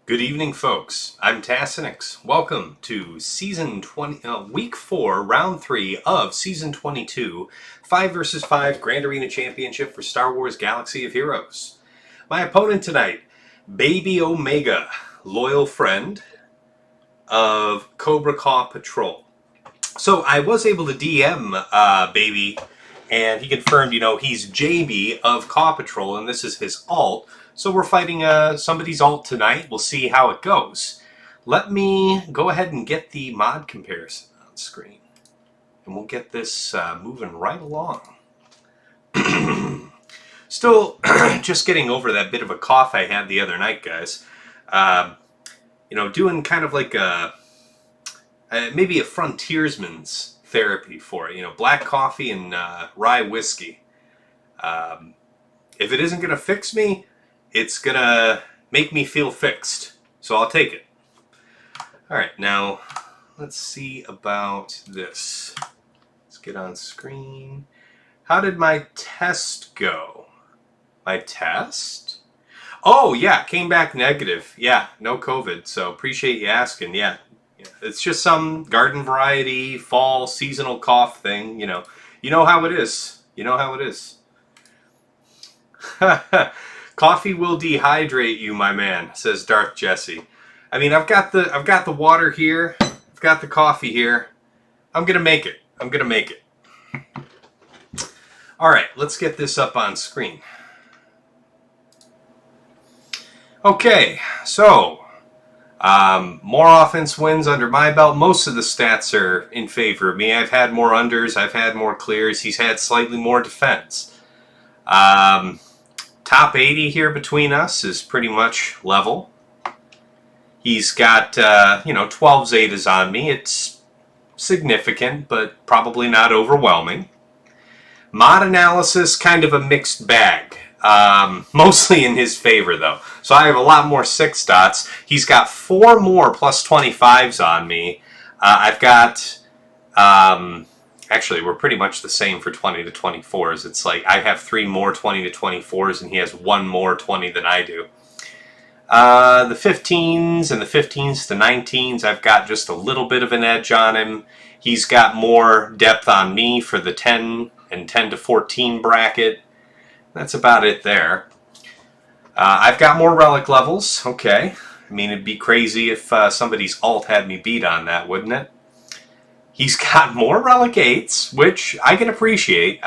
Good evening, folks. I'm Tassinix. Welcome to Week 4, Round 3 of Season 22, 5 vs 5 Grand Arena Championship for Star Wars Galaxy of Heroes. My opponent tonight, Baybee Ω, loyal friend of CAW Patrol. So I was able to DM Baybee, and he confirmed, he's Jaybee of CAW Patrol, and this is his alt. So we're fighting somebody's alt tonight. We'll see how it goes. Let me go ahead and get the mod comparison on screen. And we'll get this moving right along. Still just getting over that bit of a cough I had the other night, guys. Doing kind of like maybe a frontiersman's therapy for it. Black coffee and rye whiskey. If it isn't going to fix me, it's going to make me feel fixed. So I'll take it. Alright, now let's see about this. Let's get on screen. How did my test go? My test? Oh, yeah, came back negative. Yeah, no COVID, so appreciate you asking. Yeah, it's just some garden variety, fall, seasonal cough thing. You know how it is. You know how it is. Coffee will dehydrate you, my man, says Darth Jesse. I mean, I've got the water here. I've got the coffee here. I'm gonna make it. I'm gonna make it. All right, let's get this up on screen. Okay, so more offense wins under my belt. Most of the stats are in favor of me. I've had more unders. I've had more clears. He's had slightly more defense. Top 80 here between us is pretty much level. He's got, 12 Zetas on me. It's significant, but probably not overwhelming. Mod analysis, kind of a mixed bag. Mostly in his favor, though. So I have a lot more 6 dots. He's got 4 more plus 25s on me. I've got... Actually, we're pretty much the same for 20 to 24s. It's like I have 3 more 20 to 24s, and he has 1 more 20 than I do. The 15s and the 15s to 19s, I've got just a little bit of an edge on him. He's got more depth on me for the 10 and 10 to 14 bracket. That's about it there. I've got more relic levels. Okay. I mean, it'd be crazy if somebody's alt had me beat on that, wouldn't it? He's got more relic 8s, which I can appreciate.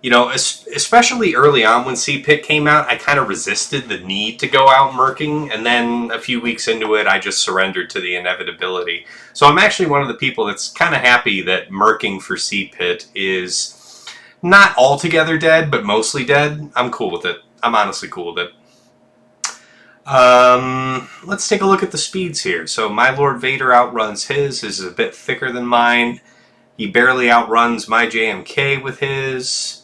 Especially early on when C-Pit came out, I kind of resisted the need to go out merking, and then a few weeks into it, I just surrendered to the inevitability. So I'm actually one of the people that's kind of happy that merking for C-Pit is not altogether dead, but mostly dead. I'm cool with it. I'm honestly cool with it. Let's take a look at the speeds here. So my Lord Vader outruns his. His is a bit thicker than mine. He barely outruns my JMK with his.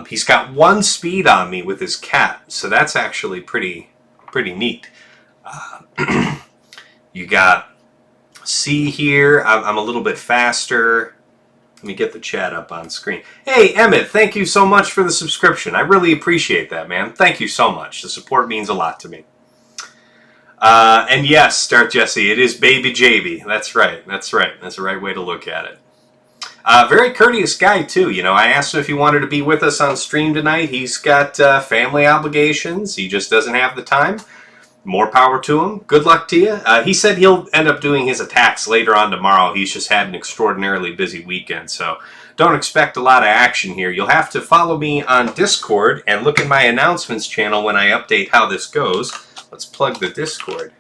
He's got 1 speed on me with his cat, so that's actually pretty neat. You got C here. I'm a little bit faster. Let me get the chat up on screen. Hey, Emmett, thank you so much for the subscription. I really appreciate that, man. Thank you so much. The support means a lot to me. And yes, Darth Jesse, it is Baby Jaybee. That's right. That's right. That's the right way to look at it. Very courteous guy, too. I asked him if he wanted to be with us on stream tonight. He's got family obligations. He just doesn't have the time. More power to him. Good luck to you. He said he'll end up doing his attacks later on tomorrow. He's just had an extraordinarily busy weekend, so don't expect a lot of action here. You'll have to follow me on Discord and look at my announcements channel when I update how this goes. Let's plug the Discord.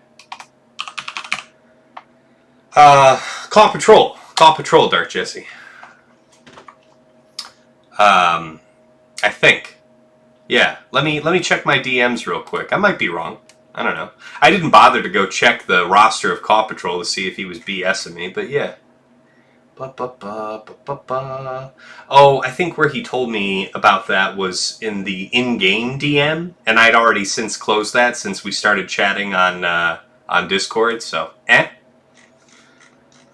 CAW Patrol. CAW Patrol, Darth Jesse. I think. Yeah, let me check my DMs real quick. I might be wrong. I don't know. I didn't bother to go check the roster of CAW Patrol to see if he was BSing me, but yeah. Oh, I think where he told me about that was in the in-game DM, and I'd already since closed that since we started chatting on Discord, so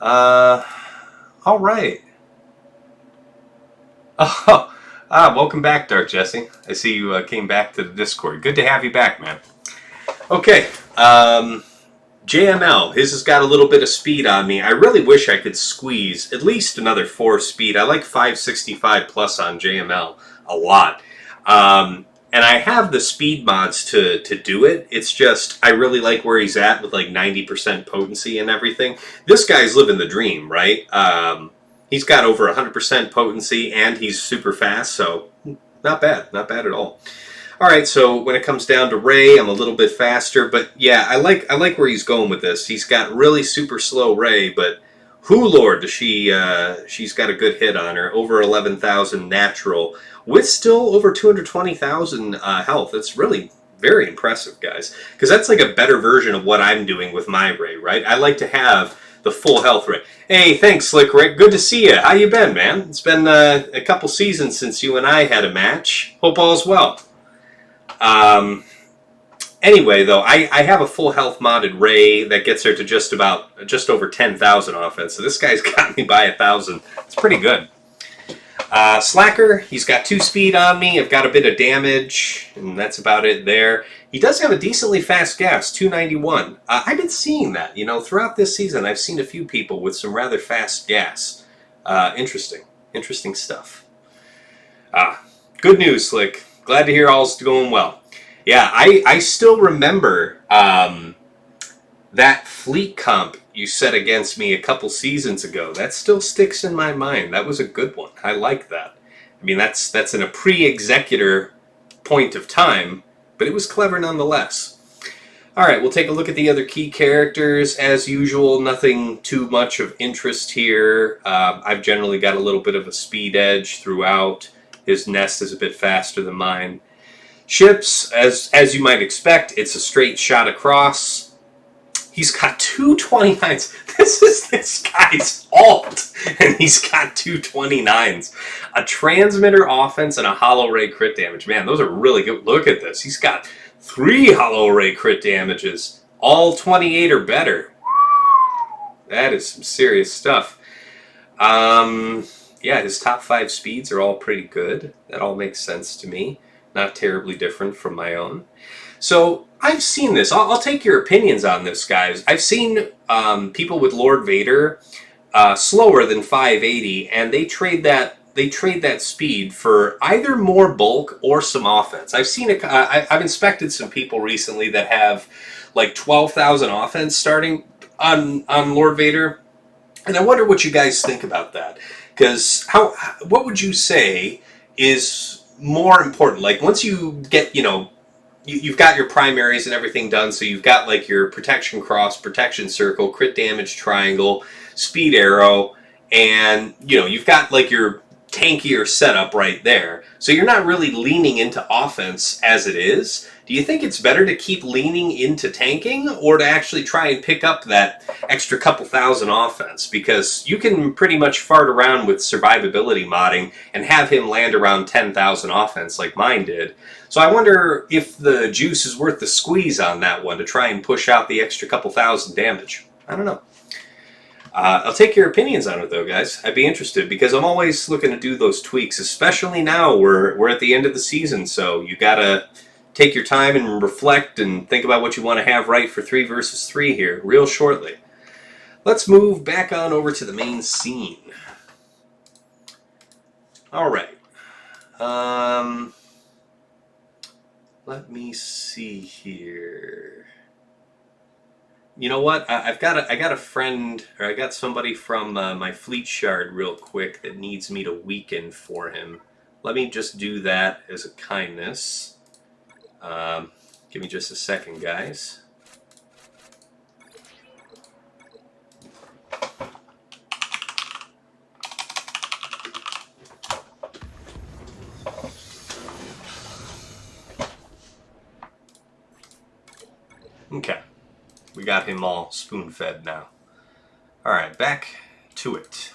all right. Oh, welcome back, Dark Jesse. I see you came back to the Discord. Good to have you back, man. Okay, JML, his has got a little bit of speed on me. I really wish I could squeeze at least another 4 speed. I like 565 plus on JML a lot. And I have the speed mods to do it. It's just, I really like where he's at with like 90% potency and everything. This guy's living the dream, right? He's got over 100% potency and he's super fast, so not bad. Not bad at all. All right, so when it comes down to Ray, I'm a little bit faster, but yeah, I like where he's going with this. He's got really super slow Ray, but whoo lord, does she's got a good hit on her. Over 11,000 natural, with still over 220,000 health. It's really very impressive, guys, because that's like a better version of what I'm doing with my Ray, right? I like to have the full health Ray. Hey, thanks, Slick Rick. Good to see you. How you been, man? It's been a couple seasons since you and I had a match. Hope all's well. Anyway, though, I have a full health modded Ray that gets her to just over 10,000 offense. So this guy's got me by 1,000. It's pretty good. Slacker, he's got 2 speed on me. I've got a bit of damage, and that's about it there. He does have a decently fast gas, 291. I've been seeing that, throughout this season. I've seen a few people with some rather fast gas. Interesting stuff. Good news, Slick. Glad to hear all's going well. Yeah, I still remember that fleet comp you set against me a couple seasons ago. That still sticks in my mind. That was a good one. I like that. I mean, that's in a pre-Executor point of time, but it was clever nonetheless. All right, we'll take a look at the other key characters. As usual, nothing too much of interest here. I've generally got a little bit of a speed edge throughout. His nest is a bit faster than mine. Ships, as you might expect, it's a straight shot across. He's got 229s. This is this guy's alt, and he's got 229s. A transmitter offense and a hollow ray crit damage. Man, those are really good. Look at this. He's got 3 hollow ray crit damages. All 28 or better. That is some serious stuff. Yeah, his top 5 speeds are all pretty good. That all makes sense to me. Not terribly different from my own. So I've seen this. I'll take your opinions on this, guys. I've seen people with Lord Vader slower than 580, and they trade that speed for either more bulk or some offense. I've seen it. I've inspected some people recently that have like 12,000 offense starting on Lord Vader, and I wonder what you guys think about that. Because what would you say is more important? Like once you get, you've got your primaries and everything done, so you've got like your protection cross, protection circle, crit damage triangle, speed arrow, and you've got like your tankier setup right there. So you're not really leaning into offense as it is. Do you think it's better to keep leaning into tanking or to actually try and pick up that extra couple thousand offense? Because you can pretty much fart around with survivability modding and have him land around 10,000 offense like mine did. So I wonder if the juice is worth the squeeze on that one to try and push out the extra couple thousand damage. I don't know. I'll take your opinions on it though, guys. I'd be interested because I'm always looking to do those tweaks, especially now we're at the end of the season, so you gotta take your time and reflect and think about what you want to have right for 3 versus 3 here real shortly. Let's move back on over to the main scene. All right. Let me see here. You know what? I got a friend, or I got somebody from my fleet shard real quick that needs me to weaken for him. Let me just do that as a kindness. Give me just a second, guys. Okay. We got him all spoon-fed now. Alright, back to it.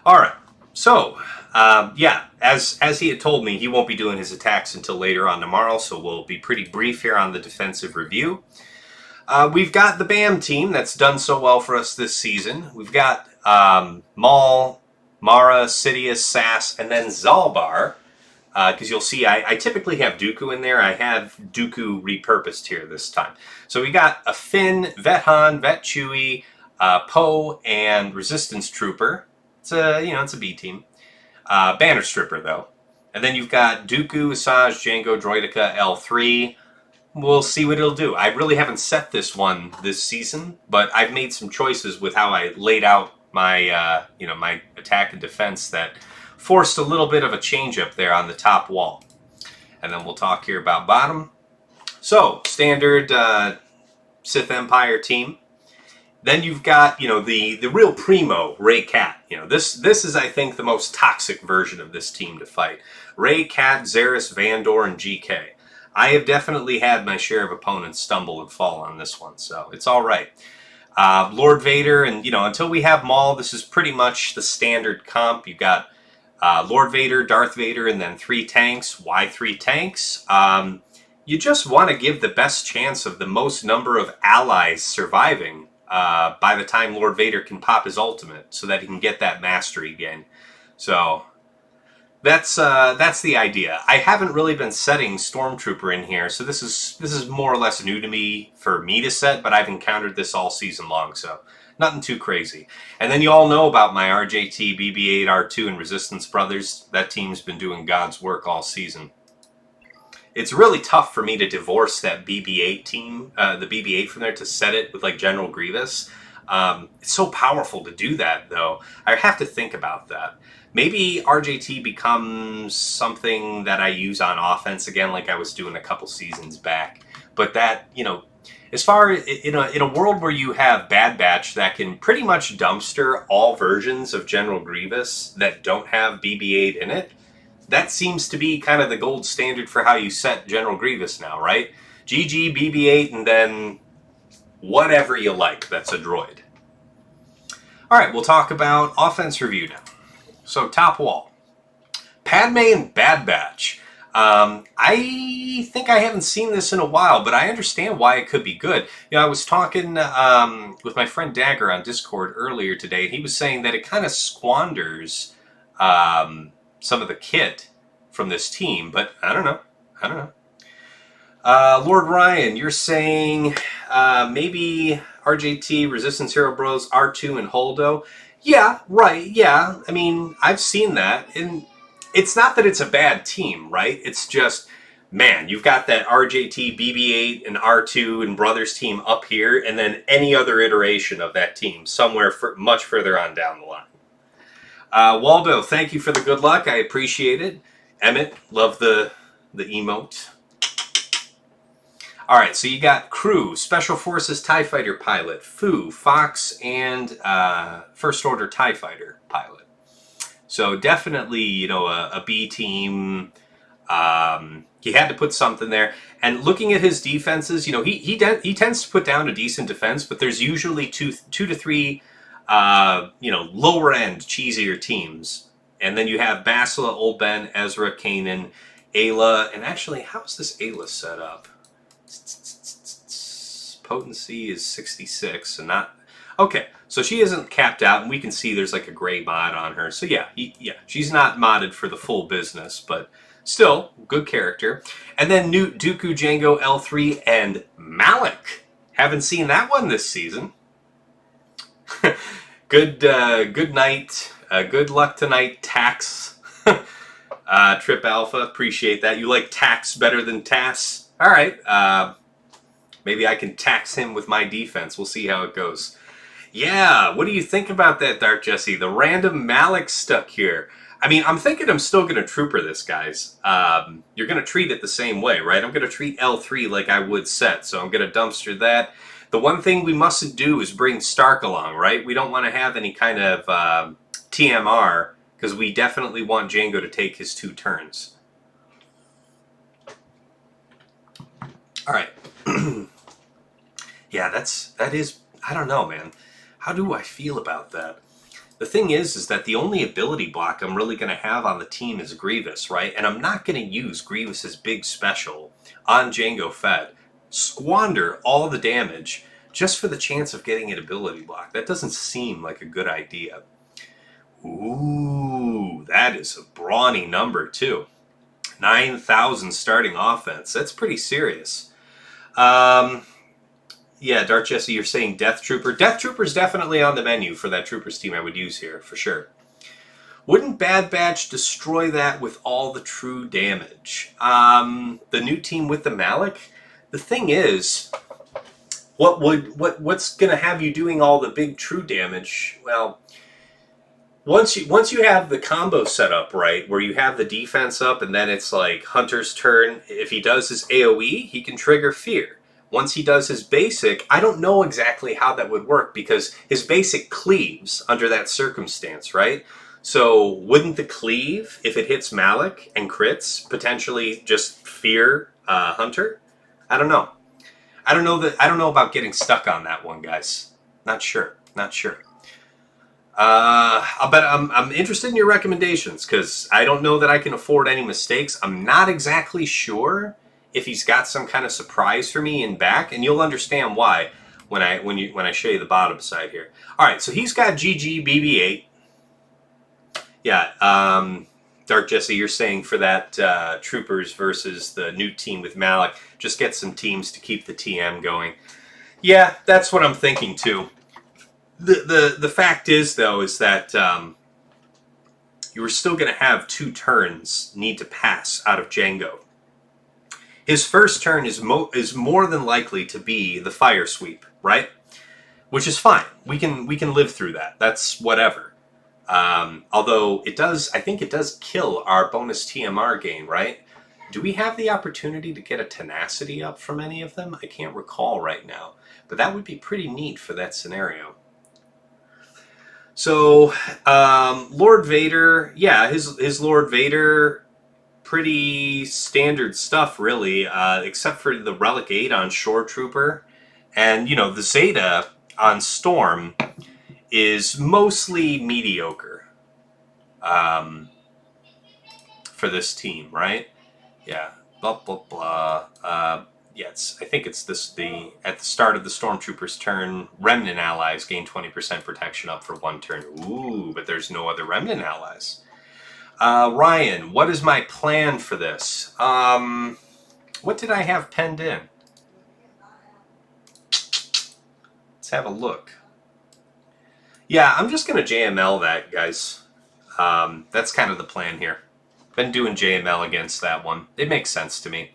Alright, so, yeah, as he had told me, he won't be doing his attacks until later on tomorrow, so we'll be pretty brief here on the defensive review. We've got the BAM team that's done so well for us this season. We've got Maul, Mara, Sidious, Sass, and then Zalbar. Because you'll see I typically have Dooku in there. I have Dooku repurposed here this time. So we got a Finn, Vet Han, Vet Chewie, Poe, and Resistance Trooper. It's a B team. Banner Stripper though. And then you've got Dooku, Asajj, Jango, Droideka, L3. We'll see what it'll do. I really haven't set this one this season, but I've made some choices with how I laid out my my attack and defense that forced a little bit of a change up there on the top wall. And then we'll talk here about bottom. So, standard Sith Empire team. Then you've got, the real primo, Rey Cat. This is, I think, the most toxic version of this team to fight. Rey, Cat, Zaris, Vandor, and GK. I have definitely had my share of opponents stumble and fall on this one, so it's all right. Lord Vader, and, until we have Maul, this is pretty much the standard comp. You've got Lord Vader, Darth Vader, and then 3 tanks. Why 3 tanks? You just want to give the best chance of the most number of allies surviving by the time Lord Vader can pop his ultimate, so that he can get that mastery gain. So that's the idea. I haven't really been setting Stormtrooper in here, so this is more or less new to me for me to set, but I've encountered this all season long, so nothing too crazy. And then you all know about my RJT, BB-8, R2, and Resistance Brothers. That team's been doing God's work all season. It's really tough for me to divorce that BB-8 team, the BB-8 from there, to set it with like General Grievous. It's so powerful to do that, though. I have to think about that. Maybe RJT becomes something that I use on offense again, like I was doing a couple seasons back. But that, as far as in a world where you have Bad Batch that can pretty much dumpster all versions of General Grievous that don't have BB-8 in it, that seems to be kind of the gold standard for how you set General Grievous now, right? GG, BB-8, and then whatever you like that's a droid. All right, we'll talk about offense review now. So, top wall. Padme and Bad Batch. I think I haven't seen this in a while, but I understand why it could be good. I was talking with my friend Dagger on Discord earlier today, and he was saying that it kind of squanders some of the kit from this team, but I don't know. Lord Ryan, you're saying maybe RJT, Resistance Hero Bros, R2, and Holdo. Yeah, right, yeah. I mean, I've seen that, and it's not that it's a bad team, right? It's just, man, you've got that RJT, BB-8, and R2 and Brothers team up here, and then any other iteration of that team somewhere much further on down the line. Waldo, thank you for the good luck. I appreciate it. Emmett, love the emote. All right, so you got crew, Special Forces TIE Fighter pilot, Foo, Fox, and First Order TIE Fighter pilot. So definitely, a B team. He had to put something there. And looking at his defenses, he tends to put down a decent defense, but there's usually two to three, lower end, cheesier teams. And then you have Bastila, Old Ben, Ezra, Kanan, Ayla, and actually, how's this Ayla set up? Potency is 66, so not... Okay, so she isn't capped out, and we can see there's like a gray mod on her. So yeah, she's not modded for the full business, but still, good character. And then Nute, Dooku, Jango, L3, and Malak. Haven't seen that one this season. Good night. Good luck tonight, Tax. Trip Alpha, appreciate that. You like Tax better than Tas? All right. Maybe I can tax him with my defense. We'll see how it goes. Yeah, what do you think about that, Dark Jesse? The random Malak stuck here. I mean, I'm thinking I'm still going to trooper this, guys. You're going to treat it the same way, right? I'm going to treat L3 like I would set, so I'm going to dumpster that. The one thing we mustn't do is bring Stark along, right? We don't want to have any kind of TMR, because we definitely want Jango to take his 2 turns. All right. Yeah, that is, I don't know, man. How do I feel about that? The thing is that the only ability block I'm really going to have on the team is Grievous, right? And I'm not going to use Grievous's big special on Jango Fett. Squander all the damage just for the chance of getting an ability block. That doesn't seem like a good idea. Ooh, that is a brawny number, too. 9,000 starting offense. That's pretty serious. Yeah, Dark Jesse, you're saying Death Trooper. Death Trooper's definitely on the menu for that Troopers team I would use here, for sure. Wouldn't Bad Batch destroy that with all the true damage? The new team with the Malak? The thing is, what's going to have you doing all the big true damage? Well, once you have the combo set up right, where you have the defense up and then it's like Hunter's turn, if he does his AoE, he can trigger Fear. Once he does his basic, I don't know exactly how that would work because his basic cleaves under that circumstance, right? So wouldn't the cleave, if it hits Malak and crits, potentially just fear Hunter? I don't know. I don't know about getting stuck on that one, guys. Not sure. I'll bet I'm interested in your recommendations because I don't know that I can afford any mistakes. I'm not exactly sure if he's got some kind of surprise for me in back, and you'll understand why when I show you the bottom side here. All right, so he's got GG BB8. Yeah, Dark Jesse, you're saying for that Troopers versus the new team with Malak, just get some teams to keep the TM going. Yeah, that's what I'm thinking too. The fact is, though, is that you are still going to have 2 turns need to pass out of Jango. His first turn is more than likely to be the fire sweep, right? Which is fine. We can live through that. That's whatever. Although I think it does kill our bonus TMR gain, right? Do we have the opportunity to get a tenacity up from any of them? I can't recall right now, but that would be pretty neat for that scenario. So, Lord Vader, yeah, his Lord Vader, pretty standard stuff, really, except for the Relic 8 on Shore Trooper. And, the Zeta on Storm is mostly mediocre for this team, right? Yeah, blah, blah, blah. Yes, I think it's at the start of the Stormtrooper's turn, Remnant allies gain 20% protection up for 1 turn. Ooh, but there's no other Remnant allies. Ryan, what is my plan for this? What did I have penned in? Let's have a look. Yeah, I'm just going to JML that, guys. That's kind of the plan here. Been doing JML against that one. It makes sense to me.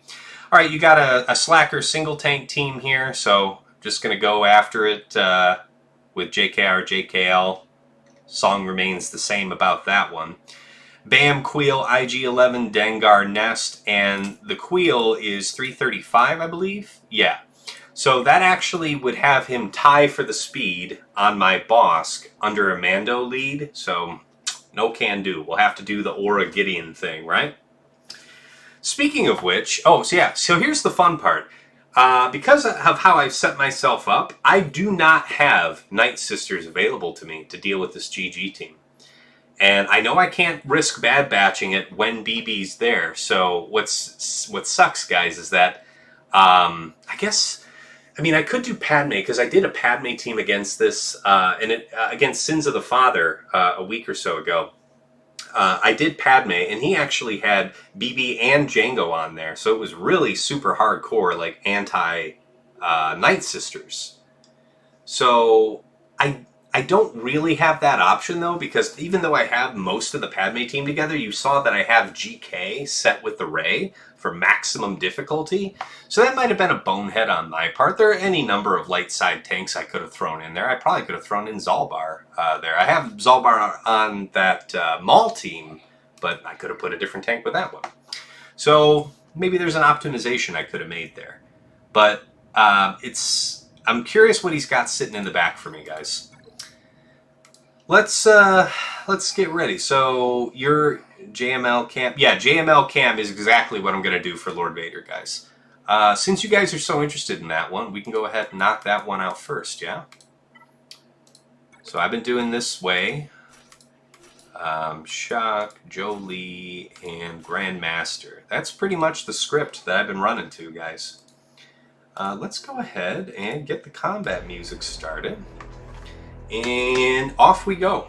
All right, you got a slacker single tank team here, so just going to go after it with JKR, JKL. Song remains the same about that one. Bam, Queel, IG-11, Dengar, Nest, and the Queel is 335, I believe? Yeah. So that actually would have him tie for the speed on my Bosk under a Mando lead, so no can do. We'll have to do the Aurra Gideon thing, right? Speaking of which, so here's the fun part. Because of how I've set myself up, I do not have Night Sisters available to me to deal with this GG team. And I know I can't risk bad batching it when BB's there. So what sucks, guys, is that I could do Padme because I did a Padme team against this against Sins of the Father a week or so ago. I did Padme, and he actually had BB and Jango on there, so it was really super hardcore, like anti Night Sisters. So I don't really have that option, though, because even though I have most of the Padme team together, you saw that I have GK set with the Rey for maximum difficulty. So that might have been a bonehead on my part. There are any number of light side tanks I could have thrown in there. I probably could have thrown in Zalbar there. I have Zalbar on that Maul team, but I could have put a different tank with that one. So maybe there's an optimization I could have made there. But I'm curious what he's got sitting in the back for me, guys. Let's get ready. So your JML camp, yeah, JML camp is exactly what I'm going to do for Lord Vader, guys. Since you guys are so interested in that one, we can go ahead and knock that one out first, yeah? So I've been doing this way. Shock, Jolie, and Grandmaster. That's pretty much the script that I've been running to, guys. Let's go ahead and get the combat music started. And off we go.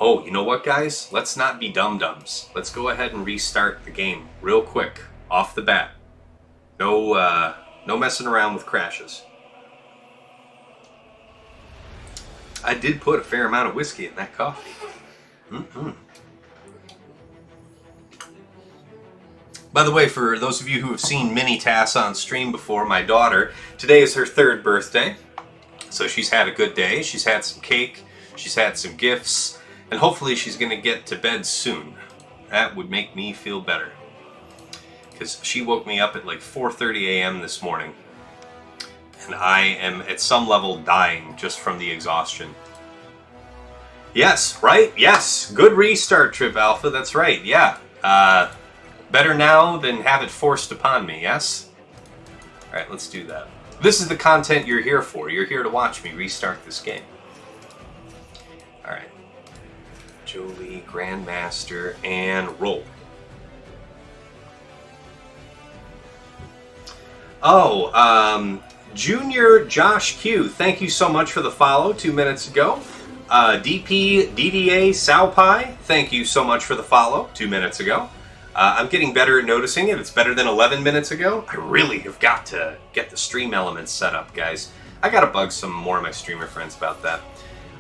Oh, you know what, guys? Let's not be dum-dums. Let's go ahead and restart the game real quick, off the bat. No, no messing around with crashes. I did put a fair amount of whiskey in that coffee. By the way, for those of you who have seen Mini Tass on stream before, my daughter, today is her 3rd birthday. So she's had a good day. She's had some cake. She's had some gifts. And hopefully she's going to get to bed soon. That would make me feel better. Because she woke me up at like 4:30 a.m. this morning. And I am at some level dying just from the exhaustion. Yes, right? Yes. Good restart, Trip Alpha. That's right. Yeah. Better now than have it forced upon me, yes? Alright, let's do that. This is the content you're here for. You're here to watch me restart this game. Alright. Jolie, Grandmaster, and roll. Oh, Junior Josh Q, thank you so much for the follow 2 minutes ago. DP DDA Saupai, thank you so much for the follow 2 minutes ago. I'm getting better at noticing it. It's better than 11 minutes ago. I really have got to get the stream elements set up, guys. I gotta bug some more of my streamer friends about that.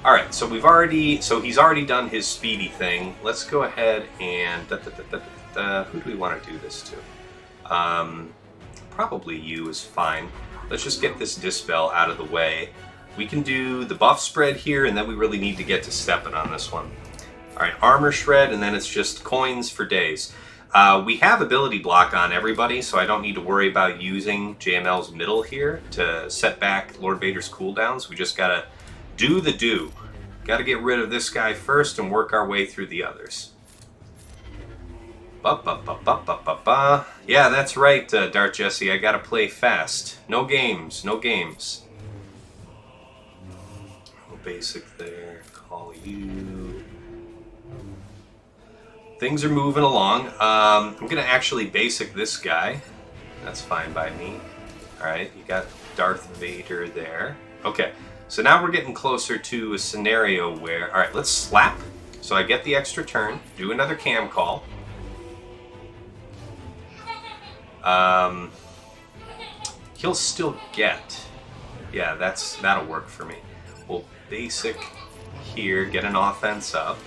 Alright, so he's already done his speedy thing. Let's go ahead and who do we want to do this to? Probably you is fine. Let's just get this dispel out of the way. We can do the buff spread here, and then we really need to get to stepping on this one. Alright, armor shred, and then it's just coins for days. We have ability block on everybody, so I don't need to worry about using JML's middle here to set back Lord Vader's cooldowns. We just gotta do the do. Gotta get rid of this guy first and work our way through the others. Yeah, that's right, Dart Jesse. I gotta play fast. No games, no games. No basic there. Call you. Things are moving along. I'm going to actually basic this guy. That's fine by me. Alright, you got Darth Vader there. Okay, so now we're getting closer to a scenario where... Alright, let's slap. So I get the extra turn. Do another cam call. He'll still get... Yeah, that'll work for me. We'll basic here, get an offense up.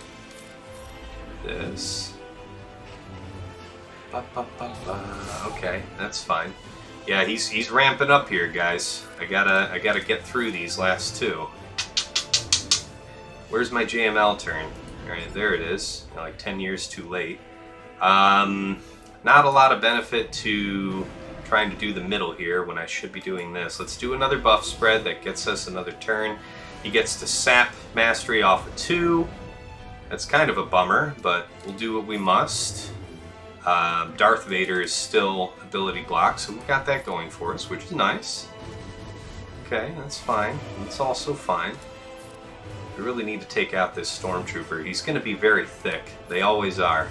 This. Okay, that's fine. Yeah, he's ramping up here, guys. I gotta get through these last two. Where's my JML turn? Alright, there it is. Like 10 years too late. Not a lot of benefit to trying to do the middle here when I should be doing this. Let's do another buff spread that gets us another turn. He gets to sap mastery off of 2. That's kind of a bummer, but we'll do what we must. Darth Vader is still ability block, so we've got that going for us, which is nice. Okay, that's fine. That's also fine. We really need to take out this Stormtrooper. He's going to be very thick. They always are.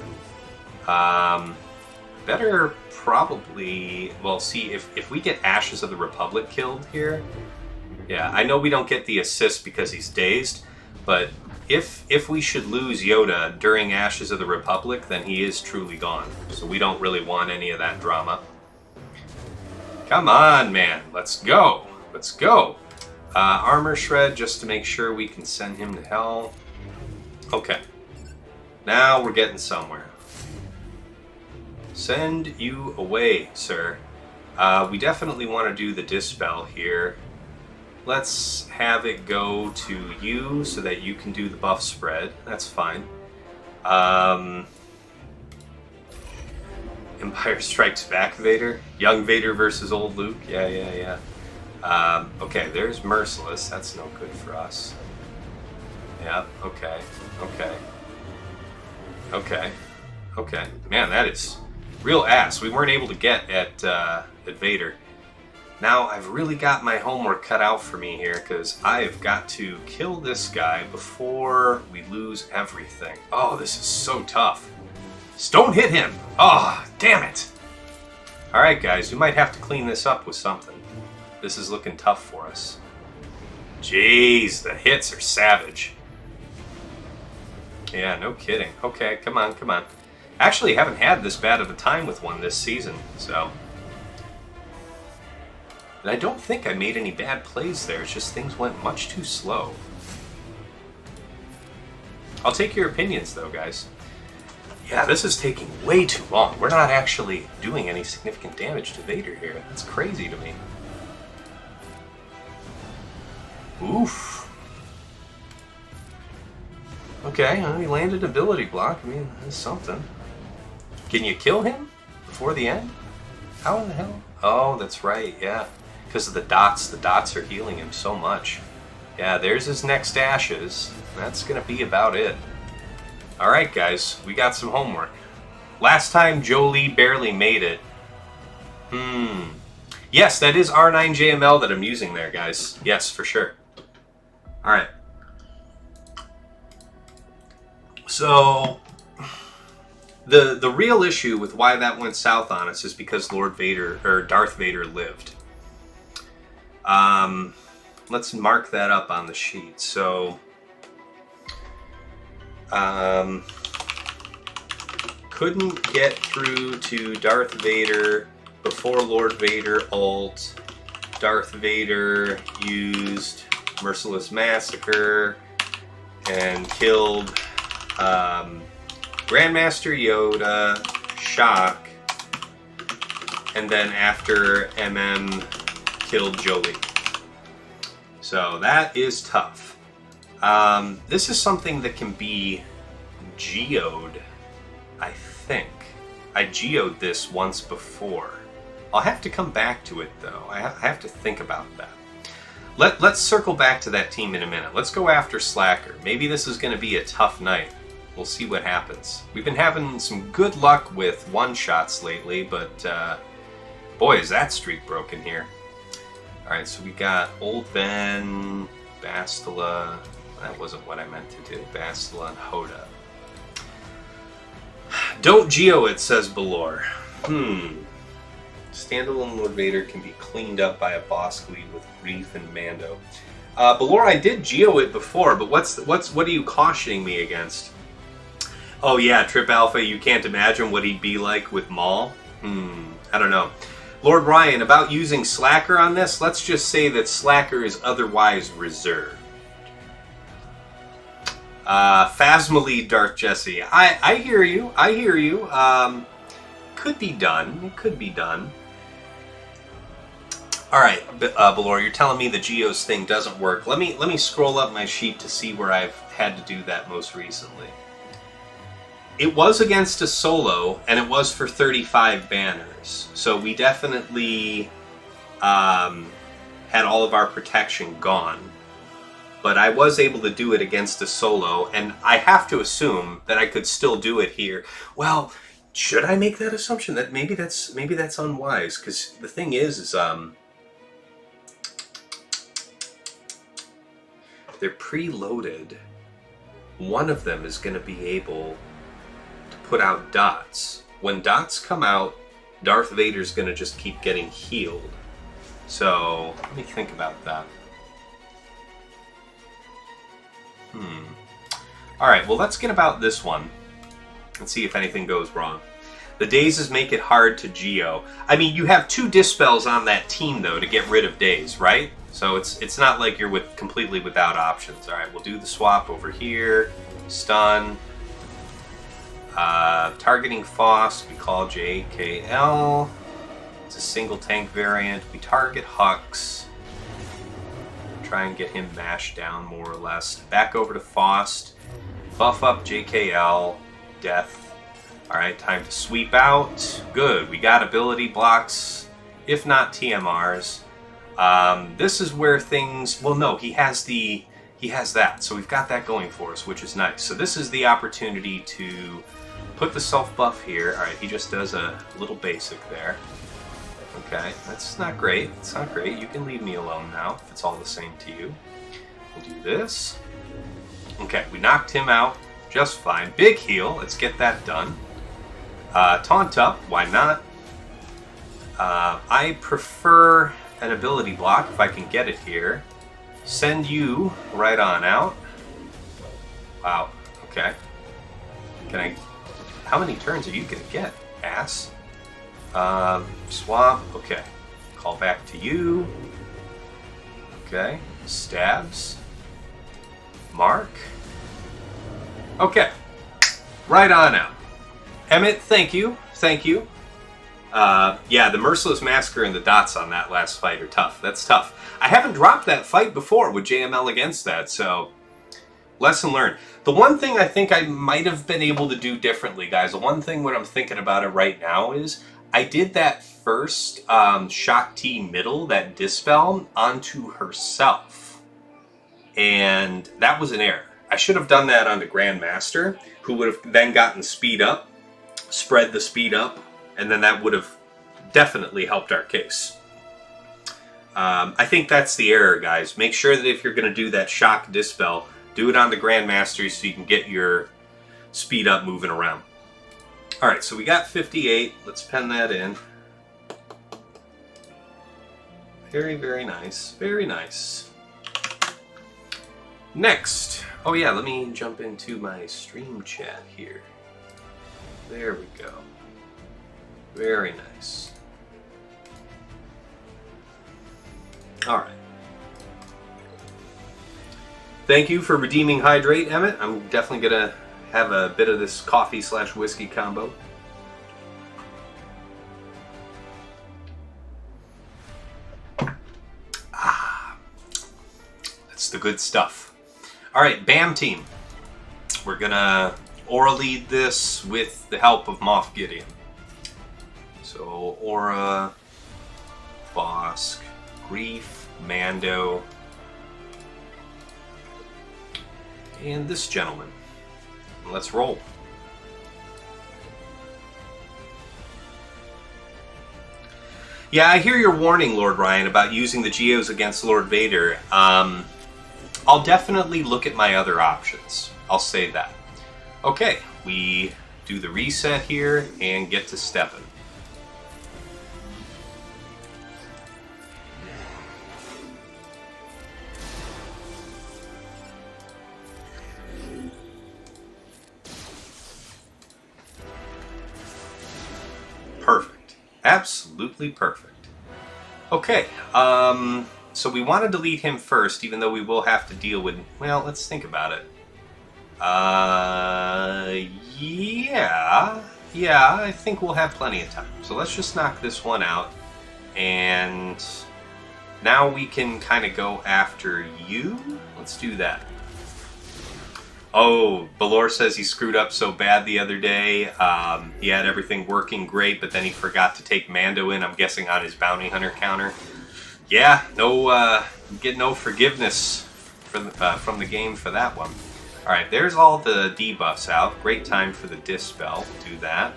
Better probably... Well, see, if we get Ashes of the Republic killed here... Yeah, I know we don't get the assist because he's dazed, but... If we should lose Yoda during Ashes of the Republic, then he is truly gone. So we don't really want any of that drama. Come on, man. Let's go. Let's go. Armor shred just to make sure we can send him to hell. Okay. Now we're getting somewhere. Send you away, sir. We definitely want to do the dispel here. Let's have it go to you so that you can do the buff spread. That's fine. Empire Strikes Back Vader. Young Vader versus old Luke. Yeah. Okay, there's Merciless. That's no good for us. Yeah, okay. Man, that is real ass. We weren't able to get at Vader. Now, I've really got my homework cut out for me here, because I have got to kill this guy before we lose everything. Oh, this is so tough. Just don't hit him! Oh, damn it! Alright, guys, we might have to clean this up with something. This is looking tough for us. Jeez, the hits are savage. Yeah, no kidding. Okay, come on, come on. Actually, haven't had this bad of a time with one this season, so... And I don't think I made any bad plays there, it's just things went much too slow. I'll take your opinions, though, guys. Yeah, this is taking way too long. We're not actually doing any significant damage to Vader here. That's crazy to me. Oof. Okay, well, he landed an ability block. I mean, that's something. Can you kill him before the end? How in the hell? Oh, that's right, yeah. Because of the dots. The dots are healing him so much. Yeah, there's his next ashes. That's going to be about it. Alright, guys. We got some homework. Last time, Jolie barely made it. Yes, that is R9JML that I'm using there, guys. Yes, for sure. Alright. So, the real issue with why that went south on us is because Darth Vader lived. Let's mark that up on the sheet. So, couldn't get through to Darth Vader before Lord Vader ult. Darth Vader used Merciless Massacre and killed Grandmaster Yoda, Shock, and then after MM killed Jolie. So that is tough. This is something that can be geoed, I think. I geoed this once before. I'll have to come back to it though. I have to think about that. Let's circle back to that team in a minute. Let's go after Slacker. Maybe this is going to be a tough night. We'll see what happens. We've been having some good luck with one-shots lately, but boy, is that streak broken here. Alright, so we got Old Ben, Bastila. That wasn't what I meant to do. Bastila and Hoda. Don't geo it, says Belor. Standalone Lord Vader can be cleaned up by a boss lead with Reef and Mando. Belor, I did geo it before, but what are you cautioning me against? Oh yeah, Trip Alpha, you can't imagine what he'd be like with Maul? I don't know. Lord Ryan, about using Slacker on this, let's just say that Slacker is otherwise reserved. Phasma Darth Jesse. I hear you. I hear you. Could be done. It could be done. Alright, Belor, you're telling me the Geos thing doesn't work. Let me scroll up my sheet to see where I've had to do that most recently. It was against a solo, and it was for 35 banners. So we definitely had all of our protection gone. But I was able to do it against a solo, and I have to assume that I could still do it here. Well, should I make that assumption? That maybe that's unwise, because the thing is they're preloaded. One of them is going to be able to put out dots. When dots come out, Darth Vader's going to just keep getting healed. So, let me think about that. Alright, well let's get about this one and see if anything goes wrong. The dazes make it hard to geo. I mean, you have 2 dispels on that team though to get rid of daze, right? So it's not like you're completely without options. Alright, we'll do the swap over here. Stun. Targeting Foss, we call JKL. It's a single tank variant. We target Hux. Try and get him mashed down more or less. Back over to Faust. Buff up JKL. Death. Alright, time to sweep out. Good, we got ability blocks, if not TMRs. This is where things... Well, no, he has that, so we've got that going for us, which is nice. So this is the opportunity to put the self-buff here. Alright, he just does a little basic there. Okay, that's not great. It's not great. You can leave me alone now if it's all the same to you. We'll do this. Okay, we knocked him out just fine. Big heal. Let's get that done. Taunt up. Why not? I prefer an ability block if I can get it here. Send you right on out. Wow. Okay. Can I... How many turns are you going to get, ass? Swamp. Okay. Call back to you. Okay. Stabs. Mark. Okay. Right on out. Emmett, thank you. Thank you. Yeah, the Merciless Massacre and the dots on that last fight are tough. That's tough. I haven't dropped that fight before with JML against that, so lesson learned. The one thing I think I might have been able to do differently, guys, the one thing when I'm thinking about it right now is I did that first Shock T middle, that Dispel, onto herself. And that was an error. I should have done that onto Grandmaster, who would have then gotten speed up, spread the speed up, and then that would have definitely helped our case. I think that's the error, guys. Make sure that if you're going to do that Shock Dispel, do it on the Grandmaster so you can get your speed up moving around. Alright, so we got 58. Let's pen that in. Very, very nice. Very nice. Next. Oh yeah, let me jump into my stream chat here. There we go. Very nice. Alright. Thank you for redeeming Hydrate, Emmett. I'm definitely going to have a bit of this coffee/whiskey combo. Ah, that's the good stuff. Alright, BAM team. We're going to Aurra lead this with the help of Moff Gideon. So, Aurra, Bosk, Grief, Mando, and this gentleman. Let's roll. Yeah, I hear your warning, Lord Ryan, about using the Geos against Lord Vader. I'll definitely look at my other options. I'll say that. Okay, we do the reset here and get to stepping. Perfect. Absolutely perfect. Okay, so we want to delete him first, even though we will have to deal with... Well, let's think about it. Yeah, I think we'll have plenty of time. So let's just knock this one out. And now we can kind of go after you. Let's do that. Oh, Balor says he screwed up so bad the other day. He had everything working great, but then he forgot to take Mando in, I'm guessing on his bounty hunter counter. Yeah, get no forgiveness from the game for that one. Alright, there's all the debuffs out. Great time for the Dispel. Do that.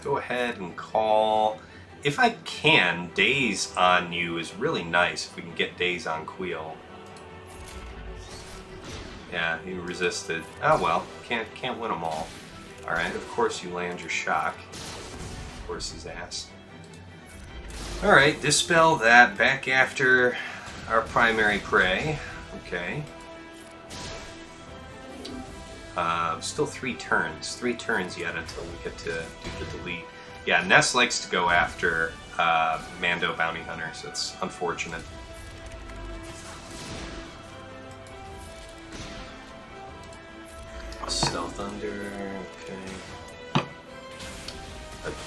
Go ahead and call... If I can, Daze on you is really nice if we can get Daze on Queel. Yeah, he resisted. Oh well, can't win them all. Alright, of course you land your shock. Of course his ass. Alright, Dispel that. Back after our primary prey. Okay. Still 3 turns. 3 turns yet until we get to do the delete. Yeah, Ness likes to go after Mando Bounty Hunter, so it's unfortunate. Stealth under, okay.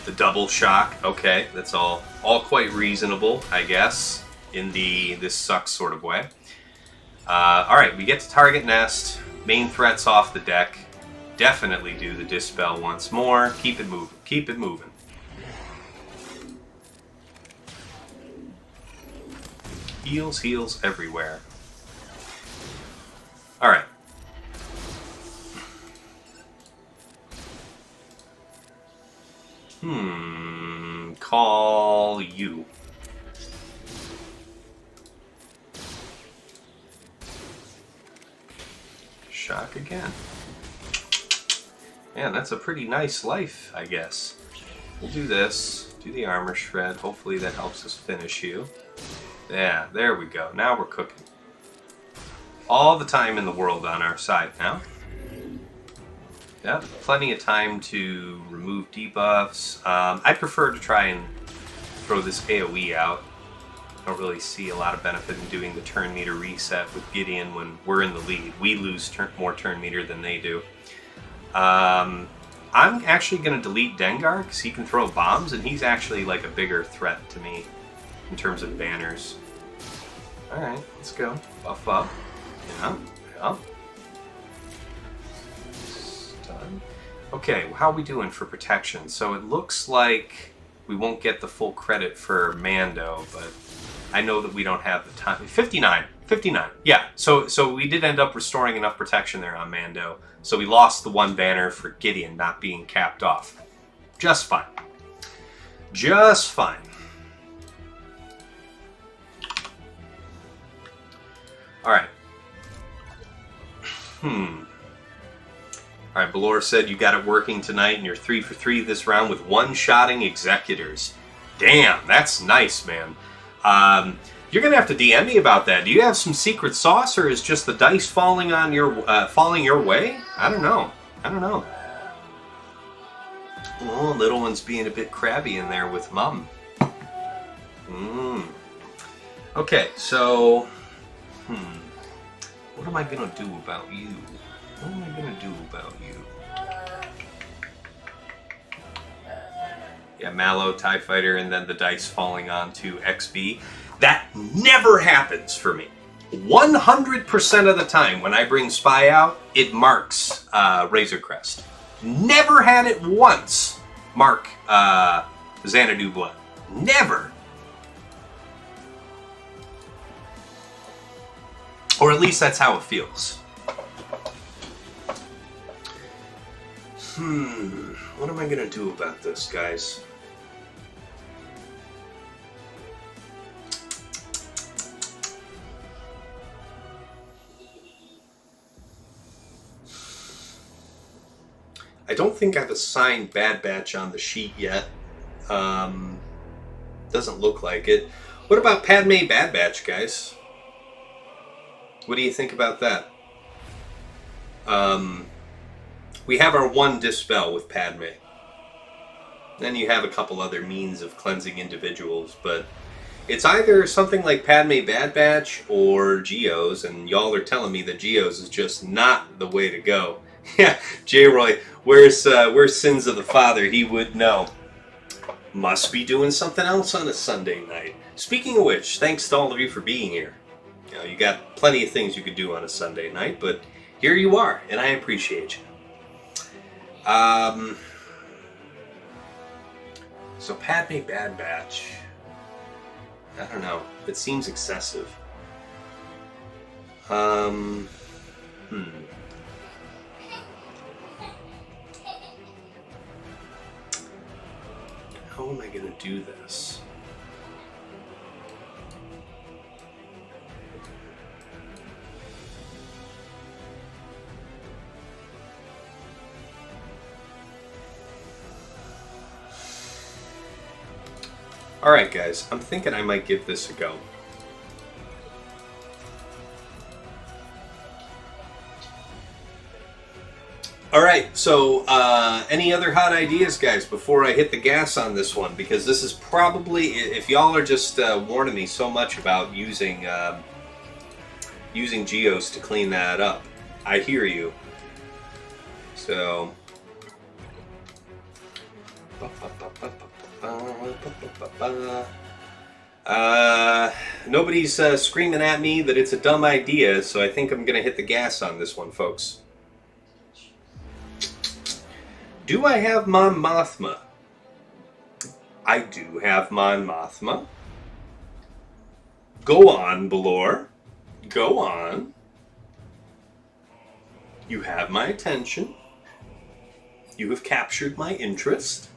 The double shock, okay. That's all quite reasonable, I guess, in the this sucks sort of way. Alright, we get to target nest. Main threats off the deck. Definitely do the Dispel once more. Keep it moving. Keep it moving. Heals everywhere. Alright. Call you. Shock again. Man, that's a pretty nice life, I guess. We'll do this. Do the armor shred. Hopefully that helps us finish you. Yeah, there we go. Now we're cooking. All the time in the world on our side now. Yeah, plenty of time to remove debuffs. I prefer to try and throw this AoE out. I don't really see a lot of benefit in doing the turn meter reset with Gideon when we're in the lead. We lose more turn meter than they do. I'm actually going to delete Dengar because he can throw bombs, and he's actually like a bigger threat to me in terms of banners. Alright, let's go. Buff up. Yeah, yeah. Stun. Okay, how are we doing for protection? So it looks like we won't get the full credit for Mando, but I know that we don't have the time. 59. 59. Yeah, so we did end up restoring enough protection there on Mando. So we lost the one banner for Gideon not being capped off. Just fine. Just fine. Alright. Alright, Balor said you got it working tonight and you're 3 for 3 this round with one-shotting Executors. Damn, that's nice, man. You're gonna have to DM me about that. Do you have some secret sauce, or is just the dice falling on your falling your way? I don't know. I don't know. Oh, little one's being a bit crabby in there with mom. Okay, so what am I gonna do about you? What am I gonna do about you? Yeah, Mallow, TIE Fighter, and then the dice falling onto XB. That never happens for me. 100% of the time when I bring Spy out, it marks Razor Crest. Never had it once mark Xanadu Blood. Never. Or at least that's how it feels. What am I gonna do about this, guys? I don't think I've assigned Bad Batch on the sheet yet. Doesn't look like it. What about Padme Bad Batch, guys? What do you think about that? We have our one Dispel with Padme. Then you have a couple other means of cleansing individuals, but it's either something like Padme Bad Batch or Geos, and y'all are telling me that Geos is just not the way to go. Yeah, J-Roy, where's Sins of the Father? He would know. Must be doing something else on a Sunday night. Speaking of which, thanks to all of you for being here. You know, you got plenty of things you could do on a Sunday night, but here you are, and I appreciate you. So Padme Bad Batch. I don't know. It seems excessive. How am I going to do this? Alright guys, I'm thinking I might give this a go. Alright, so any other hot ideas, guys, before I hit the gas on this one? Because this is probably, if y'all are just warning me so much about using Geos to clean that up, I hear you. So... nobody's screaming at me that it's a dumb idea, so I think I'm going to hit the gas on this one, folks. Do I have Mon Mothma? I do have Mon Mothma. Go on, Balor. Go on. You have my attention. You have captured my interest.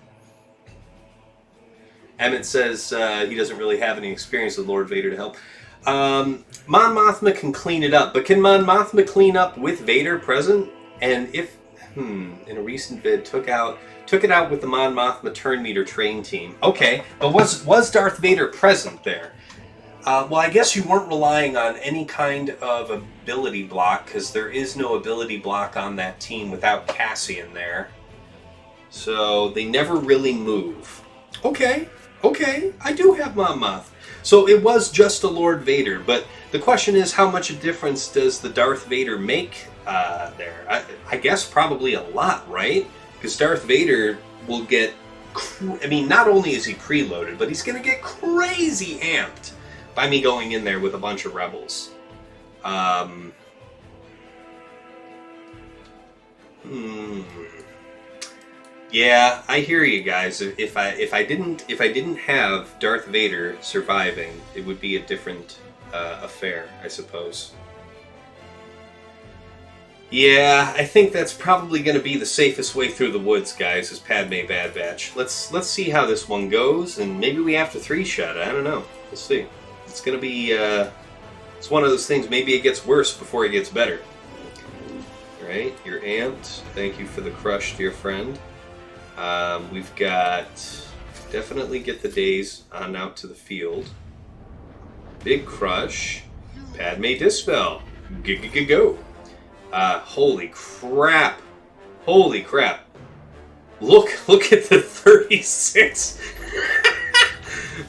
Emmett says he doesn't really have any experience with Lord Vader to help. Mon Mothma can clean it up, but can Mon Mothma clean up with Vader present? And if, in a recent vid, took it out with the Mon Mothma turn meter train team. Okay, but was Darth Vader present there? Well, I guess you weren't relying on any kind of ability block, because there is no ability block on that team without Cassian there. So they never really move. Okay, I do have Mon Moth. So it was just a Lord Vader, but the question is, how much a difference does the Darth Vader make there? I guess probably a lot, right? Because Darth Vader will get... I mean, not only is he preloaded, but he's going to get crazy amped by me going in there with a bunch of rebels. Yeah, I hear you guys. If I didn't have Darth Vader surviving, it would be a different affair, I suppose. Yeah, I think that's probably going to be the safest way through the woods, guys, is Padme Bad Batch. Let's see how this one goes, and maybe we have to 3-shot. I don't know. We'll see. It's going to be... it's one of those things, maybe it gets worse before it gets better. Alright, you're amped. Thank you for the crush, dear friend. We've got... Definitely get the days on out to the field. Big crush. Padme Dispel. Go. Holy crap. Holy crap. Look at the 36.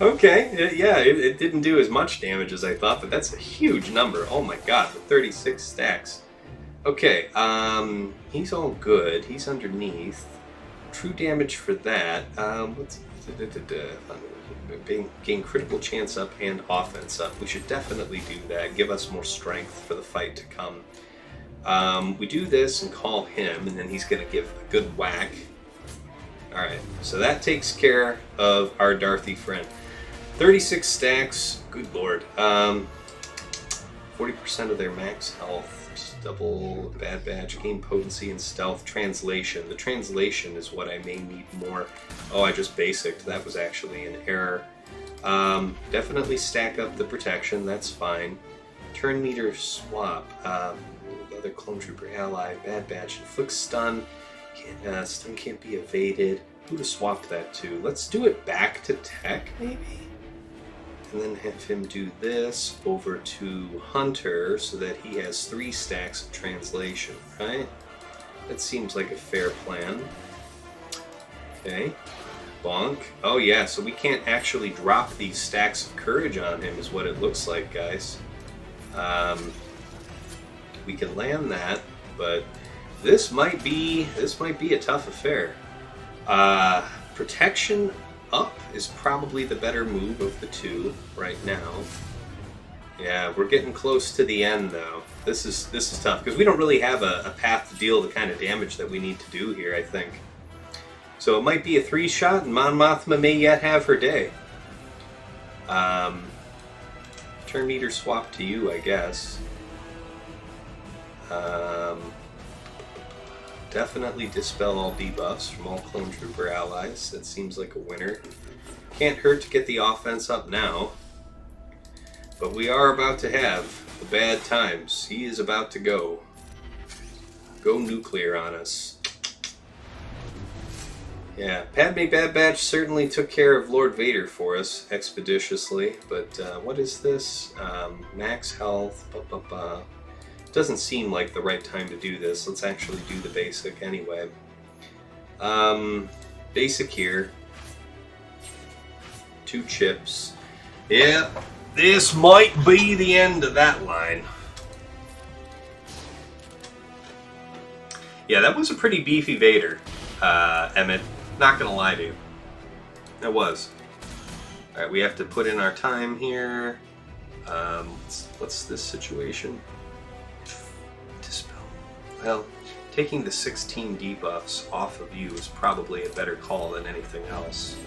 Okay, yeah, it didn't do as much damage as I thought, but that's a huge number. Oh my god, the 36 stacks. Okay, he's all good. He's underneath. True damage for that. What's gain critical chance up and offense up. We should definitely do that. Give us more strength for the fight to come. We do this and call him, and then he's going to give a good whack. Alright, so that takes care of our Darthy friend. 36 stacks, good lord. 40% of their max health. Double Bad Batch, gain potency and stealth. Translation. The translation is what I may need more. Oh, I just basicked. That was actually an error. Definitely stack up the protection. That's fine. Turn meter swap. Other clone trooper ally. Bad Batch. Inflicts stun. Stun can't be evaded. Who to swap that to? Let's do it back to tech, maybe? And then have him do this over to Hunter so that he has 3 stacks of translation, right? That seems like a fair plan. Okay. Bonk. Oh yeah, so we can't actually drop these stacks of courage on him is what it looks like, guys. We can land that, but this might be a tough affair. Protection up is probably the better move of the two right now. Yeah, we're getting close to the end though. This is tough because we don't really have a path to deal the kind of damage that we need to do here, I think. So it might be a 3-shot, and Mon Mothma may yet have her day. Turn meter swap to you, I guess. Definitely dispel all debuffs from all clone trooper allies. That seems like a winner. Can't hurt to get the offense up now. But we are about to have the bad times. He is about to go nuclear on us. Yeah, Padme Bad Batch certainly took care of Lord Vader for us expeditiously. But what is this? Max health. Doesn't seem like the right time to do this. Let's actually do the basic anyway. Basic here. 2 chips. Yeah, this might be the end of that line. Yeah, that was a pretty beefy Vader, Emmett. Not gonna lie to you. That was. Alright, we have to put in our time here. What's this situation? Well, taking the 16 debuffs off of you is probably a better call than anything else.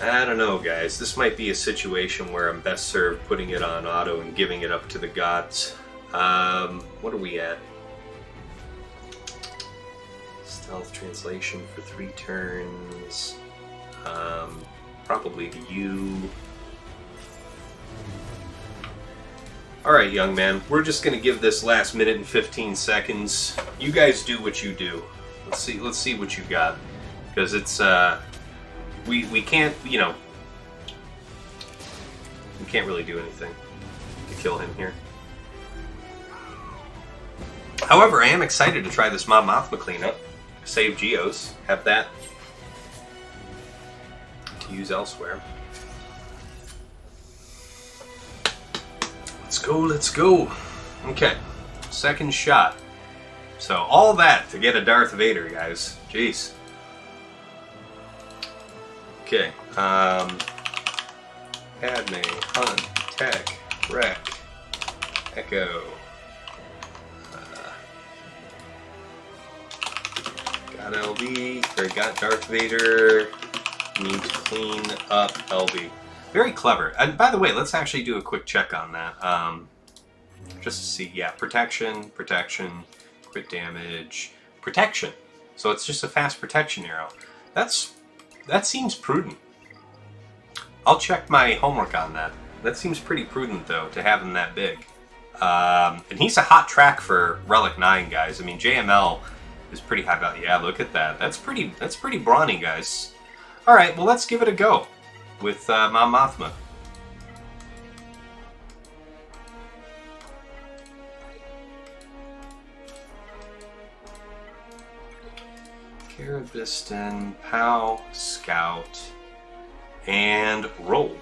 I don't know, guys. This might be a situation where I'm best served putting it on auto and giving it up to the gods. What are we at? Stealth translation for 3 turns. Probably to you. Alright, young man, we're just going to give this last minute and 15 seconds. You guys do what you do. Let's see what you got. Because it's, We can't, you know, we can't really do anything to kill him here. However, I am excited to try this Mon Mothma cleanup. Save Geos. Have that to use elsewhere. Let's go, let's go. Okay, second shot. So all that to get a Darth Vader, guys. Jeez. Okay, Padme, Hunt, Tech, Wreck, Echo. Got LB, or got Darth Vader. Need to clean up LB. Very clever. And by the way, let's actually do a quick check on that. Just to see, yeah, protection, crit damage, protection. So it's just a fast protection arrow. That seems prudent. I'll check my homework on that. That seems pretty prudent, though, to have him that big. And he's a hot track for Relic 9, guys. I mean, JML is pretty high value. Yeah, look at that. That's pretty brawny, guys. All right, well, let's give it a go with Mon Mothma. Carabiston, POW, Scout, and roll.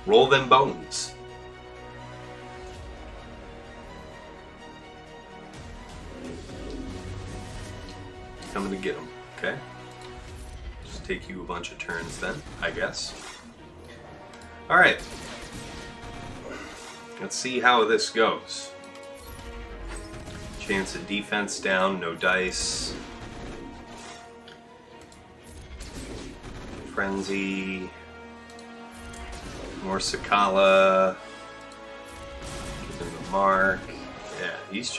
Roll them bones. Coming to get them, okay? Just take you a bunch of turns then, I guess. Alright. Let's see how this goes. Chance of defense down, no dice. Frenzy. More Sakala. Give him the mark. Yeah, he's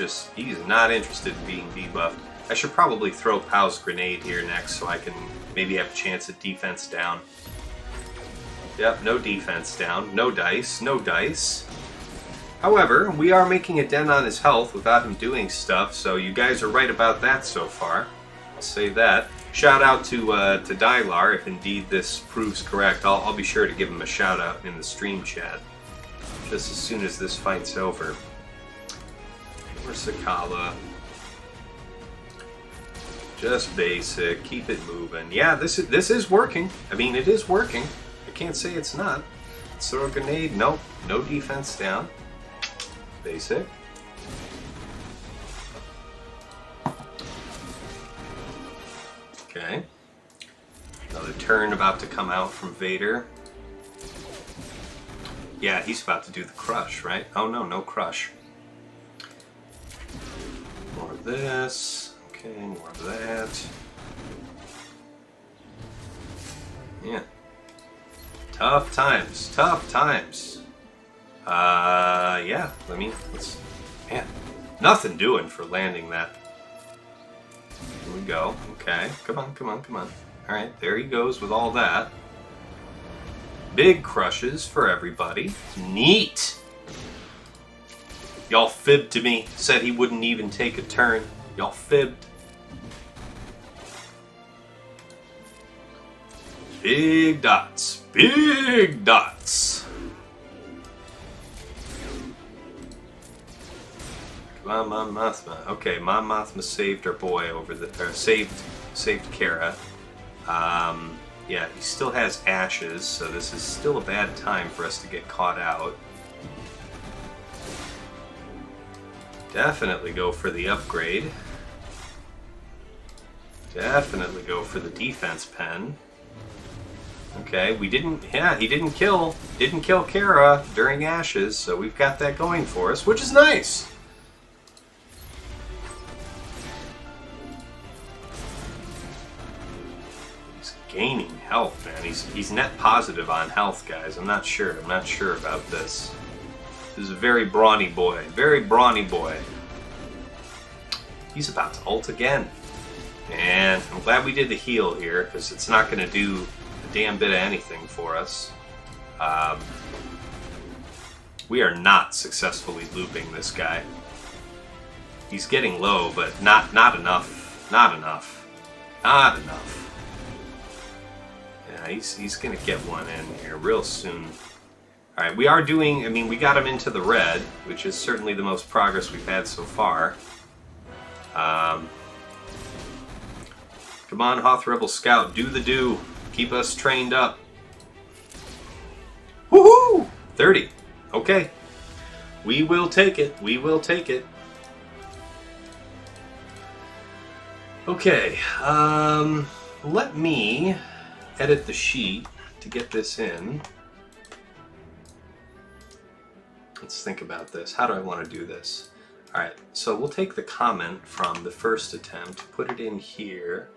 not interested in being debuffed. I should probably throw Pow's grenade here next so I can maybe have a chance at defense down. Yep, no defense down. No dice. No dice. However, we are making a dent on his health without him doing stuff, so you guys are right about that so far. I'll say that. Shout out to Dylar, if indeed this proves correct. I'll be sure to give him a shout out in the stream chat just as soon as this fight's over. Or Sakala. Just basic, keep it moving. Yeah, this is working. I mean, it is working. I can't say it's not. Let's throw a grenade. Nope, no defense down. Basic. Okay. Another turn about to come out from Vader. Yeah, he's about to do the crush, right? Oh no, no crush. More of this. Okay, more of that. Yeah. Tough times. Tough times. Yeah. I mean, man, nothing doing for landing that. Here we go. Okay. Come on, come on, come on. Alright, there he goes with all that. Big crushes for everybody. Neat! Y'all fibbed to me. Said he wouldn't even take a turn. Y'all fibbed. Big dots. Big dots. Come on, Mon Mothma. Okay, Mon Mothma saved our boy over the... Or saved Kara. Yeah, he still has ashes, so this is still a bad time for us to get caught out. Definitely go for the upgrade. Definitely go for the defense pen. Okay, we didn't, yeah, he didn't kill Kara during Ashes, so we've got that going for us, which is nice. He's gaining health, man. He's net positive on health, guys. I'm not sure about this. This is a very brawny boy. Very brawny boy. He's about to ult again. And I'm glad we did the heal here, because it's not going to do a damn bit of anything for us. We are not successfully looping this guy. He's getting low, but not enough. Not enough. Not enough. Yeah, he's gonna get one in here real soon. All right, we are doing. I mean, we got him into the red, which is certainly the most progress we've had so far. Come on, Hoth Rebel Scout, do the do. Keep us trained up. Woohoo! 30. Okay. We will take it. We will take it. Okay. Let me edit the sheet to get this in. Let's think about this. How do I want to do this? All right. So we'll take the comment from the first attempt, put it in here.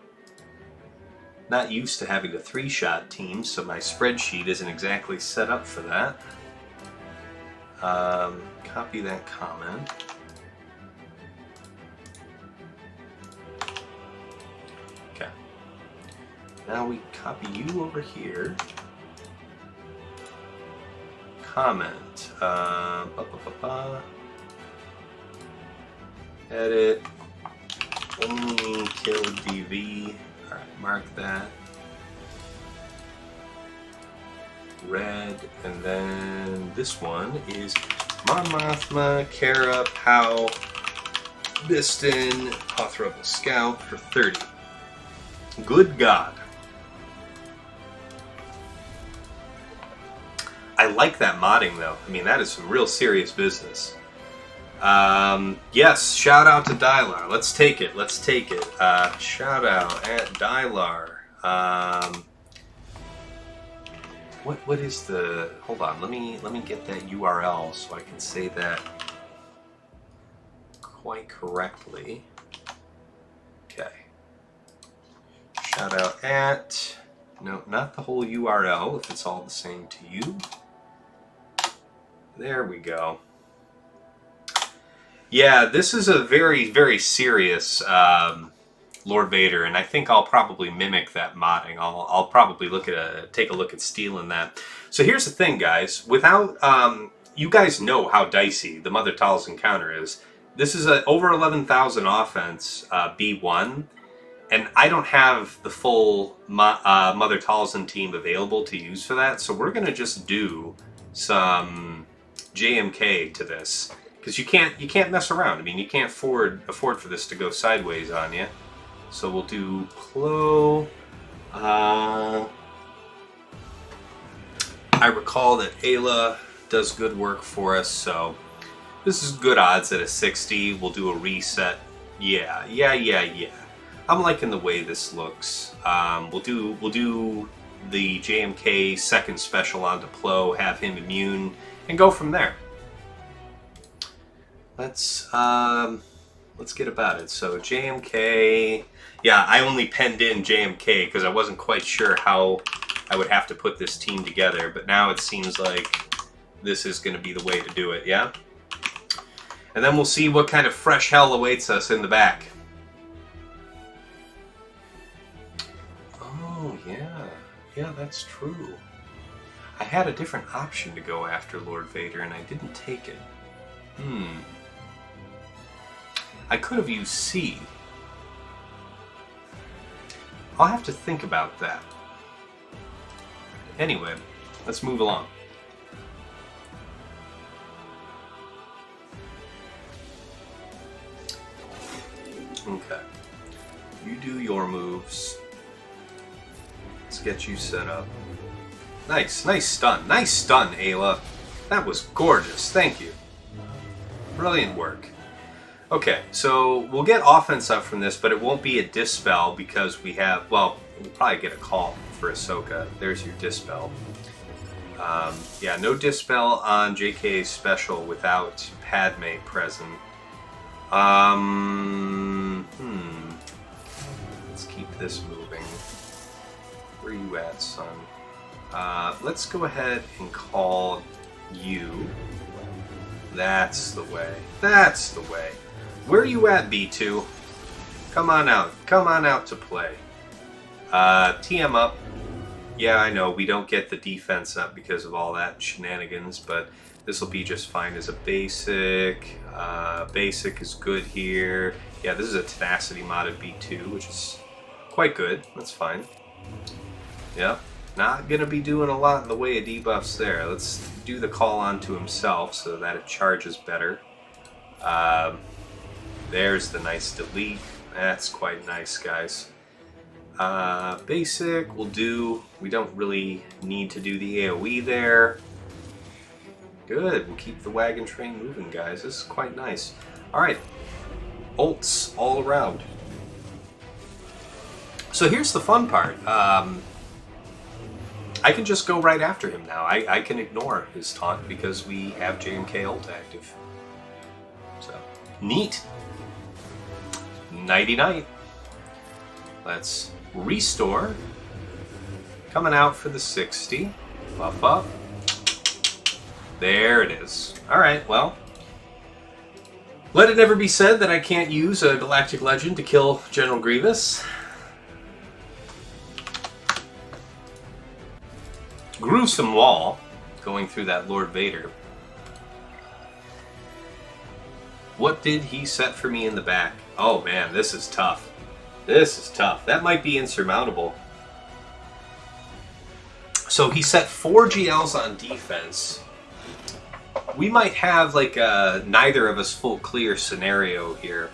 Not used to having a 3-shot team, so my spreadsheet isn't exactly set up for that. Copy that comment. Okay. Now we copy you over here. Comment. Edit. Only kill DV. Alright, mark that. Red, and then this one is Mon Mothma, Kara, Pow, Biston, Hoth Rebel Scout for 30. Good God. I like that modding though. I mean, that is some real serious business. Yes, shout out to Dylar. Let's take it. Let's take it. Shout out at Dylar. What is the? Hold on. Let me get that URL so I can say that quite correctly. Okay. Shout out at. No, not the whole URL. If it's all the same to you. There we go. Yeah, this is a very, very serious Lord Vader, and I think I'll probably mimic that modding. I'll probably take a look at stealing that. So here's the thing, guys. Without you guys know how dicey the Mother Talzin encounter is. This is a over 11,000 offense B1, and I don't have the full Mother Talzin team available to use for that. So we're gonna just do some JMK to this. Because you can't mess around. I mean, you can't afford for this to go sideways on you. So we'll do Plo. I recall that Ayla does good work for us, so this is good odds at a 60. We'll do a reset. Yeah. I'm liking the way this looks. We'll do the JMK second special onto Plo, have him immune, and go from there. Let's get about it. So JMK, yeah, I only penned in JMK because I wasn't quite sure how I would have to put this team together, but now it seems like this is going to be the way to do it, yeah? And then we'll see what kind of fresh hell awaits us in the back. Oh, yeah, that's true. I had a different option to go after Lord Vader and I didn't take it. I could have used C. I'll have to think about that. Anyway, let's move along. Okay. You do your moves. Let's get you set up. Nice stun. Nice stun, Ayla. That was gorgeous. Thank you. Brilliant work. Okay, so we'll get offense up from this, but it won't be a dispel because we have, well, we'll probably get a call for Ahsoka. There's your dispel. Yeah, no dispel on JK's special without Padme present. Let's keep this moving. Where are you at, son? Let's go ahead and call you. That's the way. That's the way. Where are you at, B2? Come on out. Come on out to play. TM up. Yeah, I know, we don't get the defense up because of all that shenanigans, but this will be just fine as a basic. Basic is good here. Yeah, this is a tenacity modded B2, which is quite good. That's fine. Yep. Not going to be doing a lot in the way of debuffs there. Let's do the call onto himself so that it charges better. There's the nice delete. That's quite nice, guys. Basic will do. We don't really need to do the AoE there. Good. We'll keep the wagon train moving, guys. This is quite nice. Alright. Ults all around. So here's the fun part. I can just go right after him now. I can ignore his taunt because we have JMK ult active. So, neat. Nighty-night. Let's restore. Coming out for the 60. Buff up. There it is. Alright, well. Let it never be said that I can't use a Galactic Legend to kill General Grievous. Gruesome wall going through that Lord Vader. What did he set for me in the back? Oh man, this is tough. This is tough. That might be insurmountable. So he set 4 GLs on defense. We might have like a neither of us full clear scenario here.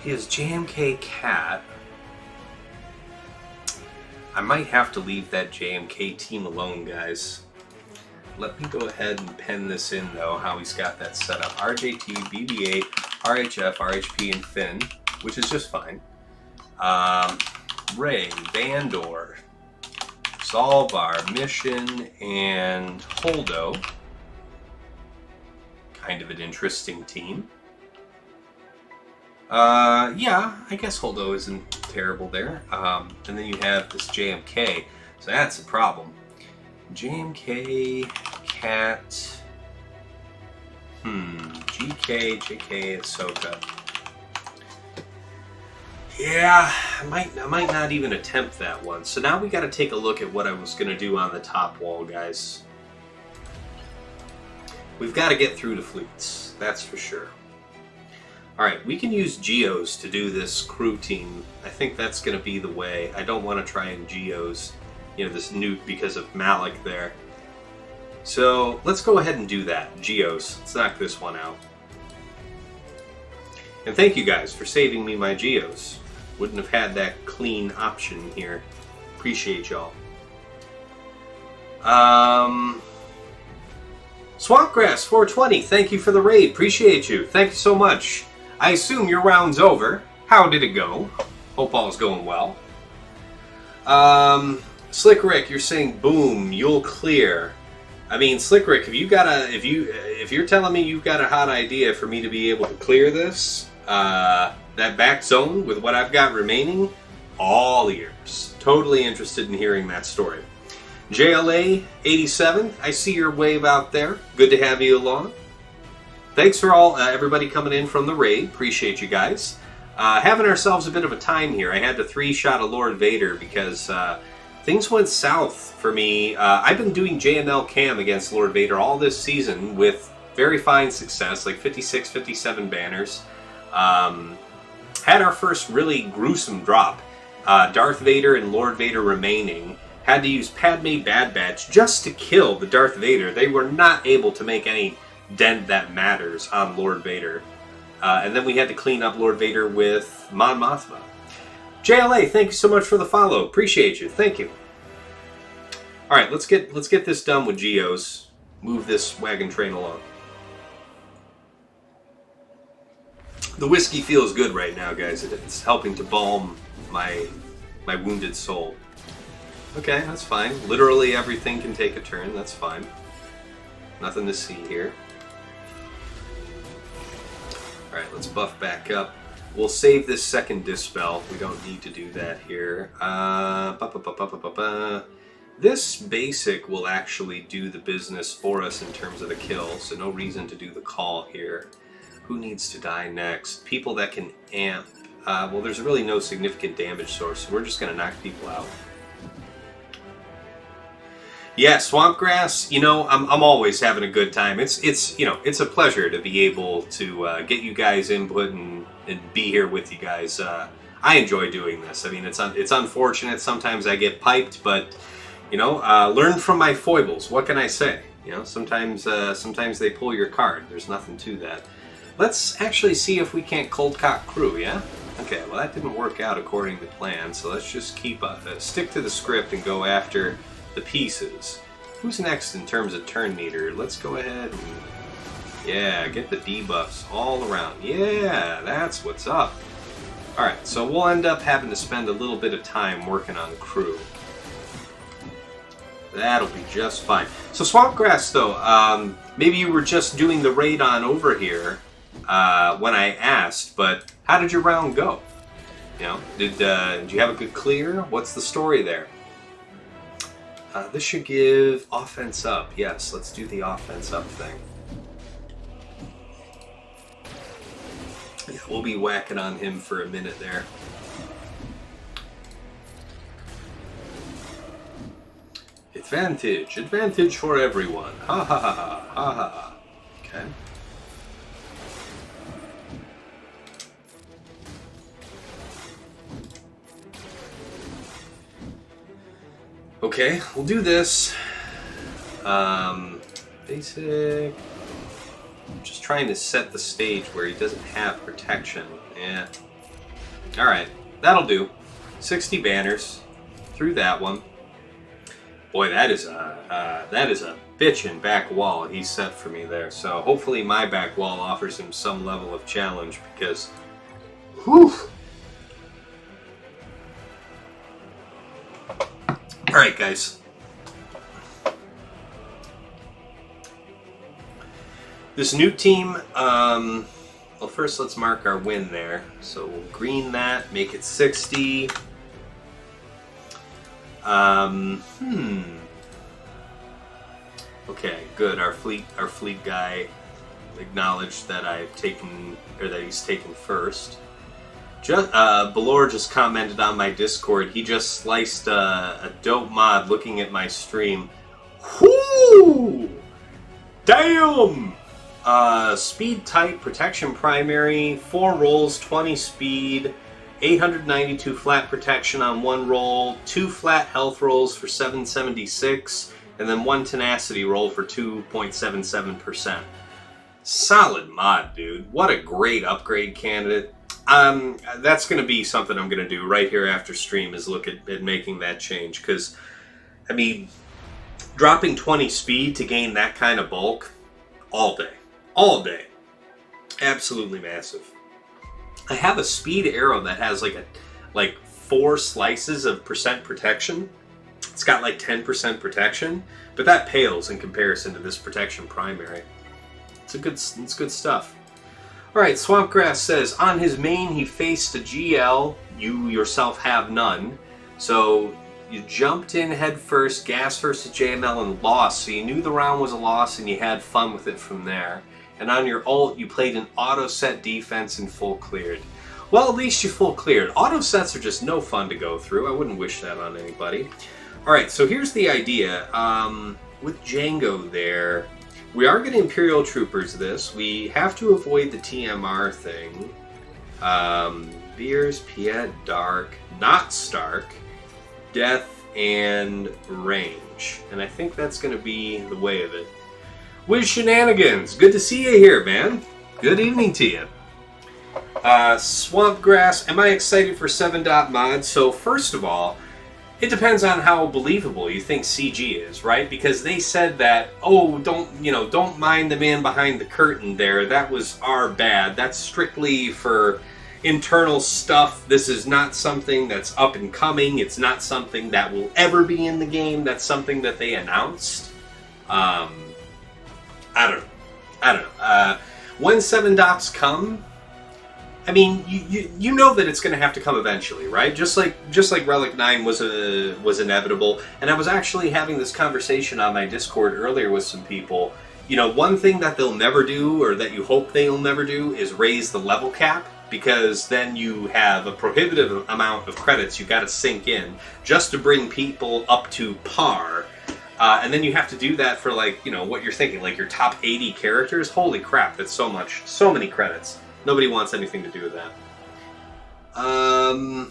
His JMK Cat. I might have to leave that JMK team alone, guys. Let me go ahead and pen this in, though, how he's got that set up. RJT, BB-8, RHF, RHP, and Finn, which is just fine. Ray, Vandor, Zalbar, Mission, and Holdo. Kind of an interesting team. Yeah, I guess Holdo isn't terrible there. And then you have this JMK, so that's a problem. JMK, Cat, GK, JK, Ahsoka. Yeah, I might not even attempt that one. So now we got to take a look at what I was going to do on the top wall, guys. We've got to get through the fleets, that's for sure. Alright, we can use Geos to do this crew team. I think that's going to be the way. I don't want to try and Geos, this Nute because of Malak there. So, let's go ahead and do that. Geos. Let's knock this one out. And thank you guys for saving me my Geos. Wouldn't have had that clean option here. Appreciate y'all. Swampgrass 420, thank you for the raid. Appreciate you. Thank you so much. I assume your round's over. How did it go? Hope all's going well. Slick Rick, you're saying boom, you'll clear. I mean, Slick Rick, if you're telling me you've got a hot idea for me to be able to clear this, that back zone with what I've got remaining, all ears. Totally interested in hearing that story. JLA 87, I see your wave out there. Good to have you along. Thanks for everybody coming in from the raid. Appreciate you guys. Having ourselves a bit of a time here. I had to 3-shot a Lord Vader because things went south for me. I've been doing JML Cam against Lord Vader all this season with very fine success, like 56, 57 banners. Had our first really gruesome drop. Darth Vader and Lord Vader remaining. Had to use Padme Bad Batch just to kill the Darth Vader. They were not able to make any dent that matters on Lord Vader. And then we had to clean up Lord Vader with Mon Mothma. JLA, thank you so much for the follow. Appreciate you. Thank you. Alright, let's get this done with Geos. Move this wagon train along. The whiskey feels good right now, guys. It's helping to balm my wounded soul. Okay, that's fine. Literally everything can take a turn. That's fine. Nothing to see here. Alright, let's buff back up. We'll save this second Dispel. We don't need to do that here. This basic will actually do the business for us in terms of the kill, so no reason to do the call here. Who needs to die next? People that can amp. Well, there's really no significant damage source, so we're just going to knock people out. Yeah, Swampgrass, I'm always having a good time. It's a pleasure to be able to get you guys input and be here with you guys. I enjoy doing this. I mean, it's unfortunate sometimes I get piped, but you know, learn from my foibles. What can I say? You know, sometimes they pull your card. There's nothing to that. Let's actually see if we can't cold cock crew. Yeah. Okay. Well, that didn't work out according to plan. So let's just stick to the script and go after the pieces. Who's next in terms of turn meter? Let's go ahead and, yeah, get the debuffs all around. Yeah, that's what's up. Alright, so we'll end up having to spend a little bit of time working on crew. That'll be just fine. So Swampgrass, though, maybe you were just doing the raid on over here when I asked, but how did your round go? You know, did you have a good clear? What's the story there? This should give offense up. Yes, let's do the offense up thing. Yeah, we'll be whacking on him for a minute there. Advantage. Advantage for everyone. Ha ha ha ha ha ha. Okay. Okay, we'll do this. Basic. Just trying to set the stage where he doesn't have protection. Yeah. Alright, that'll do. 60 banners. Through that one. Boy, that is a bitchin' back wall he set for me there. So hopefully my back wall offers him some level of challenge because... Whew! Alright, guys. This new team, well, first let's mark our win there. So we'll green that, make it 60. Okay, good. Our fleet guy acknowledged that I've taken, or that he's taken first. Balor just commented on my Discord. He just sliced a dope mod looking at my stream. Whoo! Damn! Speed type, protection primary, 4 rolls, 20 speed, 892 flat protection on 1 roll, 2 flat health rolls for 776, and then 1 tenacity roll for 2.77%. Solid mod, dude. What a great upgrade candidate. That's going to be something I'm going to do right here after stream, is look at making that change. Because, I mean, dropping 20 speed to gain that kind of bulk, all day. All day. Absolutely massive. I have a speed arrow that has like 4 slices of percent protection. It's got like 10% protection, but that pales in comparison to this protection primary. It's good stuff. Alright, Swampgrass says, on his main he faced a GL, you yourself have none. So you jumped in head first, gas versus JML, and lost. So you knew the round was a loss and you had fun with it from there. And on your ult, you played an auto set defense and full cleared. Well, at least you full cleared. Auto sets are just no fun to go through. I wouldn't wish that on anybody. Alright, so here's the idea. With Jango there, we are getting Imperial Troopers this. We have to avoid the TMR thing. Veers, Piet, Dark, not Stark, Death, and Range. And I think that's going to be the way of it. Wiz Shenanigans, good to see you here, man. Good evening to you. Swampgrass, am I excited for 7.mod? So first of all, it depends on how believable you think CG is, right? Because they said that, oh, don't mind the man behind the curtain there. That was our bad. That's strictly for internal stuff. This is not something that's up and coming. It's not something that will ever be in the game. That's something that they announced. I don't know. When 7 dots come, I mean, you know that it's going to have to come eventually, right? Just like Relic 9 was inevitable. And I was actually having this conversation on my Discord earlier with some people. You know, one thing that they'll never do, or that you hope they'll never do, is raise the level cap, because then you have a prohibitive amount of credits you got to sink in just to bring people up to par. And then you have to do that for, like, you know, what you're thinking, like your top 80 characters. Holy crap, that's so many credits. Nobody wants anything to do with that. Yeah,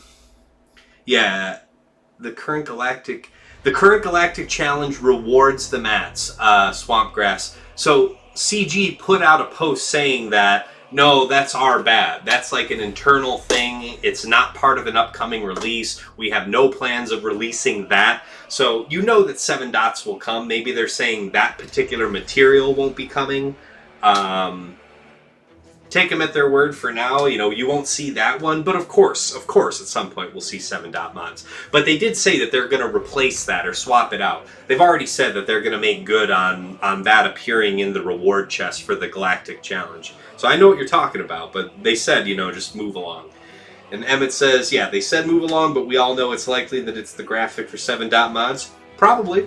the current galactic challenge rewards the mats, swamp grass. So CG put out a post saying that no, that's our bad. That's like an internal thing. It's not part of an upcoming release. We have no plans of releasing that. So you know that 7 dots will come. Maybe they're saying that particular material won't be coming. Take them at their word for now. You know, you won't see that one, but of course, at some point we'll see 7 dot mods. But they did say that they're going to replace that or swap it out. They've already said that they're going to make good on that appearing in the reward chest for the Galactic Challenge. So I know what you're talking about, but they said, you know, just move along. And Emmett says, yeah, they said move along, but we all know it's likely that it's the graphic for 7 dot mods. Probably.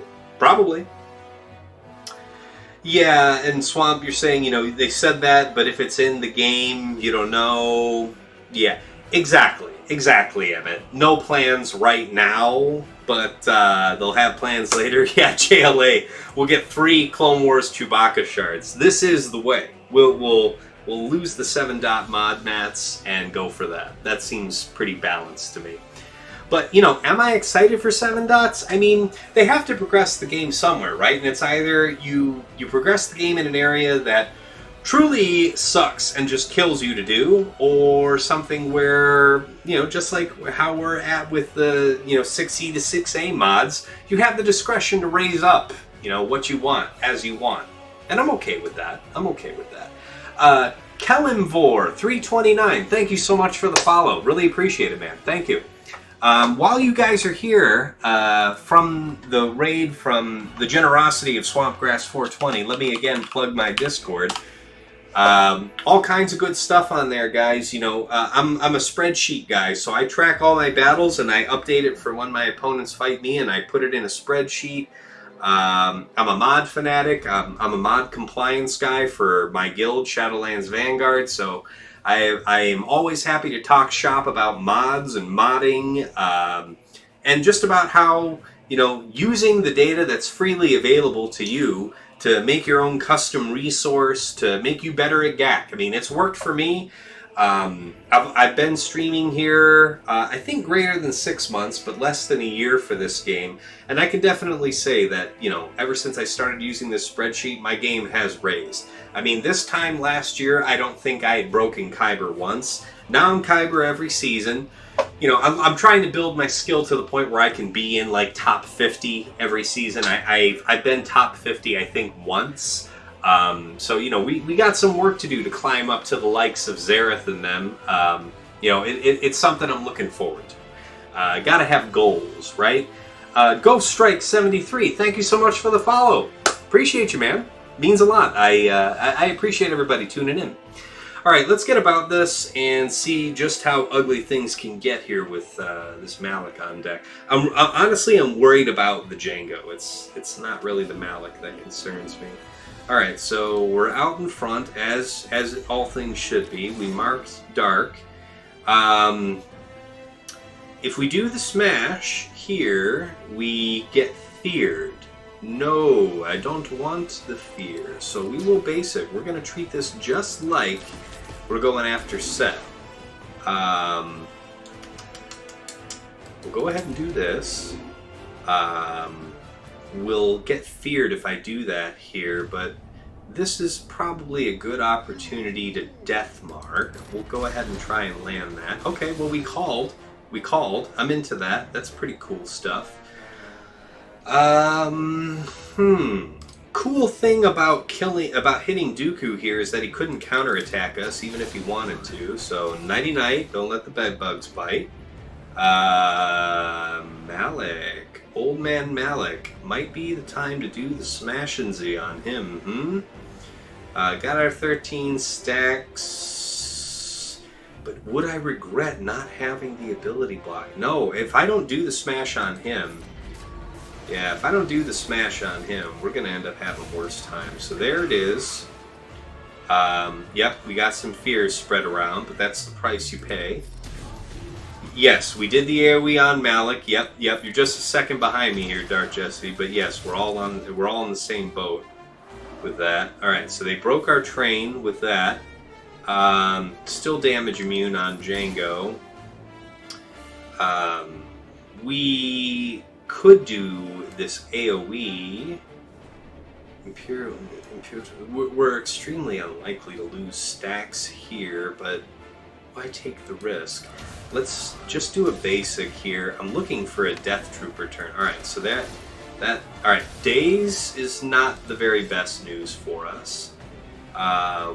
Yeah, and Swamp, you're saying, you know, they said that, but if it's in the game, you don't know. Yeah, exactly, Emmett. No plans right now, but they'll have plans later. Yeah, JLA, we'll get 3 Clone Wars Chewbacca shards. This is the way. We'll lose the 7 dot mod mats and go for that. That seems pretty balanced to me. But, you know, am I excited for 7 dots? I mean, they have to progress the game somewhere, right? And it's either you progress the game in an area that truly sucks and just kills you to do, or something where, you know, just like how we're at with the, you know, 6E to 6A mods, you have the discretion to raise up, you know, what you want as you want. And I'm okay with that. Kellenvor329, thank you so much for the follow. Really appreciate it, man. Thank you. While you guys are here, from the raid, from the generosity of Swampgrass420, let me again plug my Discord. All kinds of good stuff on there, guys. You know, I'm a spreadsheet guy, so I track all my battles and I update it for when my opponents fight me, and I put it in a spreadsheet. I'm a mod fanatic. I'm a mod compliance guy for my guild, Shadowlands Vanguard, so I am always happy to talk shop about mods and modding, and just about how, you know, using the data that's freely available to you to make your own custom resource, to make you better at GAC. I mean, it's worked for me. I've been streaming here, I think greater than 6 months, but less than a year for this game. And I can definitely say that, you know, ever since I started using this spreadsheet, my game has raised. I mean, this time last year, I don't think I had broken Kyber once. Now I'm Kyber every season. You know, I'm trying to build my skill to the point where I can be in, like, top 50 every season. I've been top 50, I think, once. So, you know, we got some work to do to climb up to the likes of Zareth and them. You know, it's something I'm looking forward to. Gotta have goals, right? Ghost Strike 73, thank you so much for the follow. Appreciate you, man. Means a lot. I appreciate everybody tuning in. All right, let's get about this and see just how ugly things can get here with this Malak on deck. Honestly, I'm worried about the Jango. It's not really the Malak that concerns me. All right, so we're out in front, as all things should be. We marked dark. If we do the smash here, we get feared. No, I don't want the fear. So we will base it. We're going to treat this just like we're going after Set. We'll go ahead and do this. Will get feared if I do that here, but this is probably a good opportunity to death mark. We'll go ahead and try and land that. Okay, well we called. I'm into that. That's pretty cool stuff. Cool thing about hitting Dooku here is that he couldn't counterattack us even if he wanted to. So nighty night, don't let the bed bugs bite. Malak. Old man Malak. Might be the time to do the smashin' on him, got our 13 stacks. But would I regret not having the ability block? No, if I don't do the smash on him, we're going to end up having worse times. So there it is. Yep, we got some fears spread around, but that's the price you pay. Yes, we did the AoE on Malak. Yep. You're just a second behind me here, Dark Jesse. But yes, we're all on the same boat with that. All right, so they broke our train with that. Still damage immune on Jango. We could do this AoE. We're extremely unlikely to lose stacks here, but why take the risk? Let's just do a basic here. I'm looking for a Death Trooper turn. Alright, so that alright, days is not the very best news for us.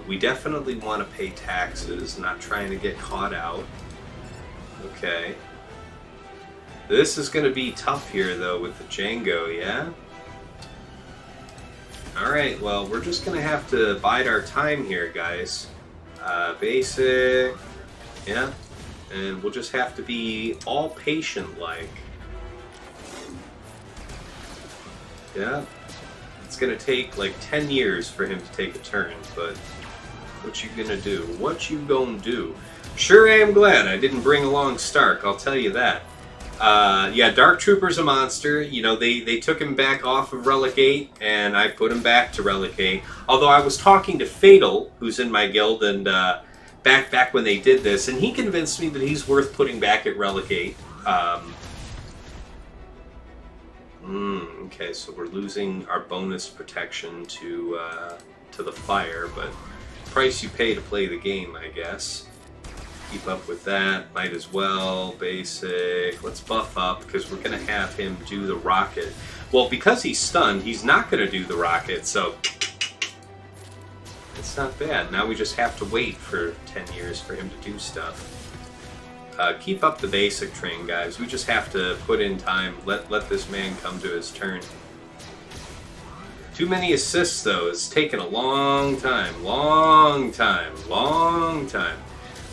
We definitely want to pay taxes, not trying to get caught out. Okay. This is going to be tough here, though, with the Jango, yeah? Alright, well, we're just going to have to bide our time here, guys. Basic, yeah? And we'll just have to be all patient-like. Yeah? It's going to take, like, 10 years for him to take a turn, but what you gonna do? What you gonna do? Sure am glad I didn't bring along Stark, I'll tell you that. Yeah, Dark Trooper's a monster. You know, they took him back off of Relic 8, and I put him back to Relic 8. Although I was talking to Fatal, who's in my guild, and back when they did this, and he convinced me that he's worth putting back at Relic 8. Okay, so we're losing our bonus protection to the fire, but price you pay to play the game, I guess. Keep up with that, might as well. Basic, let's buff up because we're going to have him do the rocket. Well, because he's stunned, he's not going to do the rocket, so it's not bad. Now we just have to wait for 10 years for him to do stuff. Keep up the basic train, guys. We just have to put in time. Let this man come to his turn. Too many assists, though. It's taken a long time. Long time. Long time.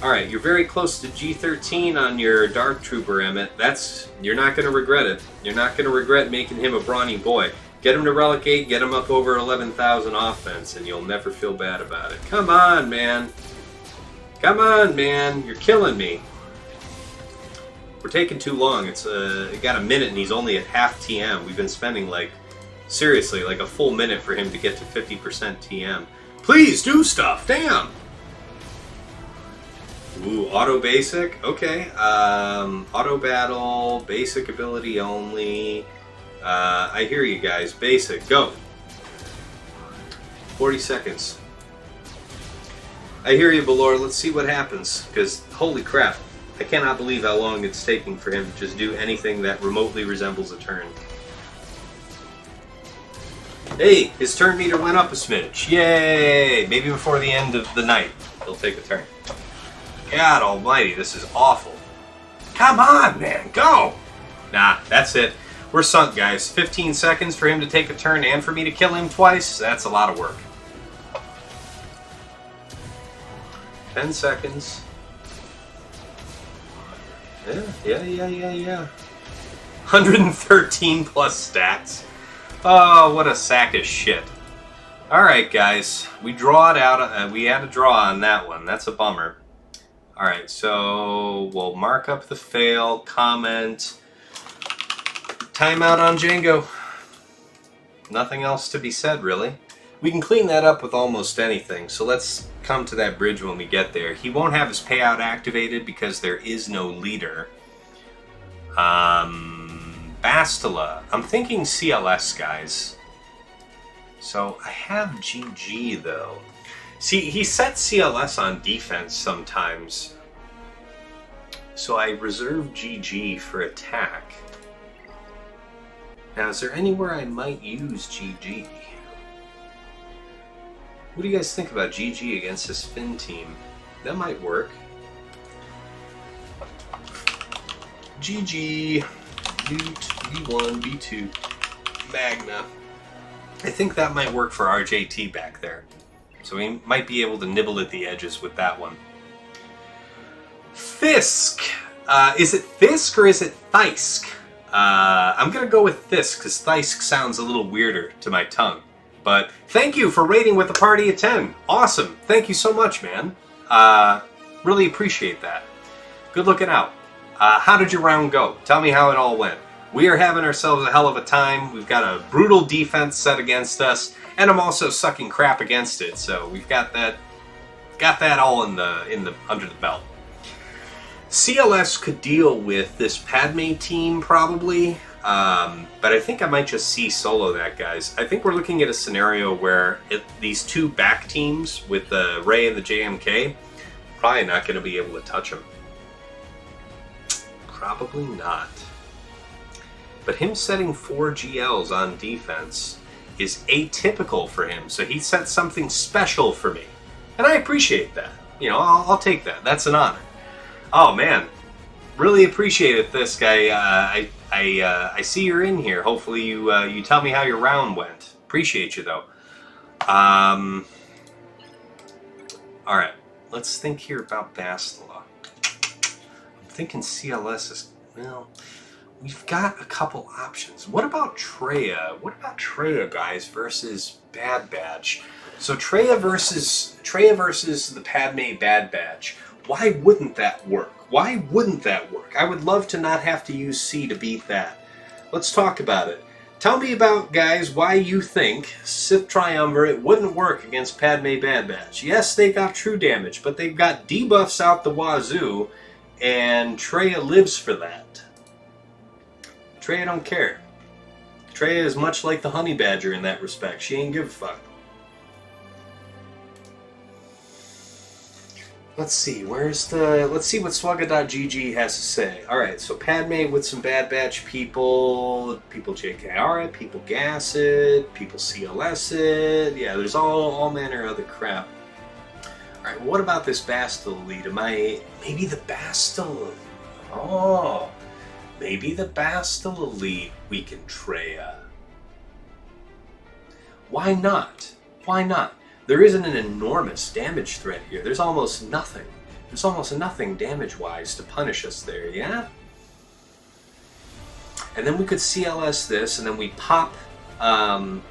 Alright, you're very close to G13 on your Dark Trooper, Emmett. You're not going to regret it. You're not going to regret making him a brawny boy. Get him to Relic 8, get him up over 11,000 offense, and you'll never feel bad about it. Come on, man. Come on, man. You're killing me. We're taking too long. It got a minute, and he's only at half TM. We've been spending, like, seriously, like a full minute for him to get to 50% TM. Please do stuff. Damn. Ooh, auto basic. Okay. Auto battle, basic ability only. I hear you guys. Basic, go. 40 seconds. I hear you, Balor. Let's see what happens. Because, holy crap, I cannot believe how long it's taking for him to just do anything that remotely resembles a turn. Hey, his turn meter went up a smidge. Yay! Maybe before the end of the night, he'll take a turn. God almighty, this is awful. Come on, man, go! Nah, that's it. We're sunk, guys. 15 seconds for him to take a turn and for me to kill him twice? That's a lot of work. 10 seconds. Yeah. 113 plus stats. Oh, what a sack of shit. Alright, guys. We draw it out. We had a draw on that one. That's a bummer. Alright, so we'll mark up the fail, comment, timeout on Jango. Nothing else to be said, really. We can clean that up with almost anything, so let's come to that bridge when we get there. He won't have his payout activated because there is no leader. Bastila. I'm thinking CLS, guys. So I have GG, though. See, he sets CLS on defense sometimes, so I reserve GG for attack. Now, is there anywhere I might use GG? What do you guys think about GG against this Finn team? That might work. GG, Nute, V1, V2, Magna. I think that might work for RJT back there. So we might be able to nibble at the edges with that one. Fisk! Is it Fisk or is it Theisk? I'm going to go with Fisk because Theisk sounds a little weirder to my tongue. But thank you for rating with a party of 10. Awesome. Thank you so much, man. Really appreciate that. Good looking out. How did your round go? Tell me how it all went. We are having ourselves a hell of a time. We've got a brutal defense set against us. And I'm also sucking crap against it, so we've got that all in the under the belt. CLS could deal with this Padme team probably, but I think I might just see solo that, guys. I think we're looking at a scenario where these two back teams with the Ray and the JMK, probably not going to be able to touch them. Probably not. But him setting 4 GLs on defense is atypical for him, so he set something special for me. And I appreciate that. You know, I'll take that. That's an honor. Oh man, really appreciate it, this guy. I see you're in here. Hopefully you tell me how your round went. Appreciate you though. All right, let's think here about Bastila. I'm thinking CLS is, well, we've got a couple options. What about Traya? What about Traya, guys, versus Bad Batch? So Traya versus the Padme Bad Batch. Why wouldn't that work? Why wouldn't that work? I would love to not have to use C to beat that. Let's talk about it. Tell me about, guys, why you think Sith Triumvirate wouldn't work against Padme Bad Batch. Yes, they got true damage, but they've got debuffs out the wazoo, and Traya lives for that. Traya don't care. Traya is much like the honey badger in that respect. She ain't give a fuck. Let's see, let's see what Swagga.gg has to say. Alright, so Padme with some Bad Batch people JKR it, people gas it, people CLS it. Yeah, there's all manner of other crap. Alright, what about this Bastila lead? Maybe the Bastila? Oh, maybe the Bastila lead we can Traya. Why not? Why not? There isn't an enormous damage threat here. There's almost nothing. There's almost nothing damage-wise to punish us there, yeah? And then we could CLS this, and then we pop Bad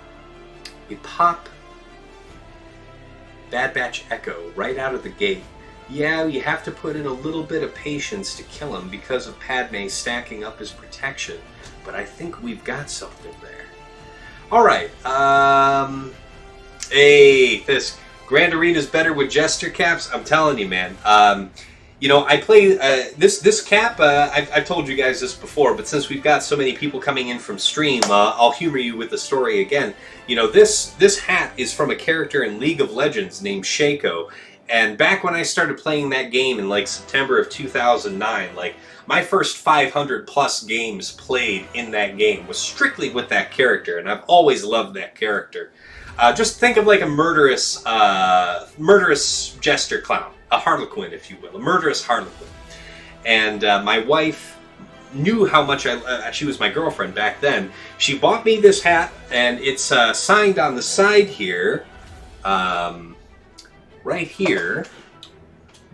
Batch Echo right out of the gate. Yeah, you have to put in a little bit of patience to kill him because of Padme stacking up his protection, but I think we've got something there. Alright, hey, Fisk. Grand Arena's better with Jester caps. I'm telling you, man. You know, I play this cap. I've told you guys this before, but since we've got so many people coming in from stream, I'll humor you with the story again. You know, this hat is from a character in League of Legends named Shaco, and back when I started playing that game in like September of 2009, like my first 500 plus games played in that game was strictly with that character, and I've always loved that character. Just think of like a murderous jester clown, a harlequin, if you will, a murderous harlequin. And my wife knew how much she was my girlfriend back then. She bought me this hat, and it's signed on the side here, right here,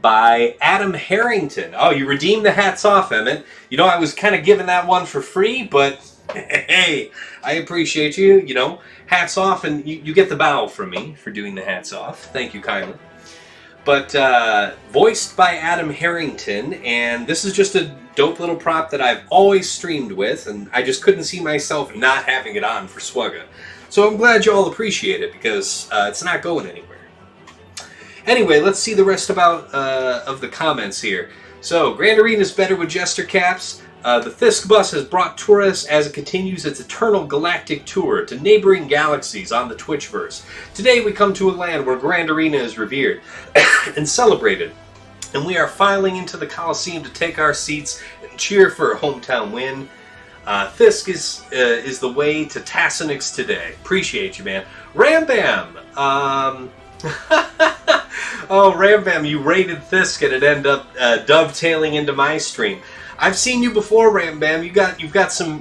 by Adam Harrington. Oh, you redeemed the hats off, Emmett. You know, I was kind of giving that one for free, but hey, I appreciate you, you know. Hats off, and you get the bow from me for doing the hats off. Thank you kindly. But voiced by Adam Harrington, and this is just a dope little prop that I've always streamed with, and I just couldn't see myself not having it on for Swagga. So I'm glad you all appreciate it, because it's not going anywhere. Anyway, let's see the rest of the comments here. So, Grand Arena is better with Jester caps. The Fisk bus has brought tourists as it continues its eternal galactic tour to neighboring galaxies on the Twitchverse. Today we come to a land where Grand Arena is revered and celebrated, and we are filing into the Coliseum to take our seats and cheer for a hometown win. Fisk is the way to Tassinix today. Appreciate you, man. Rambam! Oh, Rambam, you raided Fisk and it ended up dovetailing into my stream. I've seen you before, Rambam. You've got some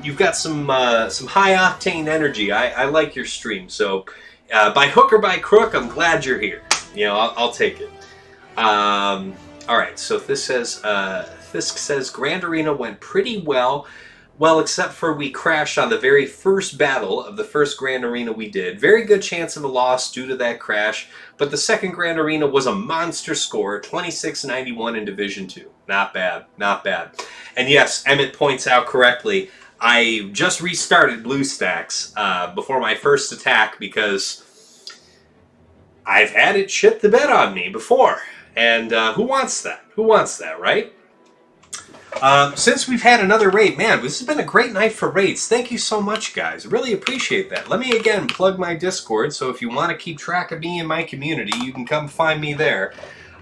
high octane energy. I like your stream. So, by hook or by crook, I'm glad you're here. You know, I'll take it. All right. So this says Fisk says Grand Arena went pretty well. Well, except for we crashed on the very first battle of the first Grand Arena we did. Very good chance of a loss due to that crash. But the second Grand Arena was a monster score, 2691 in Division 2. Not bad, not bad. And yes, Emmett points out correctly, I just restarted BlueStacks before my first attack because I've had it shit the bed on me before. And who wants that? Who wants that, right? Since we've had another raid, man, this has been a great night for raids. Thank you so much, guys. Really appreciate that. Let me again plug my Discord, so if you want to keep track of me and my community, you can come find me there.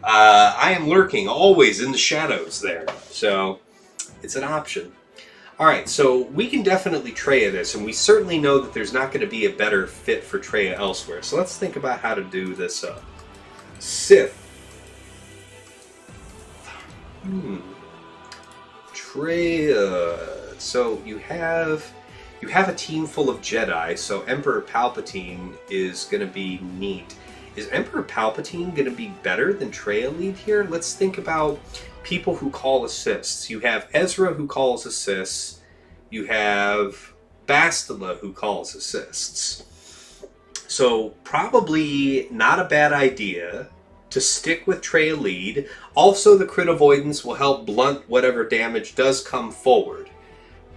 I am lurking always in the shadows there, so it's an option. Alright, so we can definitely Traya this, and we certainly know that there's not going to be a better fit for Traya elsewhere. So let's think about how to do this up. Sith. Traya. So you have a team full of Jedi, so Emperor Palpatine is going to be neat. Is Emperor Palpatine going to be better than Traya lead here? Let's think about people who call assists. You have Ezra who calls assists. You have Bastila who calls assists. So probably not a bad idea to stick with Traya lead. Also, the crit avoidance will help blunt whatever damage does come forward.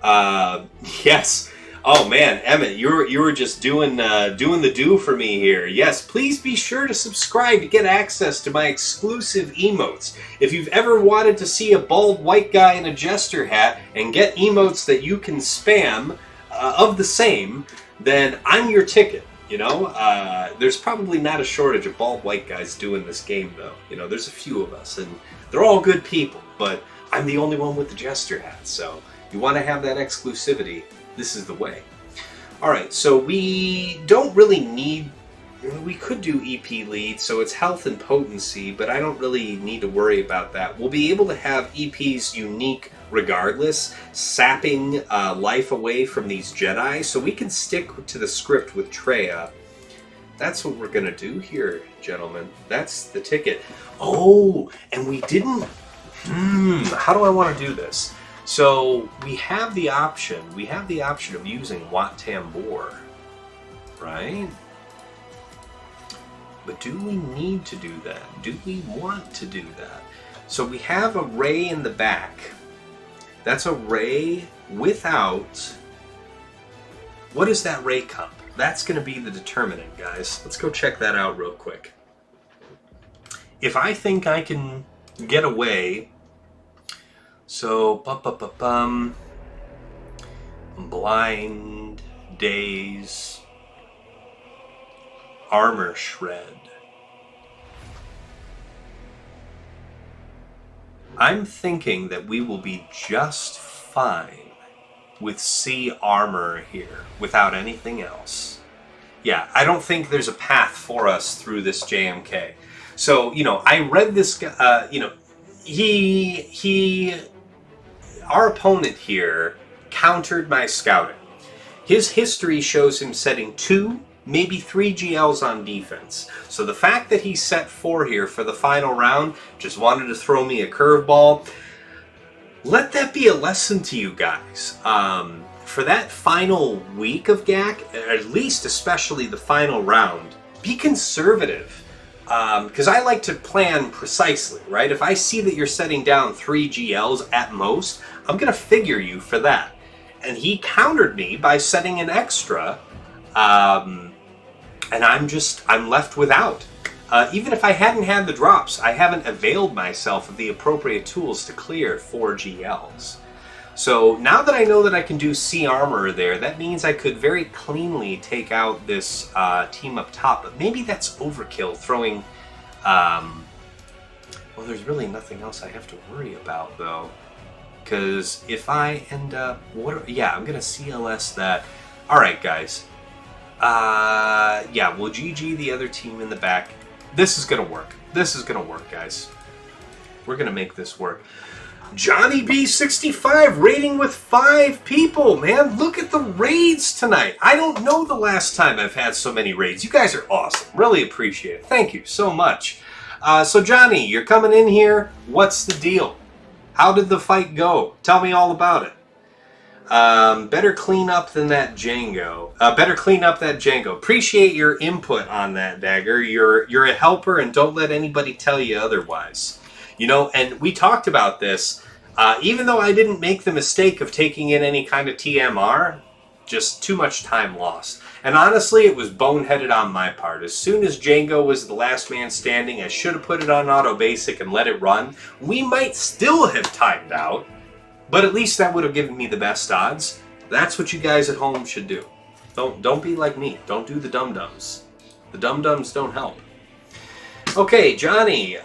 Yes. Oh man, Emmett, you were just doing the do for me here. Yes, please be sure to subscribe to get access to my exclusive emotes. If you've ever wanted to see a bald white guy in a jester hat and get emotes that you can spam of the same, then I'm your ticket. You know, there's probably not a shortage of bald white guys doing this game, though. You know, there's a few of us, and they're all good people, but I'm the only one with the jester hat, so you want to have that exclusivity. This is the way. Alright, so we don't really need... We could do EP lead, so it's health and potency, but I don't really need to worry about that. We'll be able to have EPs unique regardless, sapping life away from these Jedi, so we can stick to the script with Traya. That's what we're going to do here, gentlemen. That's the ticket. Oh, and we didn't... how do I want to do this? So we have the option of using Wat Tambor, right? But do we need to do that? Do we want to do that? So we have a ray in the back. That's a ray without... What is that ray cup? That's going to be the determinant, guys. Let's go check that out real quick. If I think I can get away... So, blind, daze, armor shred. I'm thinking that we will be just fine with C armor here without anything else. Yeah, I don't think there's a path for us through this JMK. So, you know, I read this, you know, our opponent here countered my scouting. His history shows him setting 2, maybe 3 GLs on defense. So the fact that he set 4 here for the final round, just wanted to throw me a curveball. Let that be a lesson to you guys. For that final week of GAC, at least especially the final round, be conservative. Because I like to plan precisely, right? If I see that you're setting down 3 GLs at most, I'm going to figure you for that. And he countered me by setting an extra, and I'm left without. Even if I hadn't had the drops, I haven't availed myself of the appropriate tools to clear 4 GLs. So now that I know that I can do C armor there, that means I could very cleanly take out this team up top. But maybe that's overkill, throwing... well, there's really nothing else I have to worry about, though. Because if I end up... yeah, I'm going to CLS that. Alright, guys. Yeah, we'll GG the other team in the back. This is going to work. This is going to work, guys. We're going to make this work. Johnny B65 raiding with 5 people, man. Look at the raids tonight. I don't know the last time I've had so many raids. You guys are awesome. Really appreciate it. Thank you so much. So Johnny, you're coming in here. What's the deal? How did the fight go? Tell me all about it. Better clean up than that Jango. Better clean up that Jango. Appreciate your input on that, Dagger. You're a helper, and don't let anybody tell you otherwise. You know, and we talked about this, even though I didn't make the mistake of taking in any kind of TMR, just too much time lost. And honestly, it was boneheaded on my part. As soon as Jango was the last man standing, I should have put it on auto basic and let it run. We might still have timed out, But at least that would have given me the best odds. That's what you guys at home should do. Don't be like me. Don't do the dum-dums. The dum-dums don't help. Okay, Johnny.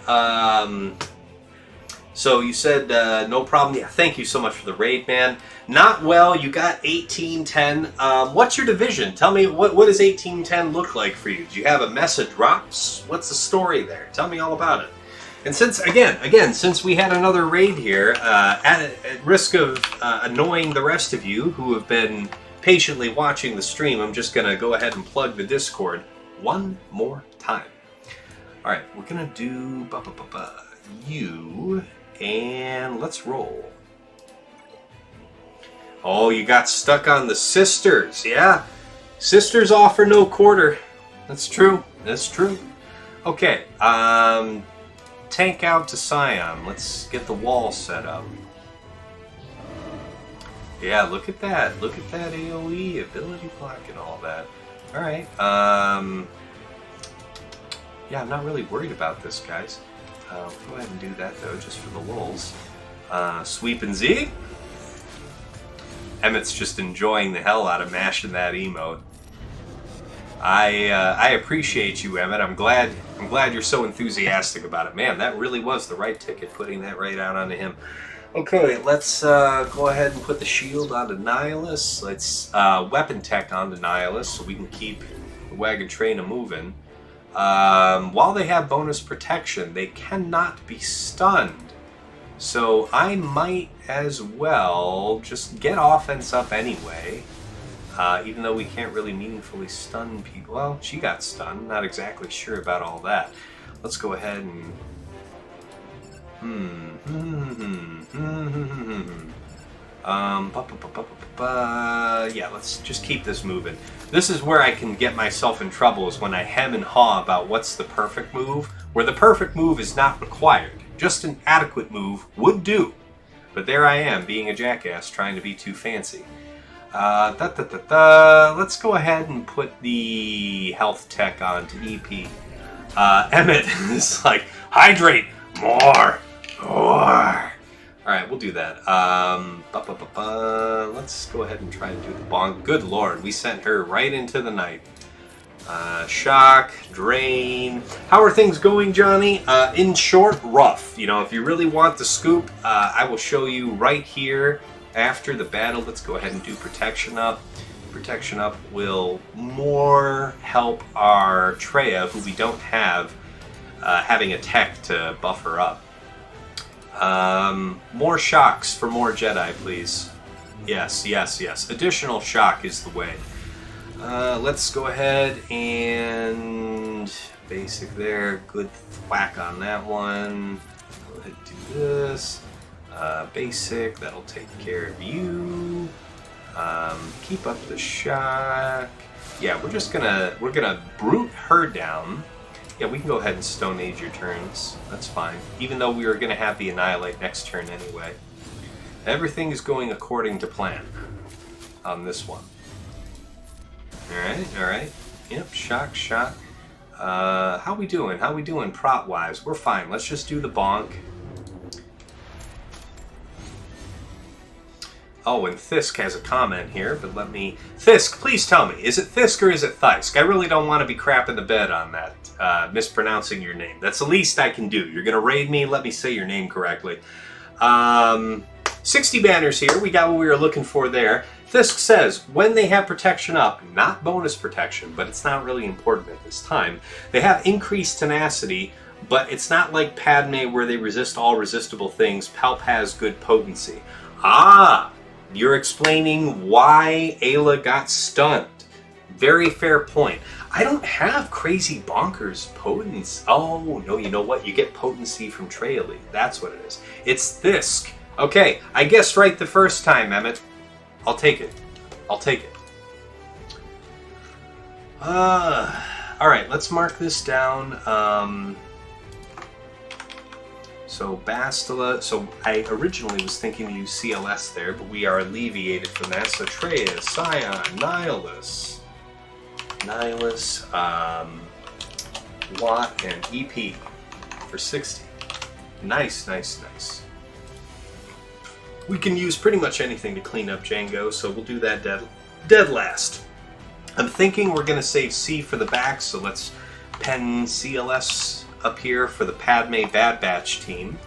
So you said no problem. Yeah, thank you so much for the raid, man. Not well. You got 1810. What's your division? Tell me, what does 1810 look like for you? Do you have a mess of drops? What's the story there? Tell me all about it. And since, again, since we had another raid here, at risk of annoying the rest of you who have been patiently watching the stream, I'm just going to go ahead and plug the Discord one more time. All right, we're going to do you, and let's roll. Oh, you got stuck on the sisters, yeah? Sisters offer no quarter. That's true. That's true. Okay, tank out to Scion. Let's get the wall set up. Yeah, look at that. Look at that AoE, ability block, and all that. All right. Yeah, I'm not really worried about this, guys. Go ahead and do that, though, just for the lulz. Sweep and Z. Emmett's just enjoying the hell out of mashing that emote. I appreciate you, Emmett. I'm glad you're so enthusiastic about it. Man, that really was the right ticket, putting that right out onto him. Okay, let's go ahead and put the shield onto Nihilus. Let's weapon tech onto Nihilus so we can keep the wagon train moving. While they have bonus protection, they cannot be stunned. So I might as well just get offense up anyway. Even though we can't really meaningfully stun people. Well, she got stunned. Not exactly sure about all that. Let's go ahead and... yeah, let's just keep this moving. This is where I can get myself in trouble, is when I hem and haw about what's the perfect move, where the perfect move is not required. Just an adequate move would do. But there I am, being a jackass, trying to be too fancy. Let's go ahead and put the health tech onto EP. Emmett is like, hydrate more. Alright, we'll do that. Let's go ahead and try to do the bonk. Good lord, we sent her right into the night. Shock, drain. How are things going, Johnny? In short, rough. You know, if you really want the scoop, I will show you right here after the battle. Let's go ahead and do protection up. Protection up will more help our Traya, who we don't have, having a tech to buff her up. More shocks for more Jedi, please. Yes, yes, yes. Additional shock is the way. Let's go ahead and basic there. Good thwack on that one. Go ahead and do this. Basic, that'll take care of you. Keep up the shock. Yeah, we're gonna brute her down. Yeah, we can go ahead and Stone Age your turns. That's fine. Even though we were gonna have the Annihilate next turn anyway. Everything is going according to plan on this one. Alright, alright. Yep, shock, shock. How we doing? How we doing prop-wise? We're fine. Let's just do the bonk. Oh, and Thisk has a comment here, but let me... Thisk, please tell me, is it Thisk or is it Thisk? I really don't want to be crapping the bed on that, mispronouncing your name. That's the least I can do. You're going to raid me, let me say your name correctly. 60 banners here, we got what we were looking for there. Thisk says, when they have protection up, not bonus protection, but it's not really important at this time, they have increased tenacity, but it's not like Padme where they resist all resistible things. Palp has good potency. Ah! You're explaining why Ayla got stunned. Very fair point. I don't have crazy bonkers potency. Oh, no, you know what? You get potency from Traya. That's what it is. It's Thisk. Okay, I guessed right the first time, Emmett. I'll take it. I'll take it. Alright, let's mark this down. So Bastila, so I originally was thinking to use CLS there, but we are alleviated from that. So Traya, Scion, Nihilus, Watt, and EP for 60. Nice, nice, nice. We can use pretty much anything to clean up Jango, so we'll do that dead last. I'm thinking we're going to save C for the back, so let's pen CLS up here for the Padme Bad Batch team.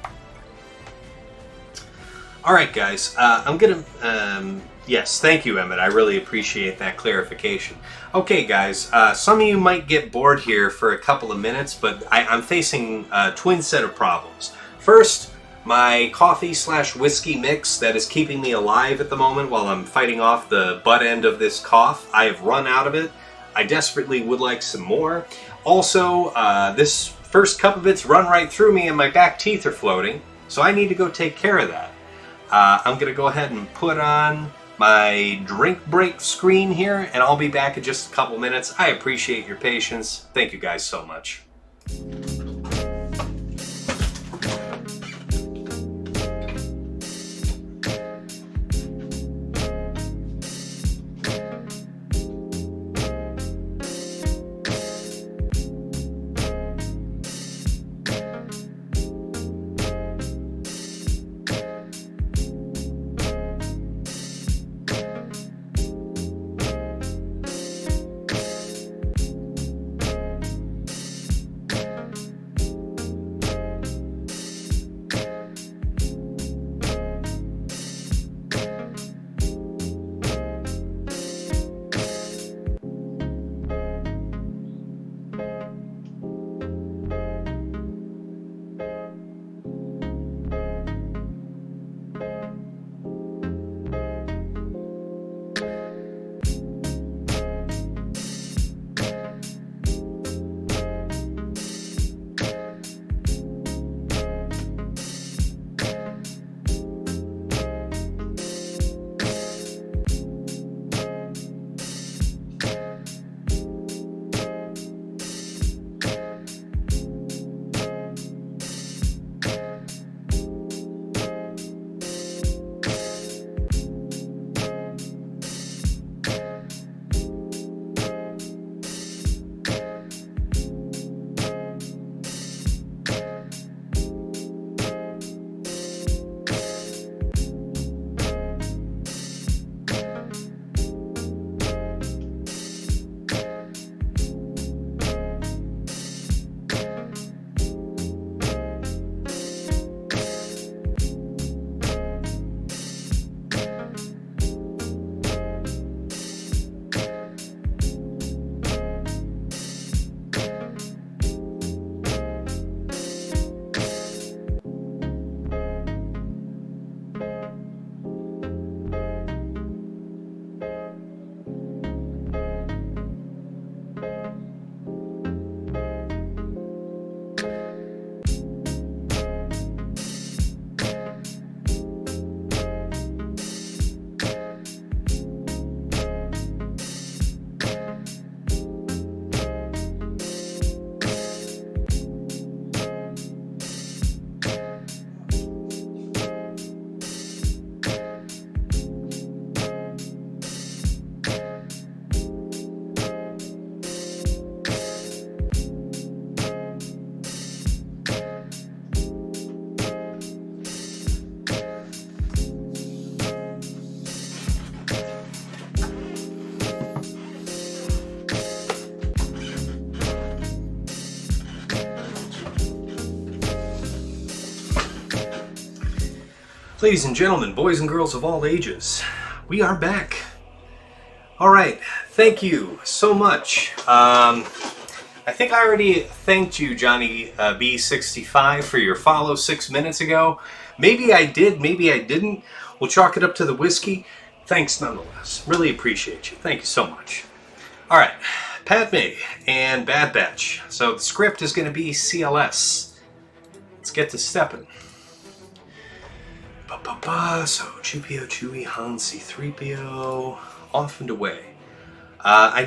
Alright guys, I'm going to... yes, thank you Emmett, I really appreciate that clarification. Okay guys, some of you might get bored here for a couple of minutes, but I'm facing a twin set of problems. First, my coffee/whiskey mix that is keeping me alive at the moment while I'm fighting off the butt end of this cough. I have run out of it. I desperately would like some more. Also, this first cup of it's run right through me and my back teeth are floating, so I need to go take care of that. I'm going to go ahead and put on my drink break screen here, and I'll be back in just a couple minutes. I appreciate your patience. Thank you guys so much. Ladies and gentlemen, boys and girls of all ages, we are back. All right, thank you so much. I think I already thanked you, Johnny B65, for your follow 6 minutes ago. Maybe I did, maybe I didn't. We'll chalk it up to the whiskey. Thanks nonetheless. Really appreciate you. Thank you so much. All right, Padme and Bad Batch. So the script is going to be CLS. Let's get to stepping. So Chupio, Chewie, Han, C3PO, off and away. I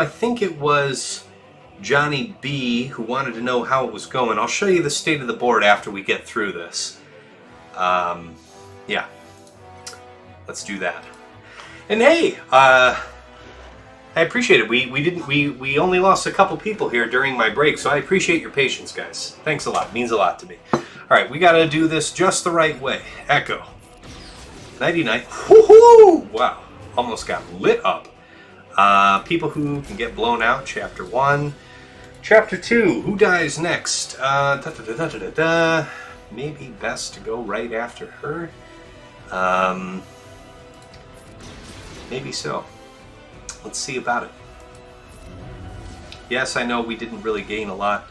think it was Johnny B who wanted to know how it was going. I'll show you the state of the board after we get through this. Yeah, let's do that. And hey, I appreciate it. We only lost a couple people here during my break, so I appreciate your patience, guys. Thanks a lot. It means a lot to me. All right, we got to do this just the right way. Echo. 99. Woohoo! Wow. Almost got lit up. People who can get blown out, Chapter 1. Chapter 2, who dies next? Maybe best to go right after her. Maybe so. Let's see about it. Yes, I know we didn't really gain a lot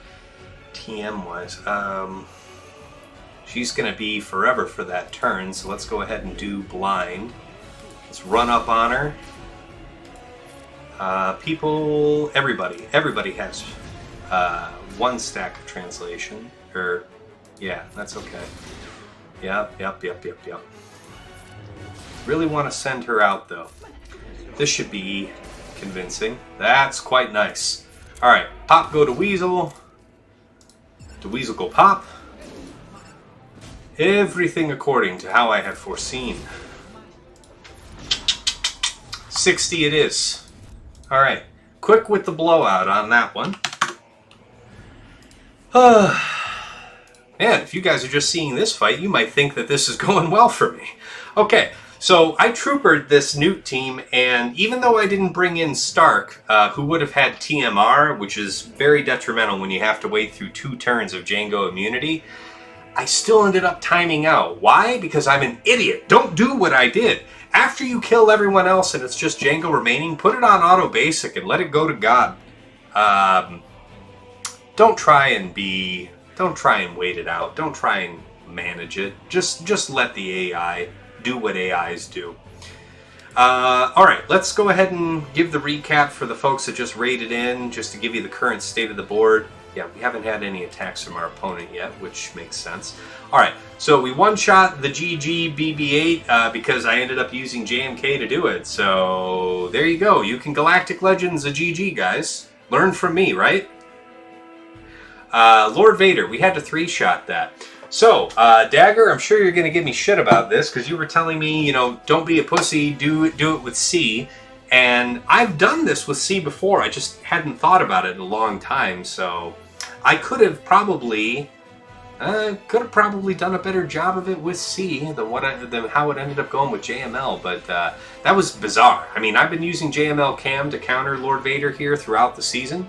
TM-wise. She's going to be forever for that turn, so let's go ahead and do blind. Let's run up on her. Everybody has one stack of translation. Yeah, that's okay. Yep. Really want to send her out, though. This should be convincing. That's quite nice. Alright, pop go to Weasel. To Weasel go pop. Everything according to how I have foreseen. 60 it is. Alright, quick with the blowout on that one. Man, if you guys are just seeing this fight, you might think that this is going well for me. Okay, so I troopered this Nute team, and even though I didn't bring in Stark, who would have had TMR, which is very detrimental when you have to wait through 2 turns of Jango immunity, I still ended up timing out. Why? Because I'm an idiot. Don't do what I did. After you kill everyone else and it's just Jango remaining, put it on auto basic and let it go to God. Don't try and wait it out. Don't try and manage it. Just let the AI do what AIs do. Alright, let's go ahead and give the recap for the folks that just raided in, just to give you the current state of the board. Yeah, we haven't had any attacks from our opponent yet, which makes sense. Alright, so we one-shot the GG BB8 because I ended up using JMK to do it. So there you go. You can Galactic Legends a GG, guys. Learn from me, right? Lord Vader, we had to 3-shot that. So, Dagger, I'm sure you're going to give me shit about this because you were telling me, you know, don't be a pussy, do it with C. And I've done this with C before, I just hadn't thought about it in a long time, so I could have probably done a better job of it with C than how it ended up going with JML, but that was bizarre. I mean, I've been using JML Cam to counter Lord Vader here throughout the season,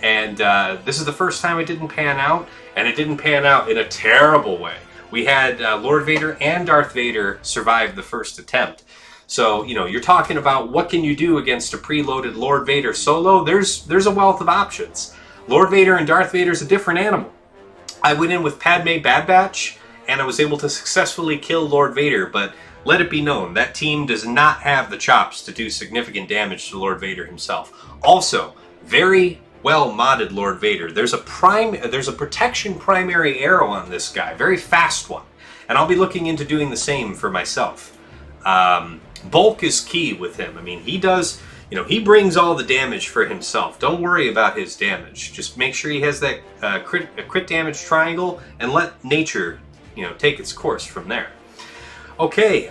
and this is the first time it didn't pan out, and it didn't pan out in a terrible way. We had Lord Vader and Darth Vader survive the first attempt. So, you know, you're talking about what can you do against a preloaded Lord Vader solo? There's a wealth of options. Lord Vader and Darth Vader's a different animal. I went in with Padme Bad Batch, and I was able to successfully kill Lord Vader, but let it be known, that team does not have the chops to do significant damage to Lord Vader himself. Also, very well modded Lord Vader. There's a protection primary arrow on this guy, very fast one, and I'll be looking into doing the same for myself. Bulk is key with him. I mean, he does, you know, he brings all the damage for himself. Don't worry about his damage. Just make sure he has that crit damage triangle and let nature, you know, take its course from there. Okay,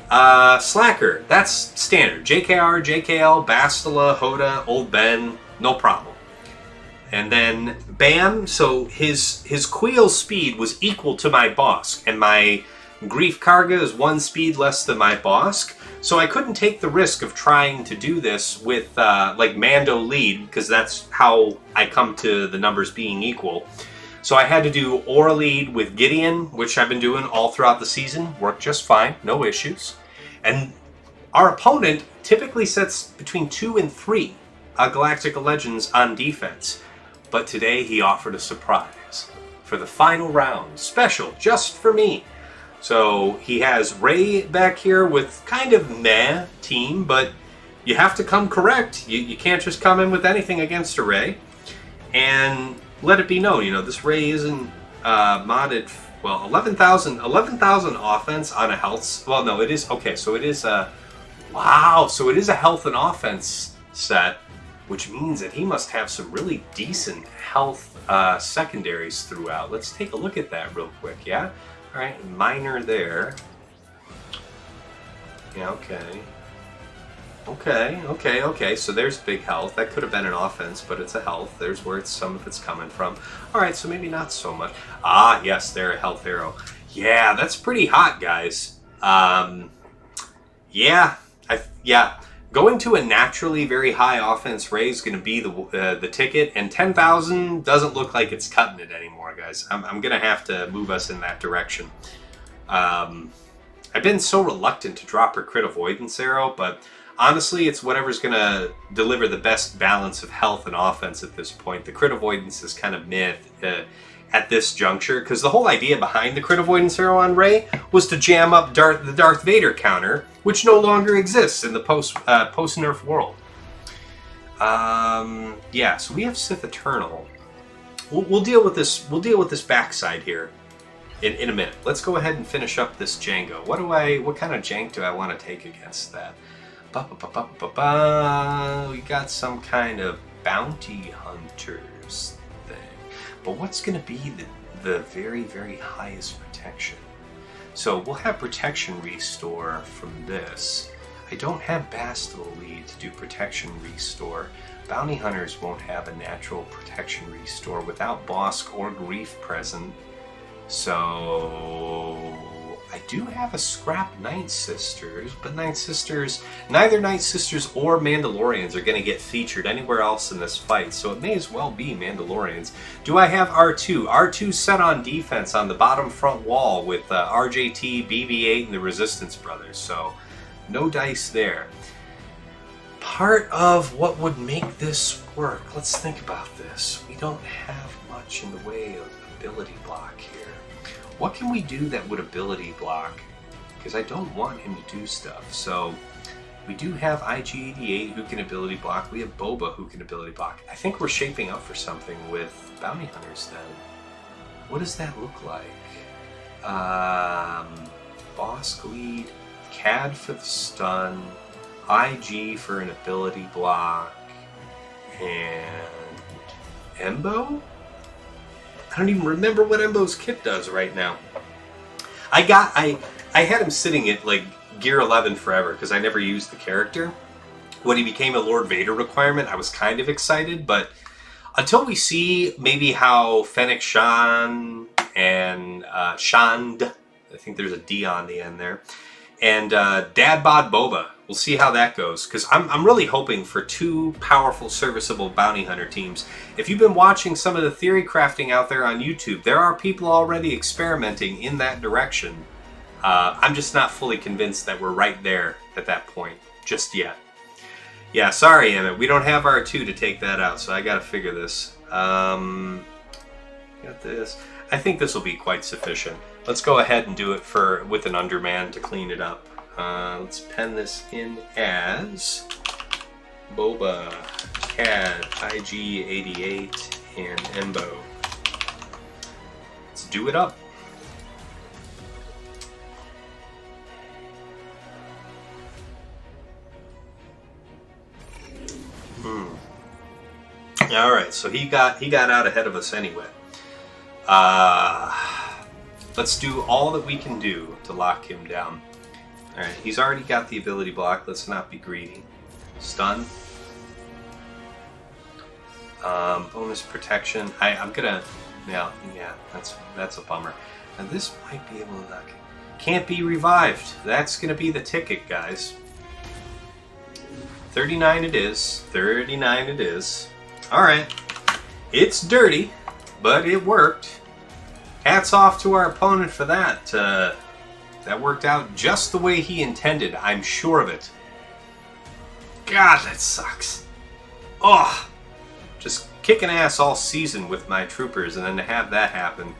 Slacker, that's standard. JKR, JKL, Bastila, Hoda, Old Ben, no problem. And then Bam, so his Queel speed was equal to my Bosk, and my Grief Karga is 1 speed less than my Bosk, so I couldn't take the risk of trying to do this with like Mando lead, because that's how I come to the numbers being equal. So I had to do Aurra lead with Gideon, which I've been doing all throughout the season. Worked just fine, no issues. And our opponent typically sets between 2 and 3 Galactic Legends on defense. But today he offered a surprise for the final round, special just for me. So he has Rey back here with kind of meh team, but you have to come correct. You can't just come in with anything against a Rey. And let it be known, you know, this Rey isn't modded, well, 11,000 offense on a health, well, no, it is, okay, so it is a, wow, so it is a health and offense set, which means that he must have some really decent health secondaries throughout. Let's take a look at that real quick, yeah? All right, minor there. Yeah, okay. Okay, so there's big health. That could have been an offense, but it's a health. There's where some of it's coming from. All right, so maybe not so much. Ah, yes, there, a health arrow. Yeah, that's pretty hot, guys. Yeah, yeah. Going to a naturally very high offense rate is going to be the ticket, and 10,000 doesn't look like it's cutting it anymore, guys. I'm going to have to move us in that direction. I've been so reluctant to drop her crit avoidance arrow, but honestly, it's whatever's going to deliver the best balance of health and offense at this point. The crit avoidance is kind of myth at this juncture, because the whole idea behind the crit avoidance arrow on Rey was to jam up the Darth Vader counter, which no longer exists in the post-nerf world. Yeah, so we have Sith Eternal. We'll deal with this. We'll deal with this backside here in a minute. Let's go ahead and finish up this Jango. What kind of jank do I want to take against that? We got some kind of bounty hunters thing. But what's going to be the very, very highest protection? So we'll have protection restore from this. I don't have Bastila lead to do protection restore. Bounty hunters won't have a natural protection restore without Bosk or Grief present. So I do have a scrap Night Sisters, but neither Night Sisters or Mandalorians are going to get featured anywhere else in this fight, so it may as well be Mandalorians. Do I have R2? R2 set on defense on the bottom front wall with RJT, BB-8, and the Resistance Brothers, so no dice there. Part of what would make this work, let's think about this. We don't have much in the way of ability block here. What can we do that would ability block? Because I don't want him to do stuff. So we do have IG-88 who can ability block. We have Boba who can ability block. I think we're shaping up for something with bounty hunters then. What does that look like? Bosk lead, CAD for the stun, IG for an ability block, and Embo? I don't even remember what Embo's kit does right now. I had him sitting at like gear 11 forever because I never used the character. When he became a Lord Vader requirement, I was kind of excited, but until we see maybe how Fennec Shan and Shand, I think there's a D on the end there, and Dad Bod Boba, we'll see how that goes, because I'm really hoping for two powerful, serviceable bounty hunter teams. If you've been watching some of the theory crafting out there on YouTube, there are people already experimenting in that direction. I'm just not fully convinced that we're right there at that point just yet. Yeah, sorry, Emmett, we don't have R2 to take that out, so I gotta figure this. Got this. I think this will be quite sufficient. Let's go ahead and do it with an Underman to clean it up. Let's pen this in as Boba, CAD, IG-88, and Embo. Let's do it up. All right, so he got out ahead of us anyway. Let's do all that we can do to lock him down. All right, he's already got the ability block. Let's not be greedy. Stun. Bonus protection. I'm gonna. Yeah, that's a bummer. And this might be able to knock it. Can't be revived. That's gonna be the ticket, guys. 39 it is. 39 it is. All right. It's dirty, but it worked. Hats off to our opponent for that. That worked out just the way he intended. I'm sure of it. God, that sucks. Oh, just kicking ass all season with my troopers, and then to have that happen.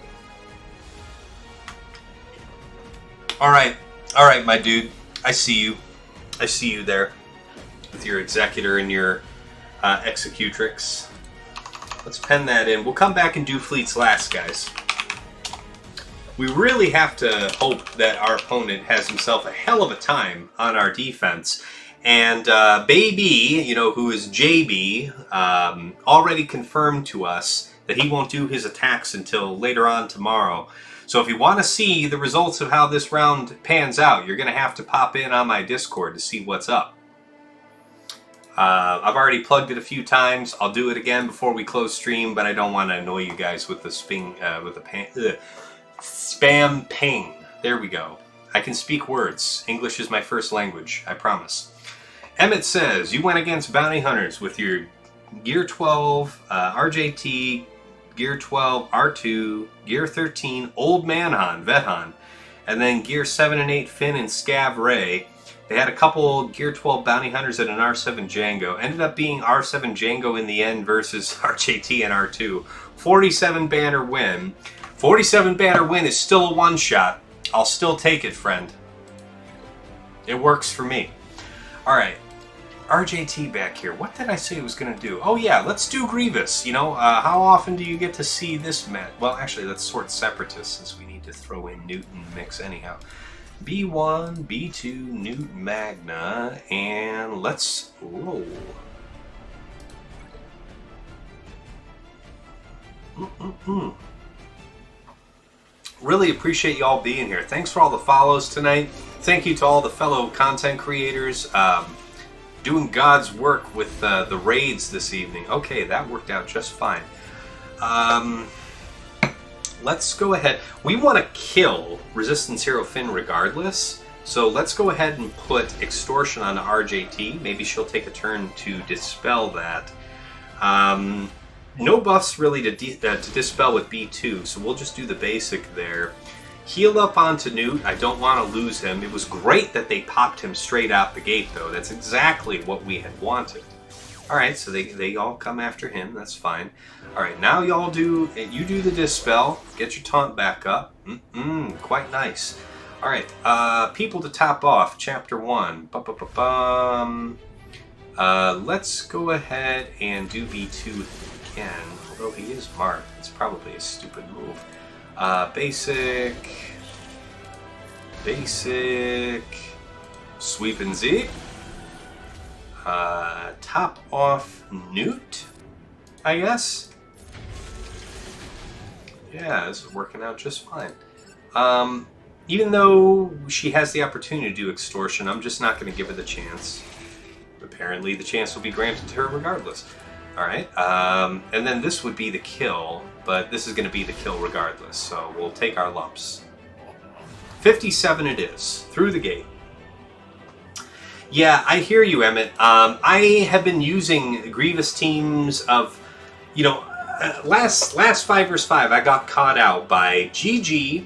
All right, my dude. I see you. I see you there with your Executor and your Executrix. Let's pen that in. We'll come back and do fleets last, guys. We really have to hope that our opponent has himself a hell of a time on our defense. And Baybee, who is Jaybee, already confirmed to us that he won't do his attacks until later on tomorrow. So if you want to see the results of how this round pans out, you're going to have to pop in on my Discord to see what's up. I've already plugged it a few times. I'll do it again before we close stream, but I don't want to annoy you guys with the spam ping. There we go. I can speak words. English is my first language, I promise. Emmett says, you went against bounty hunters with your Gear 12, RJT, Gear 12, R2, Gear 13, Old Man Han, Vet Han, and then Gear 7 and 8, Finn and Scav Ray. They had a couple Gear 12 bounty hunters and an R7 Jango. Ended up being R7 Jango in the end versus RJT and R2. 47 banner win. 47 banner win is still a one-shot. I'll still take it, friend. It works for me. Alright. RJT back here. What did I say I was going to do? Oh yeah, let's do Grievous. You know, how often do you get to see this map? Well, actually, let's sort Separatists since we need to throw in Nute in the mix anyhow. B1, B2, Nute Magna, and let's roll. Really appreciate you all being here. Thanks for all the follows tonight. Thank you to all the fellow content creators doing God's work with the raids this evening. Okay, that worked out just fine. Let's go ahead. We want to kill Resistance Hero Finn regardless, so let's go ahead and put Extortion on RJT. Maybe she'll take a turn to dispel that. No buffs really to dispel with B2, so we'll just do the basic there. Heal up onto Nute. I don't want to lose him. It was great that they popped him straight out the gate, though. That's exactly what we had wanted. Alright, so they all come after him. That's fine. Alright, now you do the dispel. Get your taunt back up. Quite nice. Alright, people to top off. Chapter 1. Let's go ahead and do B2 again. Although he is marked. It's probably a stupid move. Basic. Sweep and zip. Top off Nute, I guess. Yeah, this is working out just fine. Even though she has the opportunity to do Extortion, I'm just not going to give her the chance. Apparently the chance will be granted to her regardless. Alright, and then this would be the kill, but this is going to be the kill regardless, so we'll take our lumps. 57 it is, through the gate. Yeah, I hear you, Emmett. I have been using Grievous teams of, you know, last 5 vs 5 I got caught out by GG,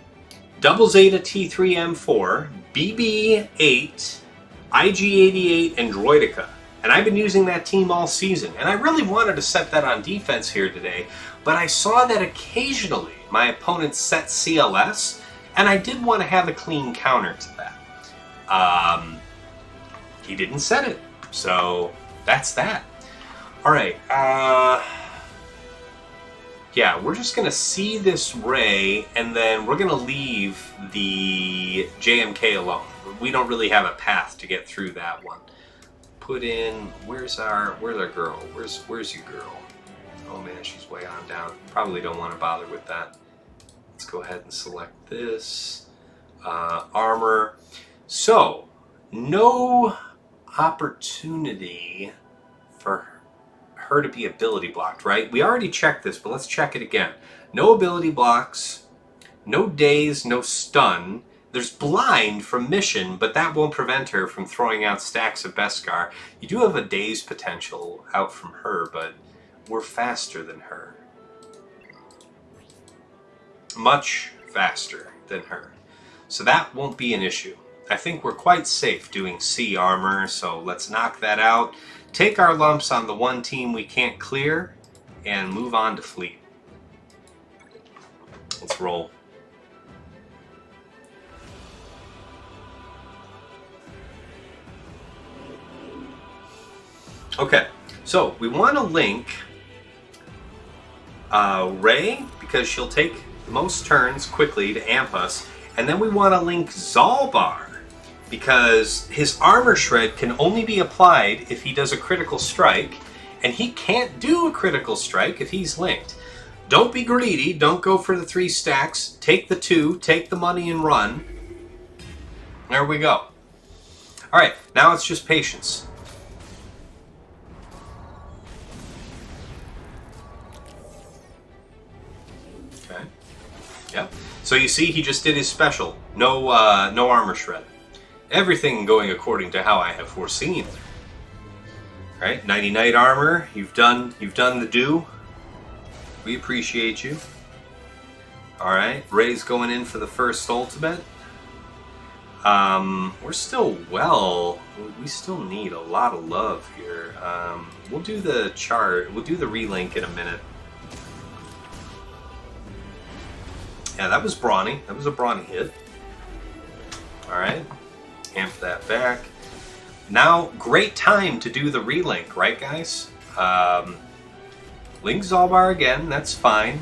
Double Zeta T3M4, BB8, IG88, and Droidica. And I've been using that team all season. And I really wanted to set that on defense here today, but I saw that occasionally my opponents set CLS, and I did want to have a clean counter to that. He didn't set it, so that's that. Alright, yeah, we're just going to see this Ray, and then we're going to leave the JMK alone. We don't really have a path to get through that one. Put in, where's our girl? Where's your girl? Oh man, she's way on down. Probably don't want to bother with that. Let's go ahead and select this. Armor. So, no opportunity for her to be ability blocked, right? We already checked this, but let's check it again. No ability blocks, no daze, no stun. There's blind from mission, but that won't prevent her from throwing out stacks of Beskar. You do have a daze potential out from her, but we're faster than her. Much faster than her. So that won't be an issue. I think we're quite safe doing C armor, so let's knock that out. Take our lumps on the one team we can't clear, and move on to fleet. Let's roll. Okay, so we want to link Ray, because she'll take the most turns quickly to amp us, and then we want to link Zalbar, because his armor shred can only be applied if he does a critical strike, and he can't do a critical strike if he's linked. Don't be greedy, don't go for the 3 stacks, take the 2, take the money and run. There we go. Alright, now it's just patience. Okay. Yep. So you see, he just did his special. No, no armor shred. Everything going according to how I have foreseen. All right, 90 Knight armor. You've done the do. We appreciate you. All right, Ray's going in for the first ultimate. We're still well. We still need a lot of love here. We'll do the chart. We'll do the relink in a minute. Yeah, that was brawny. That was a brawny hit. All right, amp that back. Now, great time to do the relink, right, guys? Link Zalbar again. That's fine.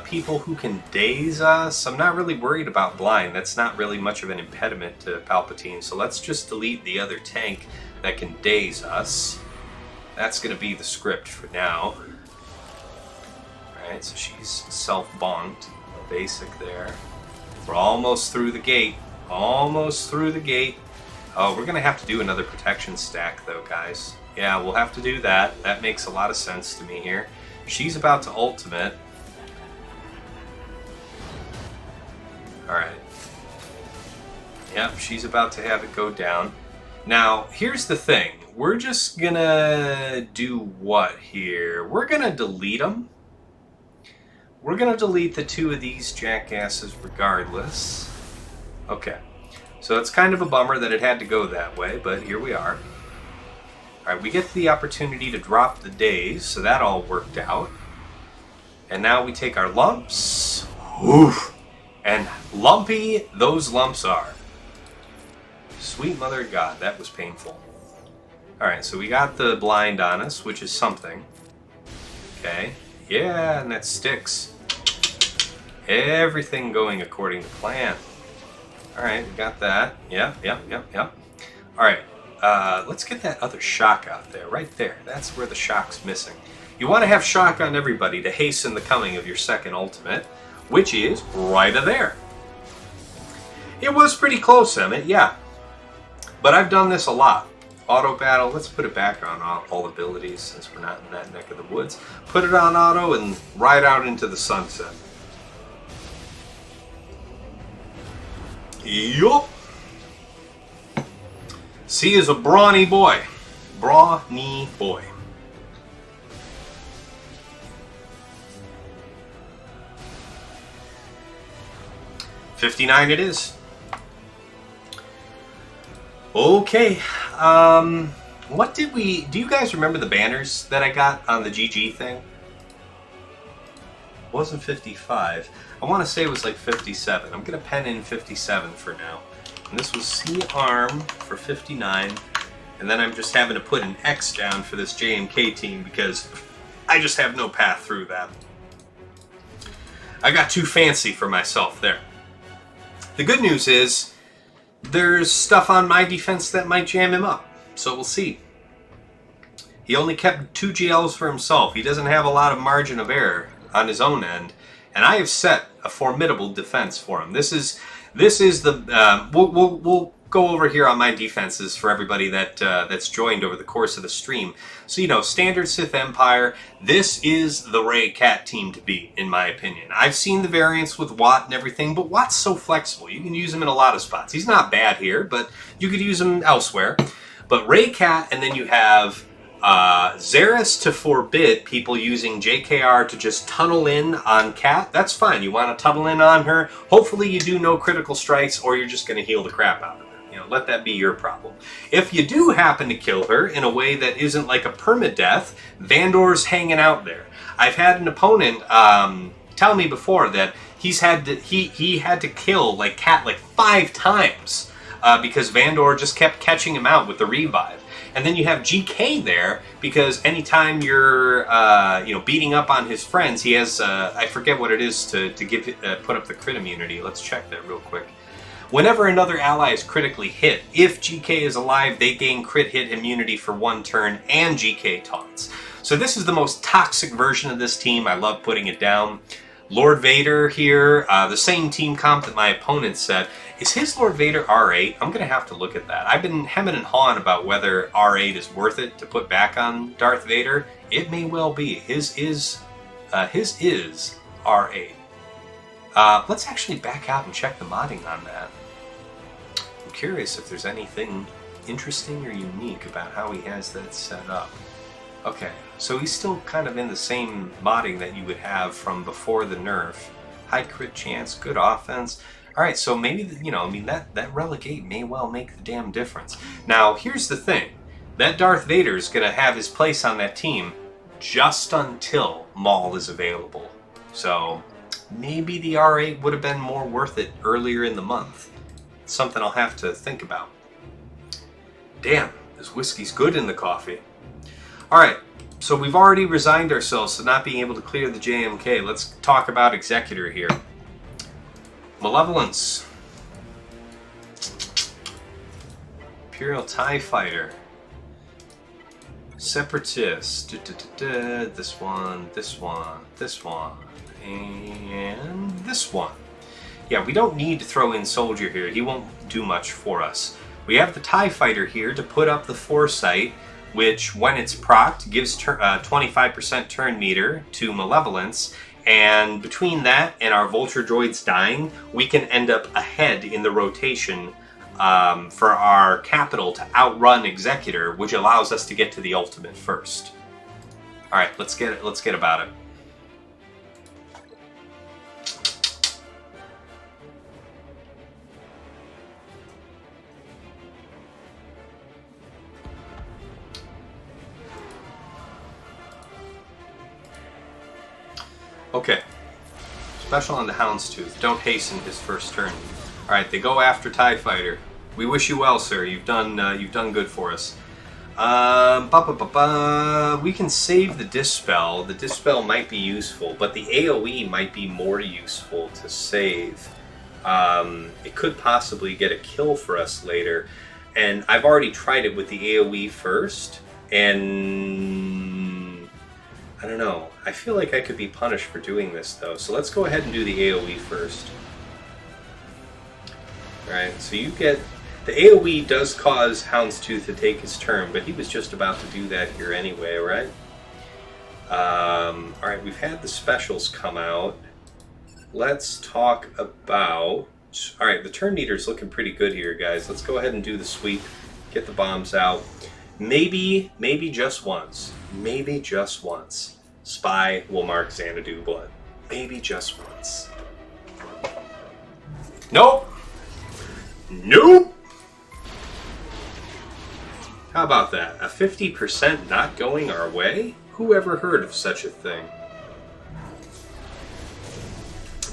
People who can daze us. I'm not really worried about blind. That's not really much of an impediment to Palpatine. So let's just delete the other tank that can daze us. That's going to be the script for now. Alright, so she's self-bonked. Basic there. We're almost through the gate. Almost through the gate. Oh, we're going to have to do another protection stack though, guys. Yeah, we'll have to do that. That makes a lot of sense to me here. She's about to ultimate. Alright. Yep, she's about to have it go down. Now, here's the thing. We're just gonna do what here? We're gonna delete them. We're gonna delete the two of these jackasses regardless. Okay. So it's kind of a bummer that it had to go that way, but here we are. Alright, we get the opportunity to drop the days, so that all worked out. And now we take our lumps. Oof. And lumpy those lumps are. Sweet mother of God, that was painful. Alright, so we got the blind on us, which is something. Okay. Yeah, and that sticks. Everything going according to plan. Alright, we got that. Yep. Alright, let's get that other shock out there, right there. That's where the shock's missing. You want to have shock on everybody to hasten the coming of your second ultimate, which is right there. It was pretty close, Emmett, yeah. But I've done this a lot. Auto battle, let's put it back on all abilities since we're not in that neck of the woods. Put it on auto and ride out into the sunset. Yup. C is a brawny boy. Brawny boy. $59 it is. Okay. What did we... Do you guys remember the banners that I got on the GG thing? It wasn't 55. I want to say it was like 57. I'm going to pen in 57 for now. And this was C arm for 59. And then I'm just having to put an X down for this JMK team because I just have no path through that. I got too fancy for myself there. The good news is there's stuff on my defense that might jam him up. So we'll see. He only kept 2 GLs for himself. He doesn't have a lot of margin of error on his own end. And I have set a formidable defense for him. This is the... We'll go over here on my defenses for everybody that's joined over the course of the stream. So, you know, standard Sith Empire, this is the Rey Cat team to beat, in my opinion. I've seen the variants with Watt and everything, but Watt's so flexible. You can use him in a lot of spots. He's not bad here, but you could use him elsewhere. But Rey Cat, and then you have Xeris to forbid people using JKR to just tunnel in on Cat. That's fine. You want to tunnel in on her. Hopefully you do no critical strikes, or you're just going to heal the crap out of her. You know, let that be your problem. If you do happen to kill her in a way that isn't like a permadeath, Vandor's hanging out there. I've had an opponent tell me before that he had to kill like Cat like 5 times because Vandor just kept catching him out with the revive. And then you have GK there because anytime you're beating up on his friends, he has I forget what it is to give put up the crit immunity. Let's check that real quick. Whenever another ally is critically hit, if GK is alive, they gain crit hit immunity for 1 turn and GK taunts. So this is the most toxic version of this team. I love putting it down. Lord Vader here, the same team comp that my opponent said. Is his Lord Vader R8? I'm going to have to look at that. I've been hemming and hawing about whether R8 is worth it to put back on Darth Vader. It may well be. His is R8. Let's actually back out and check the modding on that. I'm curious if there's anything interesting or unique about how he has that set up. Okay, so he's still kind of in the same modding that you would have from before the nerf. High crit chance, good offense. Alright, so maybe, you know, I mean, that relegate may well make the damn difference. Now, here's the thing. That Darth Vader's going to have his place on that team just until Maul is available. So, maybe the R8 would have been more worth it earlier in the month. It's something I'll have to think about. Damn, this whiskey's good in the coffee. Alright, so we've already resigned ourselves to not being able to clear the JMK. Let's talk about Executor here. Malevolence. Imperial TIE Fighter. Separatist. This one, this one, this one, and this one. Yeah, we don't need to throw in Soldier here. He won't do much for us. We have the TIE Fighter here to put up the Foresight, which, when it's procced, gives 25% turn meter to Malevolence, and between that and our Vulture Droids dying, we can end up ahead in the rotation for our capital to outrun Executor, which allows us to get to the ultimate first. Alright, let's get about it. Okay. Special on the Houndstooth. Don't hasten his first turn. Alright, they go after TIE Fighter. We wish you well, sir. You've done good for us. We can save the Dispel. The Dispel might be useful, but the AoE might be more useful to save. It could possibly get a kill for us later. And I've already tried it with the AoE first, and I don't know. I feel like I could be punished for doing this, though. So let's go ahead and do the AoE first. Alright, so you get... The AoE does cause Houndstooth to take his turn, but he was just about to do that here anyway, right? Alright, we've had the specials come out. Let's talk about... Alright, the turn meter's looking pretty good here, guys. Let's go ahead and do the sweep. Get the bombs out. Maybe just once. Maybe just once. Spy will mark Xanadu blood. Maybe just once. Nope! Nope! How about that? A 50% not going our way? Who ever heard of such a thing?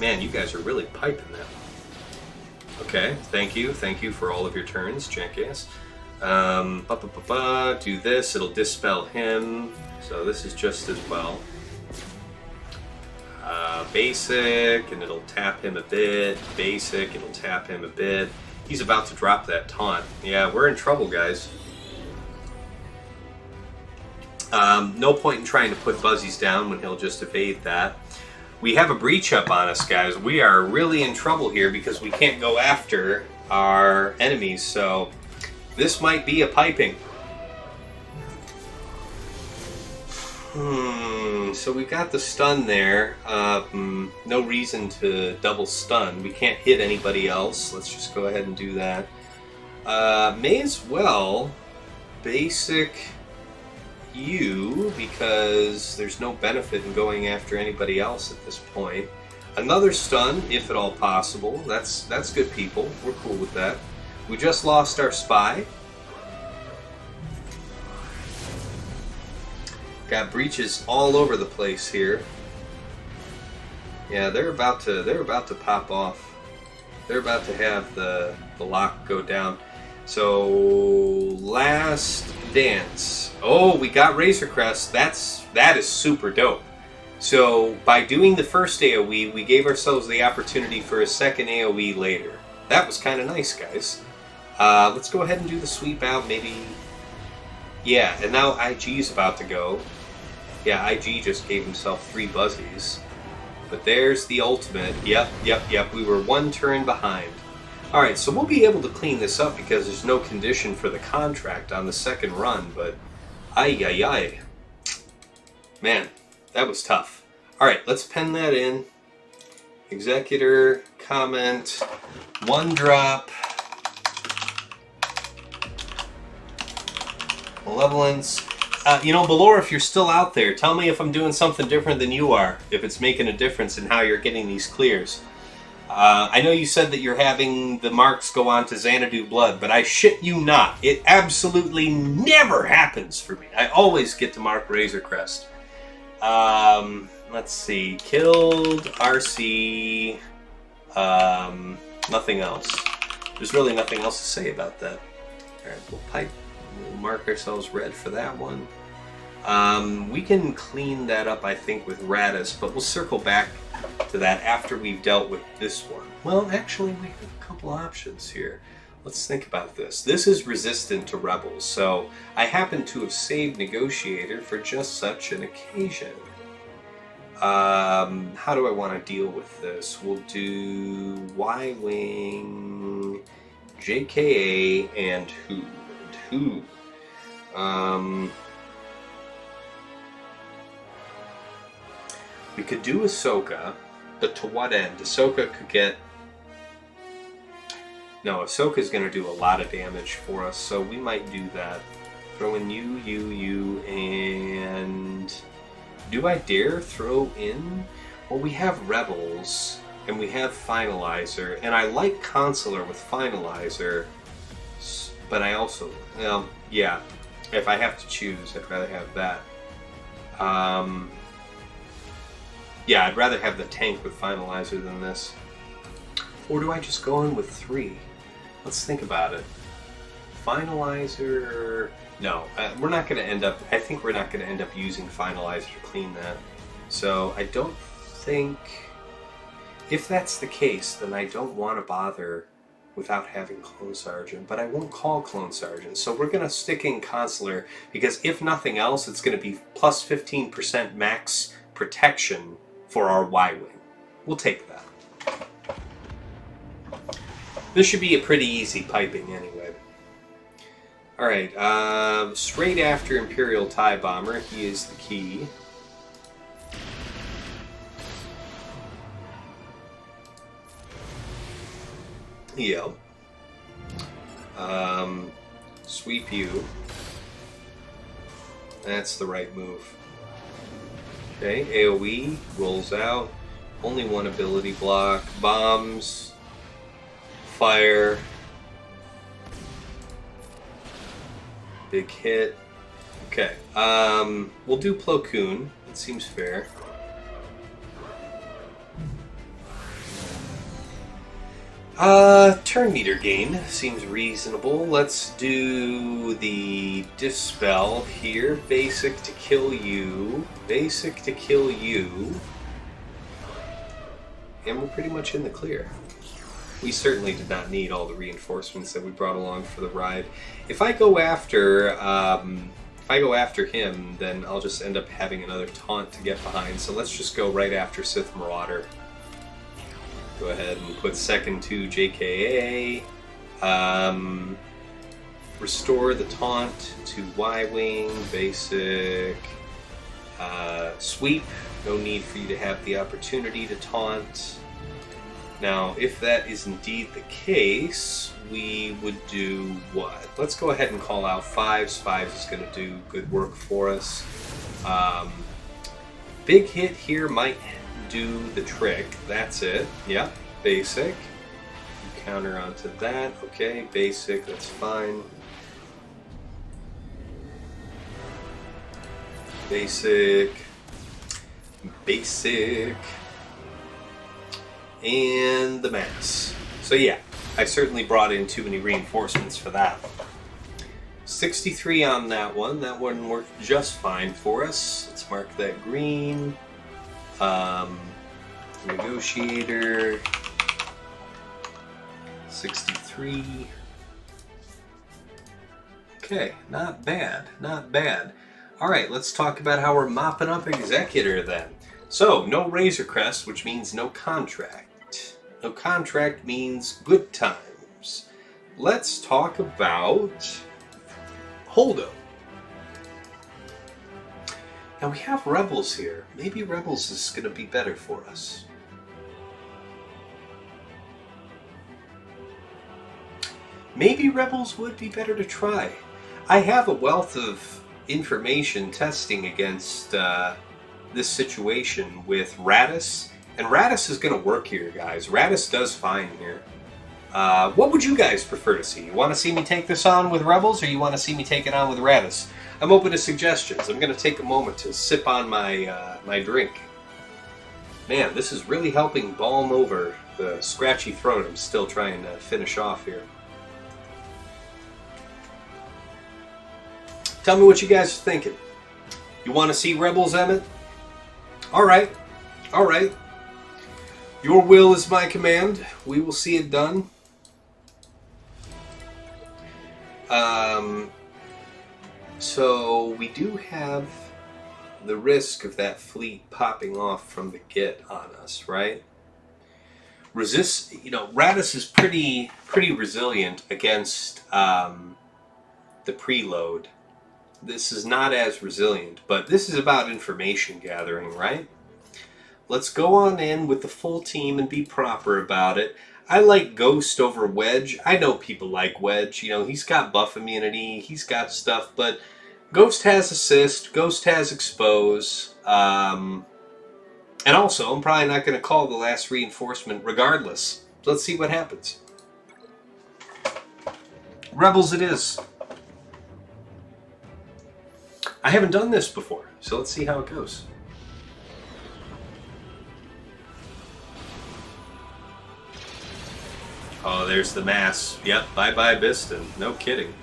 Man, you guys are really piping that. Okay, thank you. Thank you for all of your turns, jackass. Do this, it'll dispel him. So this is just as well. Basic, and it'll tap him a bit. Basic, it'll tap him a bit. He's about to drop that taunt. Yeah, we're in trouble, guys. No point in trying to put Buzzies down when he'll just evade that. We have a breach up on us, guys. We are really in trouble here because we can't go after our enemies, so this might be a piping. So we got the stun there. No reason to double stun. We can't hit anybody else. Let's just go ahead and do that. May as well basic you, because there's no benefit in going after anybody else at this point. Another stun, if at all possible. That's good, people. We're cool with that. We just lost our spy. Got breaches all over the place here. Yeah, they're about to pop off. They're about to have the lock go down. So last dance. Oh, we got Razor Crest. That is super dope. So by doing the first AoE, we gave ourselves the opportunity for a second AoE later. That was kind of nice, guys. Let's go ahead and do the sweep out, maybe. Yeah, and now IG's about to go. Yeah, IG just gave himself 3 Buzzies. But there's the ultimate. Yep. We were 1 turn behind. Alright, so we'll be able to clean this up because there's no condition for the contract on the second run, but ay. Man, that was tough. Alright, let's pen that in. Executor, comment, one drop, Malevolence. Belor, if you're still out there, tell me if I'm doing something different than you are, if it's making a difference in how you're getting these clears. I know you said that you're having the marks go on to Xanadu Blood, but I shit you not. It absolutely never happens for me. I always get to mark Razor Crest. Let's see. Killed, RC, nothing else. There's really nothing else to say about that. Alright, we'll pipe. We'll mark ourselves red for that one. We can clean that up, I think, with Radis, but we'll circle back to that after we've dealt with this one. Well, actually, we have a couple options here. Let's think about this. This is resistant to rebels, so I happen to have saved Negotiator for just such an occasion. How do I want to deal with this? We'll do Y-Wing, JKA, and who? We could do Ahsoka, but to what end? Ahsoka could get... No, Ahsoka's going to do a lot of damage for us, so we might do that. Throw in you, and... Do I dare throw in? Well, we have Rebels, and we have Finalizer, and I like Consular with Finalizer, but I also... yeah, if I have to choose, I'd rather have that. Yeah, I'd rather have the tank with Finalizer than this. Or do I just go in with 3? Let's think about it. Finalizer... No, we're not going to end up... I think we're not going to end up using Finalizer to clean that. So I don't think... If that's the case, then I don't want to bother without having Clone Sergeant. But I won't call Clone Sergeant. So we're going to stick in Consular, because if nothing else, it's going to be plus 15% max protection for our Y-Wing. We'll take that. This should be a pretty easy piping anyway. Alright, straight after Imperial TIE Bomber, he is the key. Yep. Sweep you. That's the right move. Okay, AoE rolls out. Only one ability block. Bombs. Fire. Big hit. Okay. We'll do Plo Koon. It seems fair. Turn meter gain seems reasonable. Let's do the Dispel here. Basic to kill you. Basic to kill you. And we're pretty much in the clear. We certainly did not need all the reinforcements that we brought along for the ride. If I go after him, then I'll just end up having another taunt to get behind. So let's just go right after Sith Marauder. Go ahead and put second to JKA. Restore the taunt to Y-Wing. Basic. Sweep. No need for you to have the opportunity to taunt. Now, if that is indeed the case, we would do what? Let's go ahead and call out Fives. Fives is going to do good work for us. Big hit here might do the trick. That's it. Yep. Basic. Counter onto that. Okay, basic. That's fine. Basic. Basic. And the mass. So yeah, I certainly brought in too many reinforcements for that. 63 on that one. That one worked just fine for us. Let's mark that green. Negotiator. 63. Okay, not bad, not bad. Alright, let's talk about how we're mopping up Executor then. So, no Razor Crest, which means no contract. No contract means good times. Let's talk about Holdo. Now we have Rebels here. Maybe Rebels is going to be better for us. maybe Rebels would be better to try. I have a wealth of information testing against this situation with Radis, and Radis is going to work here, guys. Radis does fine here. What would you guys prefer to see? You want to see me take this on with Rebels, or you want to see me take it on with Radis? I'm open to suggestions. I'm going to take a moment to sip on my my drink. Man, this is really helping balm over the scratchy throat I'm still trying to finish off here. Tell me what you guys are thinking. You want to see Rebels, Emmett? Alright. Alright. Your will is my command. We will see it done. So we do have the risk of that fleet popping off from the get on us, right? Radis is pretty resilient against the preload. This is not as resilient, but this is about information gathering, right? Let's go on in with the full team and be proper about it. I like Ghost over Wedge. I know people like Wedge. He's got buff immunity. He's got stuff, but Ghost has assist. Ghost has expose. And also, I'm probably not going to call the last reinforcement regardless. Let's see what happens. Rebels it is. I haven't done this before, so let's see how it goes. Oh, there's the mass. Yep, bye-bye Biston. No kidding.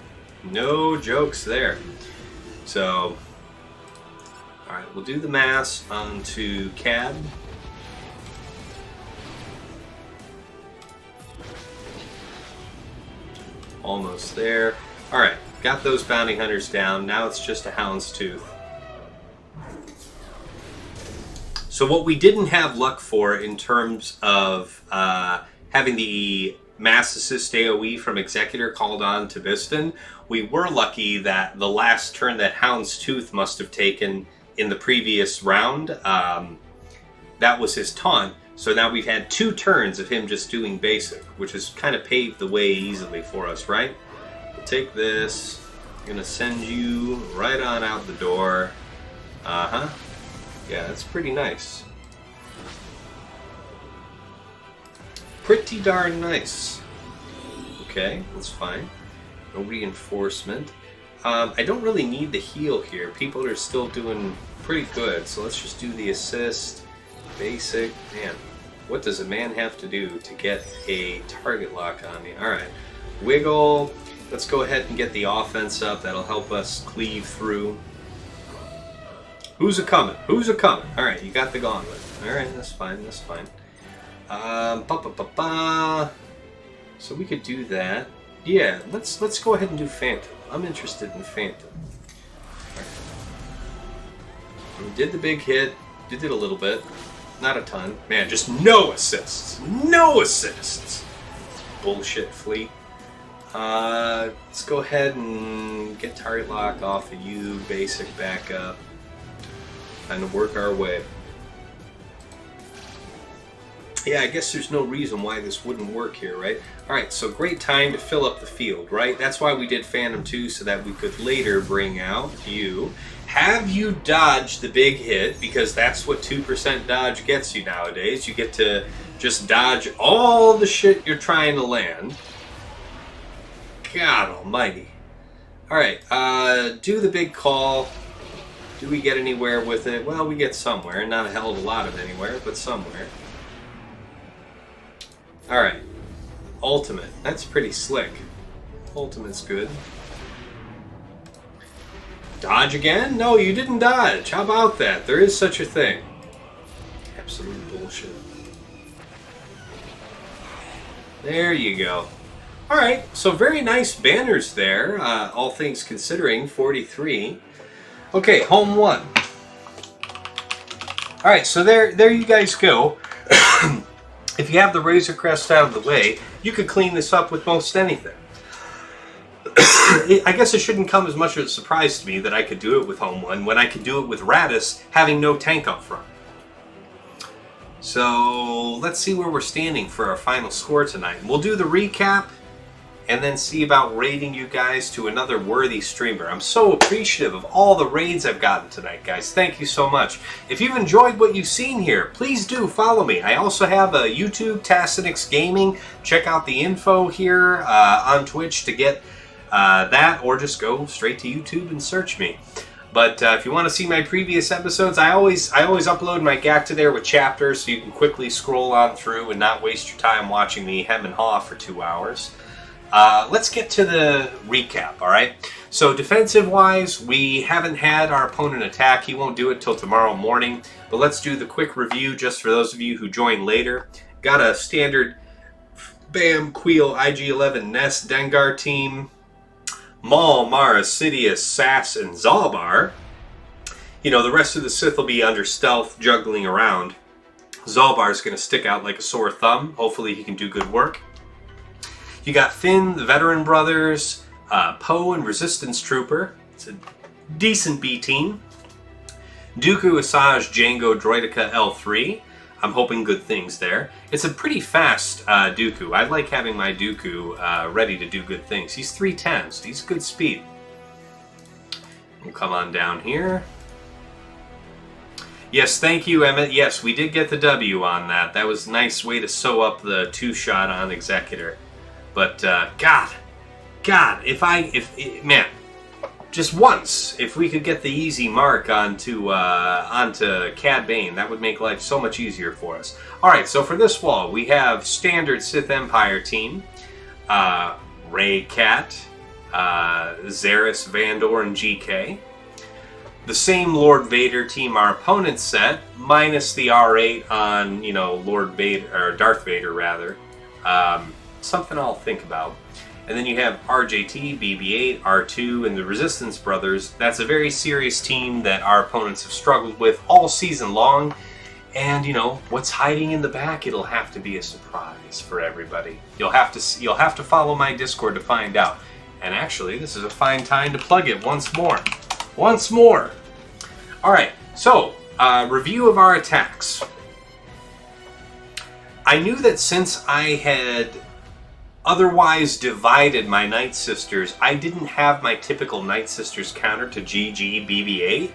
No jokes there. So, alright, we'll do the mass onto CAD. Almost there. Alright, got those bounty hunters down. Now it's just a hound's tooth. So what we didn't have luck for in terms of having the mass assist AoE from Executor called on to Biston, we were lucky that the last turn that Hound's Tooth must have taken in the previous round, that was his taunt. So now we've had 2 turns of him just doing basic, which has kind of paved the way easily for us, right? We'll take this. I'm going to send you right on out the door. Uh-huh. Yeah, that's pretty nice. Pretty darn nice. Okay, that's fine. No reinforcement. I don't really need the heal here. People are still doing pretty good, so let's just do the assist. Basic. Man, what does a man have to do to get a target lock on me? Alright, wiggle. Let's go ahead and get the offense up. That'll help us cleave through. Who's a-coming? Who's a-coming? Alright, you got the gauntlet. Alright, that's fine, that's fine. So we could do that. Yeah, let's go ahead and do Phantom. I'm interested in Phantom. Right. We did the big hit. Did it a little bit. Not a ton. Man, just no assists. No assists. Bullshit fleet. Let's go ahead and get target lock off of you. Basic backup. Kind of work our way. Yeah, I guess there's no reason why this wouldn't work here, right? Alright, so great time to fill up the field, right? That's why we did Phantom 2, so that we could later bring out you. Have you dodged the big hit, because that's what 2% dodge gets you nowadays. You get to just dodge all the shit you're trying to land. God almighty. Alright, do the big call. Do we get anywhere with it? Well, we get somewhere. Not a hell of a lot of anywhere, but somewhere. Alright. Ultimate. That's pretty slick. Ultimate's good. Dodge again? No, you didn't dodge. How about that? There is such a thing. Absolute bullshit. There you go. Alright, so very nice banners there, all things considering, 43. Okay, home 1. Alright, so there you guys go. If you have the Razor Crest out of the way, you could clean this up with most anything. I guess it shouldn't come as much of a surprise to me that I could do it with Home 1 when I could do it with Radis having no tank up front. So let's see where we're standing for our final score tonight. We'll do the recap, and then see about raiding you guys to another worthy streamer. I'm so appreciative of all the raids I've gotten tonight, guys. Thank you so much. If you've enjoyed what you've seen here, please do follow me. I also have a YouTube, Tassinix Gaming. Check out the info here on Twitch to get that, or just go straight to YouTube and search me. But if you want to see my previous episodes, I always upload my GAC to there with chapters, so you can quickly scroll on through and not waste your time watching me hem and haw for 2 hours. Let's get to the recap, all right? So defensive-wise, we haven't had our opponent attack. He won't do it till tomorrow morning. But let's do the quick review just for those of you who join later. Got a standard Bam, Queel, IG-11, Nest, Dengar team. Maul, Mara, Sidious, Sass, and Zalbar. You know, the rest of the Sith will be under stealth, juggling around. Zalbar's going to stick out like a sore thumb. Hopefully he can do good work. You got Finn, the Veteran Brothers, Poe, and Resistance Trooper. It's a decent B team. Dooku, Asajj, Jango, Droideka, L3. I'm hoping good things there. It's a pretty fast Dooku. I like having my Dooku ready to do good things. He's 310, so he's good speed. We'll come on down here. Yes, thank you, Emmett. Yes, we did get the W on that. That was a nice way to sew up the 2-shot on Executor. But, God, man, just once, if we could get the easy mark onto Cad Bane, that would make life so much easier for us. Alright, so for this wall, we have standard Sith Empire team. Rey Cat, Zaris, Vandor, and GK. The same Lord Vader team our opponent set, minus the R8 on, you know, Lord Vader, or Darth Vader, rather. Something I'll think about. And then you have RJT, BB-8, R2, and the Resistance Brothers. That's a very serious team that our opponents have struggled with all season long. And, you know, what's hiding in the back, it'll have to be a surprise for everybody. You'll have to follow my Discord to find out. And actually, this is a fine time to plug it once more. Once more! Alright, so, review of our attacks. I knew that since I had otherwise divided my Night Sisters, I didn't have my typical Night Sisters counter to GG BB-8.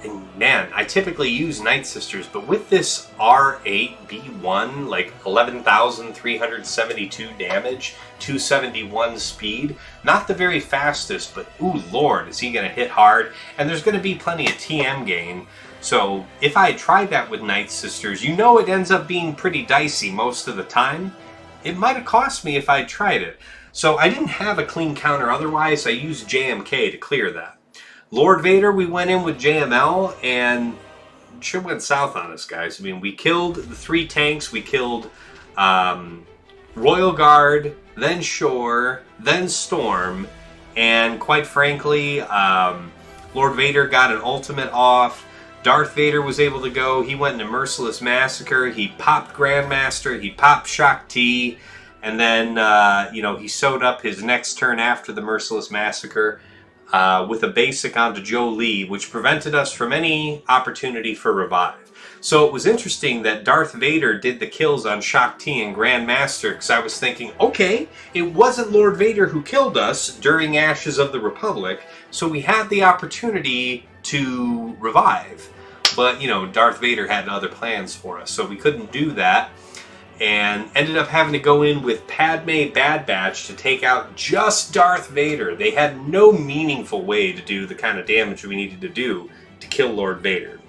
And man, I typically use Night Sisters, but with this R8B1, like 11,372 damage, 271 speed, not the very fastest, but ooh lord, is he going to hit hard, and there's going to be plenty of TM gain. So if I tried that with Night Sisters, you know it ends up being pretty dicey most of the time. It might have cost me if I tried it. So I didn't have a clean counter otherwise. I used JMK to clear that. Lord Vader, we went in with JML, and it sure went south on us, guys. I mean, we killed the 3 tanks. We killed Royal Guard, then Shore, then Storm, and quite frankly, Lord Vader got an ultimate off. Darth Vader was able to go. He went into Merciless Massacre. He popped Grandmaster. He popped Shock T. And then, you know, he sewed up his next turn after the Merciless Massacre with a basic onto Joe Lee, which prevented us from any opportunity for revive. So it was interesting that Darth Vader did the kills on Shock T and Grandmaster, because I was thinking, okay, it wasn't Lord Vader who killed us during Ashes of the Republic, so we had the opportunity to revive. But, you know, Darth Vader had other plans for us, so we couldn't do that. And ended up having to go in with Padme Bad Batch to take out just Darth Vader. They had no meaningful way to do the kind of damage we needed to do to kill Lord Vader.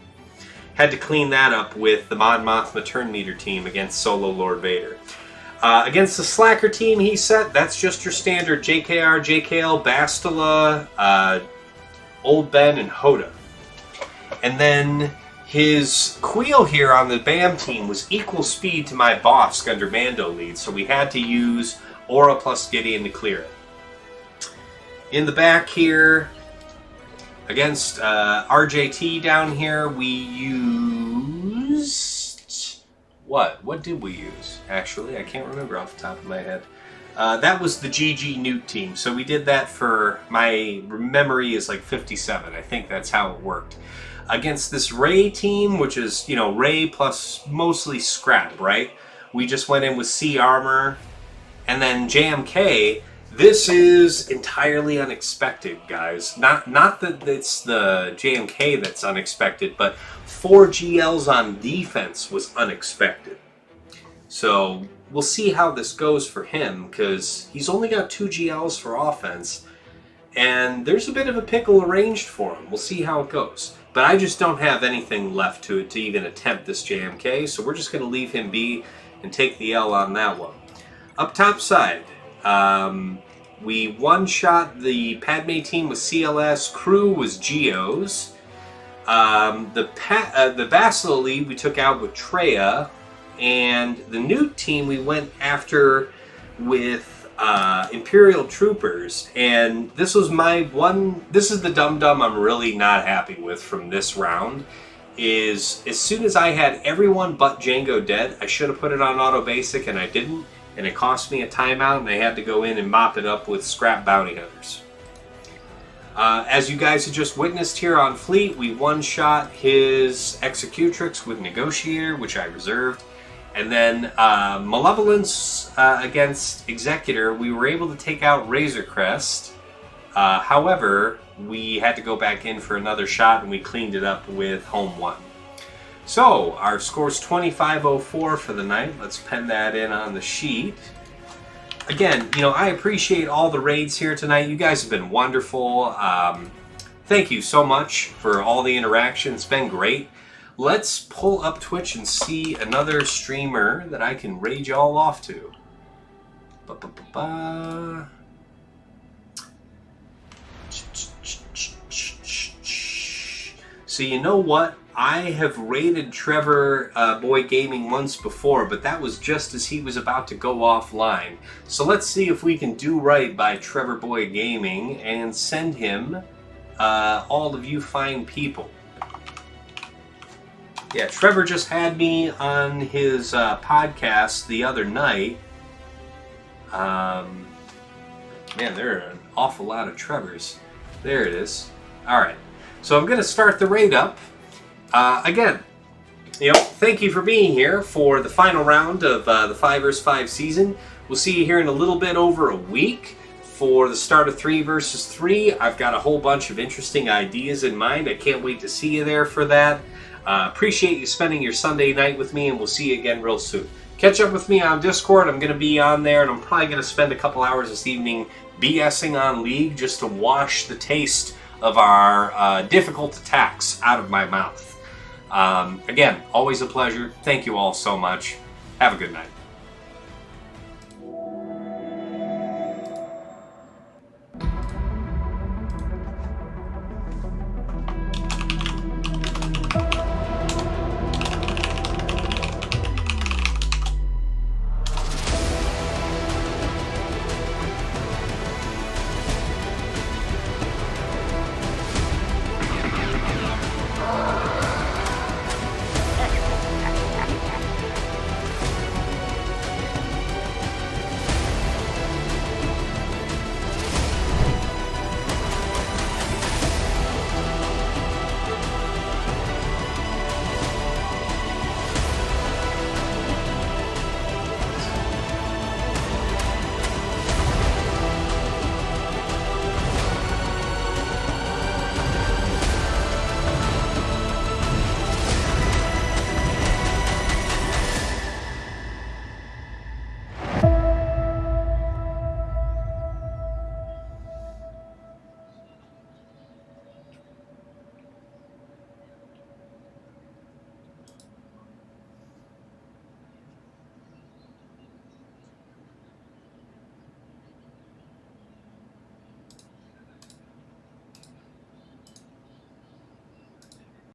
Had to clean that up with the Mon Mothma Turn Meter team against solo Lord Vader. Against the Slacker team he set, that's just your standard JKR, JKL, Bastila, Old Ben, and Hoda. And then his Queel here on the BAM team was equal speed to my Bosk under Mando lead, so we had to use Aurra plus Gideon to clear it. In the back here, against RJT down here, we used... What did we use? Actually, I can't remember off the top of my head. That was the GG Nute team, so we did that for... My memory is like 57. I think that's how it worked. Against this Rey team, which is, you know, Rey plus mostly scrap, right? We just went in with C armor, And then JMK, this is entirely unexpected, guys. Not that it's the JMK that's unexpected, but 4 GLs on defense was unexpected. So we'll see how this goes for him, because he's only got 2 GLs for offense, and there's a bit of a pickle arranged for him. We'll see how it goes. But I just don't have anything left to even attempt this JMK, so we're just going to leave him be and take the L on that one. Up top side, we one-shot the Padme team with CLS, crew was Geos. The Bastila we took out with Traya, and the Nute team we went after with Imperial Troopers, and this was this is the dum-dum I'm really not happy with from this round, is as soon as I had everyone but Jango dead, I should have put it on auto basic and I didn't, and it cost me a timeout and I had to go in and mop it up with scrap bounty hunters. As you guys have just witnessed here on Fleet, we one-shot his Executrix with Negotiator, which I reserved. And then Malevolence against Executor, we were able to take out Razor Crest. However, we had to go back in for another shot and we cleaned it up with Home 1. So, our score's 2504 for the night. Let's pen that in on the sheet. Again, you know, I appreciate all the raids here tonight. You guys have been wonderful. Thank you so much for all the interaction. It's been great. Let's pull up Twitch and see another streamer that I can raid y'all off to. So you know what? I have raided Trevor Boy Gaming once before, but that was just as he was about to go offline. So let's see if we can do right by Trevor Boy Gaming and send him all of you fine people. Yeah, Trevor just had me on his podcast the other night. Man, there are an awful lot of Trevors. There it is. Alright, so I'm going to start the raid up. Again, you know, thank you for being here for the final round of the 5 vs 5 season. We'll see you here in a little bit over a week for the start of 3 vs 3. I've got a whole bunch of interesting ideas in mind. I can't wait to see you there for that. Appreciate you spending your Sunday night with me, and we'll see you again real soon. Catch up with me on Discord. I'm going to be on there, and I'm probably going to spend a couple hours this evening BSing on League just to wash the taste of our difficult attacks out of my mouth. Again, always a pleasure. Thank you all so much. Have a good night.